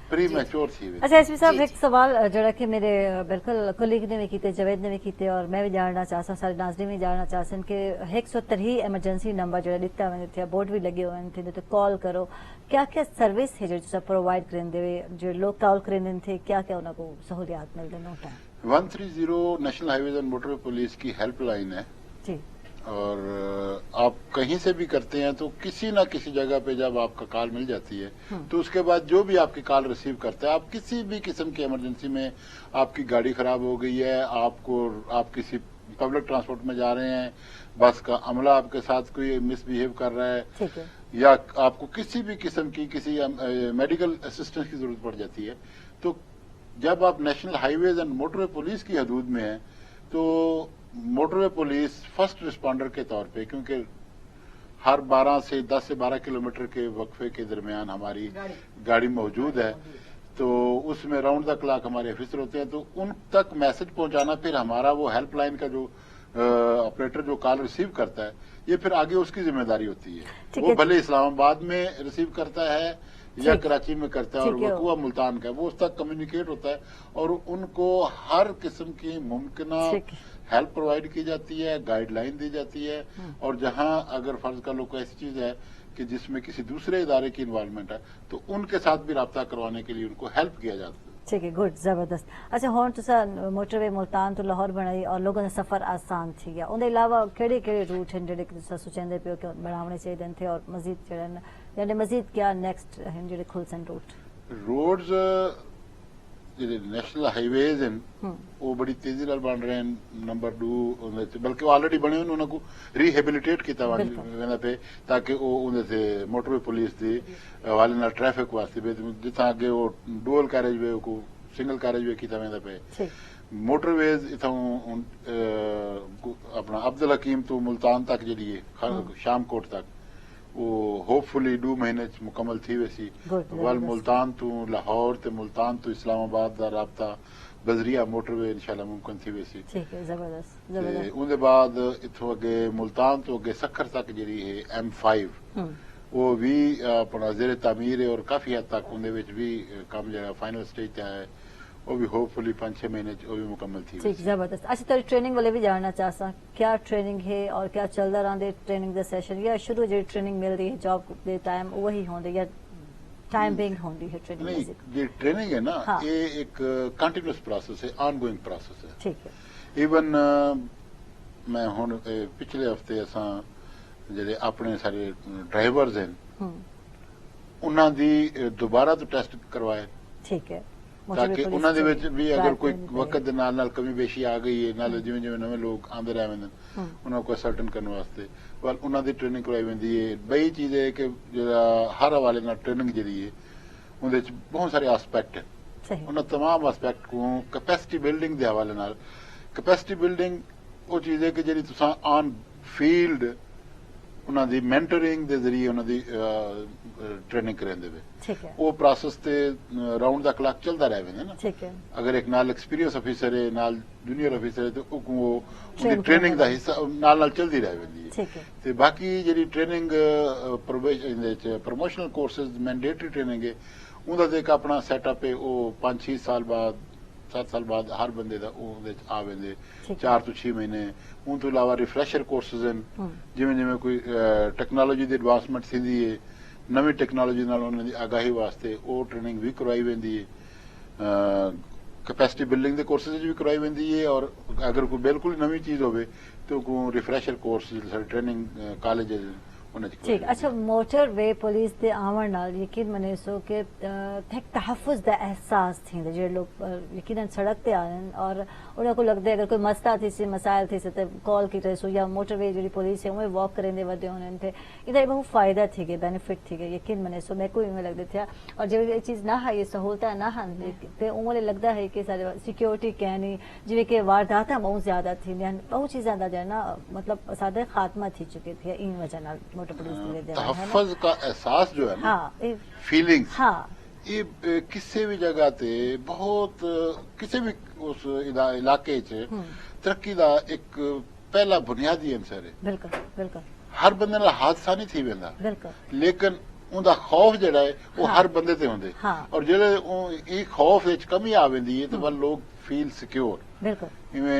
ਪ੍ਰੀ ਮੈਚੁਰ ਸੀ ਵੇ। अच्छा एसपी साहब जी, एक सवाल जरा कि मेरे बिल्कुल कोलीग ने भी कीते, जवेद ने भी कीते और मैं भी जानना चाहता सारे नाज़रीन भी जानना चाहते कि 173 एमरजेंसी नंबर जरा दिता मैंने थे बोर्ड भी लगे हुए थे तो कॉल करो, क्या क्या सर्विस है जो प्रोवाइड करेंदे जो लोग कॉल करेंदे थे, क्या क्या उनको सहूलियात मिलते no time? 130 national highways and motorway police की हेल्पलाइन है जी और आप कहीं से भी करते हैं तो किसी ना किसी जगह पे जब आपका कॉल मिल जाती है तो उसके बाद जो भी आपकी कॉल रिसीव करता है, आप किसी भी किस्म की इमरजेंसी में, आपकी गाड़ी खराब हो गई है, आप किसी पब्लिक ट्रांसपोर्ट में जा रहे हैं, बस का अमला आपके साथ कोई मिसबिहेव कर रहा है ठीक है या आपको किसी भी किस्म की किसी मेडिकल असिस्टेंस की जरूरत पड़ जाती है, तो जब आप national highways and motorway police की हदूद में हैं तो मोटरवे पुलिस फर्स्ट रिस्पॉन्डर के तौर पे, क्योंकि हर 10 से 12 किलोमीटर के वक्फे के दरमियान हमारी गाड़ी मौजूद है, तो उसमें राउंड द क्लॉक हमारे ऑफिसर होते हैं, तो उन तक मैसेज पहुंचाना फिर हमारा वो हेल्पलाइन का जो ऑपरेटर जो कॉल रिसीव करता है, ये फिर आगे उसकी जिम्मेदारी होती है। ठीक वो है। भले इस्लामाबाद में रिसीव करता है या ठीक। कराची में करता है और ठीक है। वकुआ मुल्तान का है, वो उस तक कम्युनिकेट होता है और उनको हर किस्म की मुमकिन ठीक है। हेल्प प्रोवाइड की जाती है, गाइडलाइन दी जाती है और जहां अगर फर्ज कर लो कोई ऐसी चीज है कि जिसमें किसी दूसरे इदारे की इन्वॉल्वमेंट है तो उनके साथ भी राब्ता करवाने के लिए उनको हेल्प किया जाता है। ठीक है गुड जबरदस्त। अच्छा हुण तुसा मोटरवे मुल्तान तो लाहौर बनाई और लोगों का सफर आसान थी गया, उनके अलावा केड़े केड़े रूट हैं जेडे तुसा सोचेंदे पियो कि बनावने चाहिए थे और मजीद जेडन यानी मजीद क्या नेक्स्ट हैं जेडे खुलसन रूट? रोड्स ਜਿਹੜੇ ਨੈਸ਼ਨਲ ਹਾਈਵੇਜ਼ ਹਨ ਉਹ ਬੜੀ ਤੇਜ਼ੀ ਨਾਲ ਬਣ ਰਹੇ ਹਨ। ਨੰਬਰ 2 ਉਹਦੇ ਤੇ ਬਲਕਿ ਆਲਰੇਡੀ ਬਣੇ ਹੋਏ ਉਹਨਾਂ ਨੂੰ ਰੀਹੈਬਿਲਿਟੇਟ ਕੀਤਾ ਵਾ ਪਏ ਤਾਂ ਕਿ ਉਹ ਉਹਦੇ ਤੇ ਮੋਟਰਵੇ ਪੁਲਿਸ ਦੀ ਹਵਾਲੇ ਨਾਲ ਟ੍ਰੈਫਿਕ ਵਾਸਤੇ ਵੀ ਜਿੱਥਾਂ ਅੱਗੇ ਉਹ ਡੂਅਲ ਕੈਰੇਜ ਵੇ ਕੋ ਸਿੰਗਲ ਕੈਰੇਜ ਵੇ ਕੀਤਾ ਜਾਂਦਾ ਪਏ। ठीक मोटरवेज इथों अपना अब्दुल हकीम तो मुल्तान तक जी है शामकोट तक वो होपफुली 2 महीने च मुकम्मल थी वैसी। Good, वल very मुल्तान तो लाहौर ते मुल्तान तो इस्लामाबाद दा राबता बजरिया मोटरवे इंशाल्लाह मुमकिन थी वैसी। ठीक है जबरदस्त ते जबरदस्त। उनके बाद इथों अगे मुल्तान तो अगे सखर तक जी है M5 वो भी अपना जेर तामीर है और काफी हद तक उनके विच भी काम जो फाइनल स्टेज ते है वो भी होपफुली 5-6 महीने वो भी मुकम्मल थी। ठीक जबरदस्त। अच्छा तो ट्रेनिंग वाले भी जानना चाहता क्या ट्रेनिंग है और क्या चलता रहा ट्रेनिंग द सेशन या शुरू जो ट्रेनिंग मिल रही है जॉब दे टाइम वही होंगे या टाइम बिंग होंगी है ट्रेनिंग? नहीं ये ट्रेनिंग है ना हाँ। ये एक कंटिन्यूस प्रोसेस है, ऑनगोइंग प्रोसेस है। ठीक है इवन मैं हुण पिछले हफ्ते असां ਜਿਹੜੇ ਆਪਣੇ ਸਾਰੇ ਡਰਾਈਵਰਸ ਹਨ ਉਹਨਾਂ ਦੀ ਦੁਬਾਰਾ ਤੋਂ ਟੈਸਟ ਕਰਵਾਏ ਠੀਕ ਹੈ ਤਾਂ ਕਿ ਉਹਨਾਂ ਦੇ ਵਿੱਚ ਵੀ ਅਗਰ ਕੋਈ Right, ਵਕਤ ਦੇ ਨਾਲ ਕਮੀ ਪੇਸ਼ੀ ਆ ਗਈ ਹੈ ਨਾਲ ਜਿਵੇਂ ਜਿਵੇਂ ਨਵੇਂ ਲੋਕ ਆਉਂਦੇ ਰਹਿੰਦੇ ਨੇ ਉਹਨਾਂ ਨੂੰ ਸਰਟਨ ਕਰਨ ਵਾਸਤੇ ਵੱਲ ਉਹਨਾਂ ਦੀ ਟ੍ਰੇਨਿੰਗ ਕਰਵਾਈ ਜਾਂਦੀ ਹੈ। ਬਈ ਚੀਜ਼ ਹੈ ਕਿ ਜਿਹੜਾ ਹਰ ਹਵਾਲੇ ਨਾਲ ਟ੍ਰੇਨਿੰਗ ਜਿਹੜੀ ਹੈ ਉਹਦੇ ਵਿੱਚ ਬਹੁਤ ਸਾਰੇ ਐਸਪੈਕਟ ਹੈ ਸਹੀ ਉਹਨਾਂ तमाम ਐਸਪੈਕਟ ਨੂੰ ਕੈਪੈਸਿਟੀ ਬਿਲਡਿੰਗ ਦੇ ਹਵਾਲੇ ਨਾਲ ਕੈਪੈਸਿਟੀ ਬਿਲਡਿੰਗ ਉਹ ਚੀਜ਼ ਹੈ ਕਿ ਜਿਹੜੀ ਤੁਸੀਂ ਔਨ ਫੀਲਡ ਉਹਨਾਂ ਦੀ ਮੈਂਟਰਿੰਗ ਦੇ ਜ਼ਰੀਏ ਉਹਨਾਂ ਦੀ ਟ੍ਰੇਨਿੰਗ ਕਰਾਉਂਦੇ ਵੇ ਠੀਕ ਹੈ ਉਹ ਪ੍ਰੋਸੈਸ ਤੇ ਰਾਉਂਡ ਦਾ ਕਲੱਕ ਚੱਲਦਾ ਰਹੇ ਨਾ ਠੀਕ ਹੈ ਅਗਰ ਇੱਕ ਨਾਲ ਐਕਸਪੀਰੀਅੰਸ ਅਫੀਸਰ ਹੈ ਨਾਲ ਜੂਨੀਅਰ ਅਫੀਸਰ ਹੈ ਤੇ ਉਹਦੀ ਟ੍ਰੇਨਿੰਗ ਦਾ ਹਿੱਸਾ ਨਾਲ ਚੱਲਦੀ ਰਹਿੰਦੀ ਹੈ ਠੀਕ ਹੈ ਤੇ ਬਾਕੀ ਜਿਹੜੀ ਟ੍ਰੇਨਿੰਗ ਪ੍ਰੋਬੇਸ਼ਨ ਦੇ ਵਿੱਚ ਪ੍ਰੋਮੋਸ਼ਨਲ ਕੋਰਸਸ ਮੈਂਡੇਟਰੀ ਟ੍ਰੇਨਿੰਗ ਹੈ ਉਹਦਾ ਤੇ ਇੱਕ ਆਪਣਾ ਸੈਟਅਪ ਹੈ ਉਹ 5-6 ਸਾਲ ਬਾਅਦ 7 ਸਾਲ ਬਾਅਦ ਹਰ ਬੰਦੇ ਦਾ ਉਹਦੇ ਚ ਆ ਵੰਦੇ 4 ਤੋਂ 6 ਮਹੀਨੇ ਉਹ ਤੋਂ ਇਲਾਵਾ ਰਿਫਰੈਸ਼ਰ ਕੋਰਸਸ ਹਨ ਜਿਵੇਂ ਜਿਵੇਂ ਕੋਈ ਟੈਕਨੋਲੋਜੀ ਦੀ ਐਡਵਾਂਸਮੈਂਟ ਥੀਂਦੀ ਹੈ ਨਵੀਂ ਟੈਕਨੋਲੋਜੀ ਨਾਲ ਉਹਨਾਂ ਦੀ ਆਗਾਹੀ ਵਾਸਤੇ ਉਹ ਟ੍ਰੇਨਿੰਗ ਵੀ ਕਰਵਾਈ ਜਾਂਦੀ ਹੈ ਕੈਪੈਸਿਟੀ ਬਿਲਡਿੰਗ ਦੇ ਕੋਰਸਸ ਵੀ ਕਰਵਾਈ ਜਾਂਦੀ ਹੈ ਔਰ ਅਗਰ ਕੋਈ ਬਿਲਕੁਲ ਨਵੀਂ ਚੀਜ਼ ਹੋਵੇ ਤਾਂ ਕੋਈ ਰਿਫਰੈਸ਼ਰ ਕੋਰਸ ਸਾਡੇ ਟ੍ਰੇਨਿੰਗ ਕਾਲਜ ਉਹਨਾਂ ਚ ठीक अच्छा मोटर वे पुलिस के आवन नाल यकीन मने सो कि एक तहफ़ुज़ का एहसास थींदो जो लोग यकीनन सड़क ते आन और उन्हें को लगता है अगर कोई मसला थी से मसाइल थी से तो कॉल की तरह सो या मोटर वे जी पुलिस है उन्हें वॉक करेंदे वदे उन्हें थे इधर बहुत फायदा थी गए बेनिफिट थी गए यकीन मने सो मैं कोई में लगते थे और जब ये चीज़ ना है ये सहूलत ना हैं तो उन्हें लगता है कि सारे सिक्योरिटी कहनी जिਵੇਂ कि वारदात बहुत ज्यादा थी बहुत चीज़ें दा जाए ना मतलब सादे खात्मा थी चुके थे इन वजह नाल मोटर पुलिस तहफ़्फ़ुज़ का एहसास जो है ना फीलिंग्स ये किसी भी जगह ते बहुत किसी भी उस इलाके च तरक्की का एक पहला बुनियादी अंसर है बिल्कुल बिल्कुल हर बंदे नाल हादसा नहीं थी वेंदा बिल्कुल लेकिन ਉਹਦਾ ਖੌਫ ਜਿਹੜਾ ਹੈ ਉਹ ਹਰ ਬੰਦੇ ਤੇ ਹੁੰਦੇ ਔਰ ਜਿਹੜੇ ਇਹ ਖੌਫ ਵਿੱਚ ਕਮੀ ਆ ਜਾਂਦੀ ਹੈ ਤੇ ਵੱਲ ਲੋਕ ਫੀਲ ਸਿਕਿਉਰ ਬਿਲਕੁਲ ਜਿਵੇਂ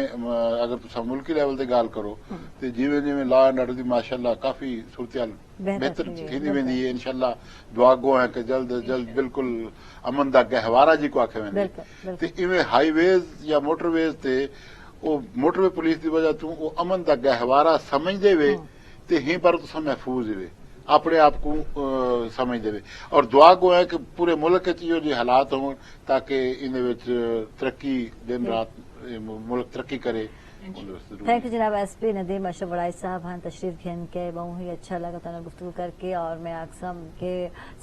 ਅਗਰ ਤੁਸੀਂ ਮੁਲਕੀ ਲੈਵਲ ਤੇ ਗੱਲ ਕਰੋ ਤੇ ਜਿਵੇਂ ਜਿਵੇਂ ਲਾ ਐਂਡ ਆਰਡਰ ਦੀ ਮਾਸ਼ਾਅੱਲਾ ਕਾਫੀ ਸੂਰਤ-ਹਾਲ ਬਿਹਤਰ ਥੀਂਦੀ वेंदी है इंशाअल्लाह दुआ गो है कि जल्द जल्द बिल्कुल अमन दा गहवारा जी को आखे वेंदी ते इवें हाईवेज या मोटरवेज ते ਉਹ मोटरवे पुलिस ਦੀ ਵਜ੍ਹਾ ਤੋਂ ਉਹ ਅਮਨ ਦਾ ਗਹਿਵਾਰਾ ਸਮਝਦੇ ਵੇ ਤੇ ਹੀ ਪਰ ਤੁਸੀਂ महफूज ਵੇ अपने आप को समझते हुए और दुआ गो है कि पूरे मुल्क जो हालात हों ताकि इन तरक्की दिन रात मुल्क तरक्की करे। थैंक यू जनाब SP नदीम अशरफ वड़ाई साहब हाँ तशरीफ घेन के बहुत ही अच्छा लगा था गुफ्तगू करके और मैं अक्सम के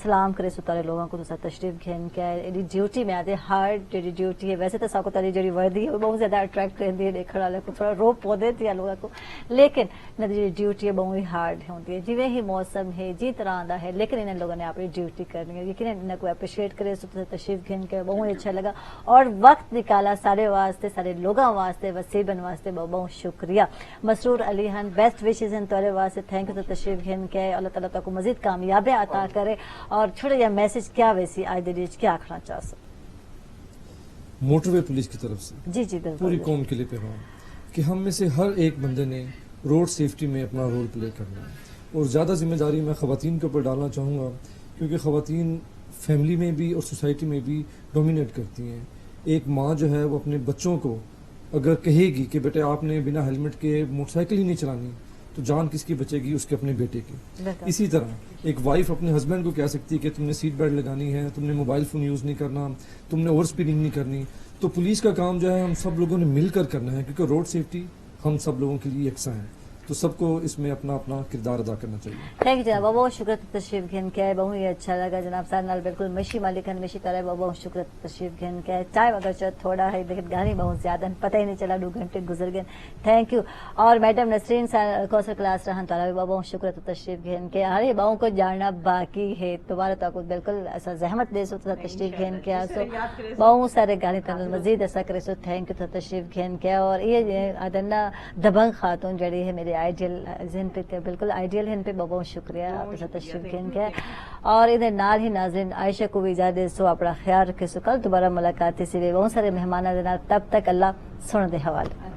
सलाम करे सो तारे लोगों को तो तशरीफ घेन के एडी ड्यूटी में आते हार्ड जी ड्यूटी है वैसे तो साको तारी जी वर्दी है बहुत ज्यादा अट्रैक्ट करती है देखने वाले को थोड़ा रोप पौधे थे लोगों को लेकिन जी ड्यूटी है बहुत ही हार्ड होती है जिवें ही मौसम है जी तरह का है लेकिन इन लोगों ने अपनी ड्यूटी करनी है लेकिन इन्हें को अप्रिशिएट करे सो तशरीफ घेन के बहुत ही अच्छा लगा और वक्त निकाला सारे वास्ते सारे लोगों वास्ते वसीबन वास्ते बहुत शुक्रिया। मसरूर अली हन बेस्ट विशेज इन तोरे वास्ते थैंक यू तो तशरीफ घेन के अल्लाह ताला को मजीद कामयाबी अता करे और छोटे या मैसेज क्या वैसी आज दे क्या आखना चाहते मोटरवे पुलिस की तरफ से जी जी बिल्कुल पूरी कौम के लिए पैगाम कि हम में से हर एक बंदे ने रोड सेफ्टी में अपना रोल प्ले करना है और ज़्यादा जिम्मेदारी मैं ख़वातीन के ऊपर डालना चाहूँगा क्योंकि ख़वातीन फैमिली में भी और सोसाइटी में भी डोमिनेट करती हैं। एक माँ जो है वो अपने बच्चों को अगर कहेगी कि बेटे आपने बिना हेलमेट के मोटरसाइकिल ही नहीं चलानी तो जान किसकी बचेगी उसके अपने बेटे की। इसी तरह एक वाइफ अपने हस्बैंड को कह सकती है कि तुमने सीट बेल्ट लगानी है तुमने मोबाइल फ़ोन यूज़ नहीं करना तुमने ओवर स्पीडिंग नहीं करनी। तो पुलिस का काम जो है हम सब लोगों ने मिलकर करना है क्योंकि रोड सेफ्टी हम सब लोगों के लिए यकसा है तो सबको इसमें अपना अपना किरदार अदा करना चाहिए। थैंक यू जनाब बहुत शुक्र तशरीफ घेन के बहुत ही अच्छा लगा जनाब साहब नाल बिल्कुल मशी मालिकन मशी तरह बहुत शुक्र तशरीफ घेन के टाइम अगर थोड़ा है लेकिन गानी बहुत ज्यादा पता ही नहीं चला 2 घंटे गुजर गए थैंक यू। और मैडम नसरीन कौसर क्लास रहन तारा बहुत शुक्र तशरीफ घेन के अरे बहु को जानना बाकी है तुम्हारा तो बिल्कुल ऐसा जहमत दे सो तशरीफ घेन के सो बहुत सारे गाने तन मजीद ऐसा करे सो थैंक यू तशरीफ घेन के और ये अदना दबंग खातून जड़ी है मेरे आइडियल जिन पे बिल्कुल आइडियल है इन पे बहुत शुक्रिया आपका तशरीफ घेन के और इधर नाल ही नाज़रीन आयशा को भी इजाजत सो अपना ख्याल रखे सो कल दोबारा मुलाकात से बहुत सारे मेहमान तब तक अल्लाह सुन दे हवाले।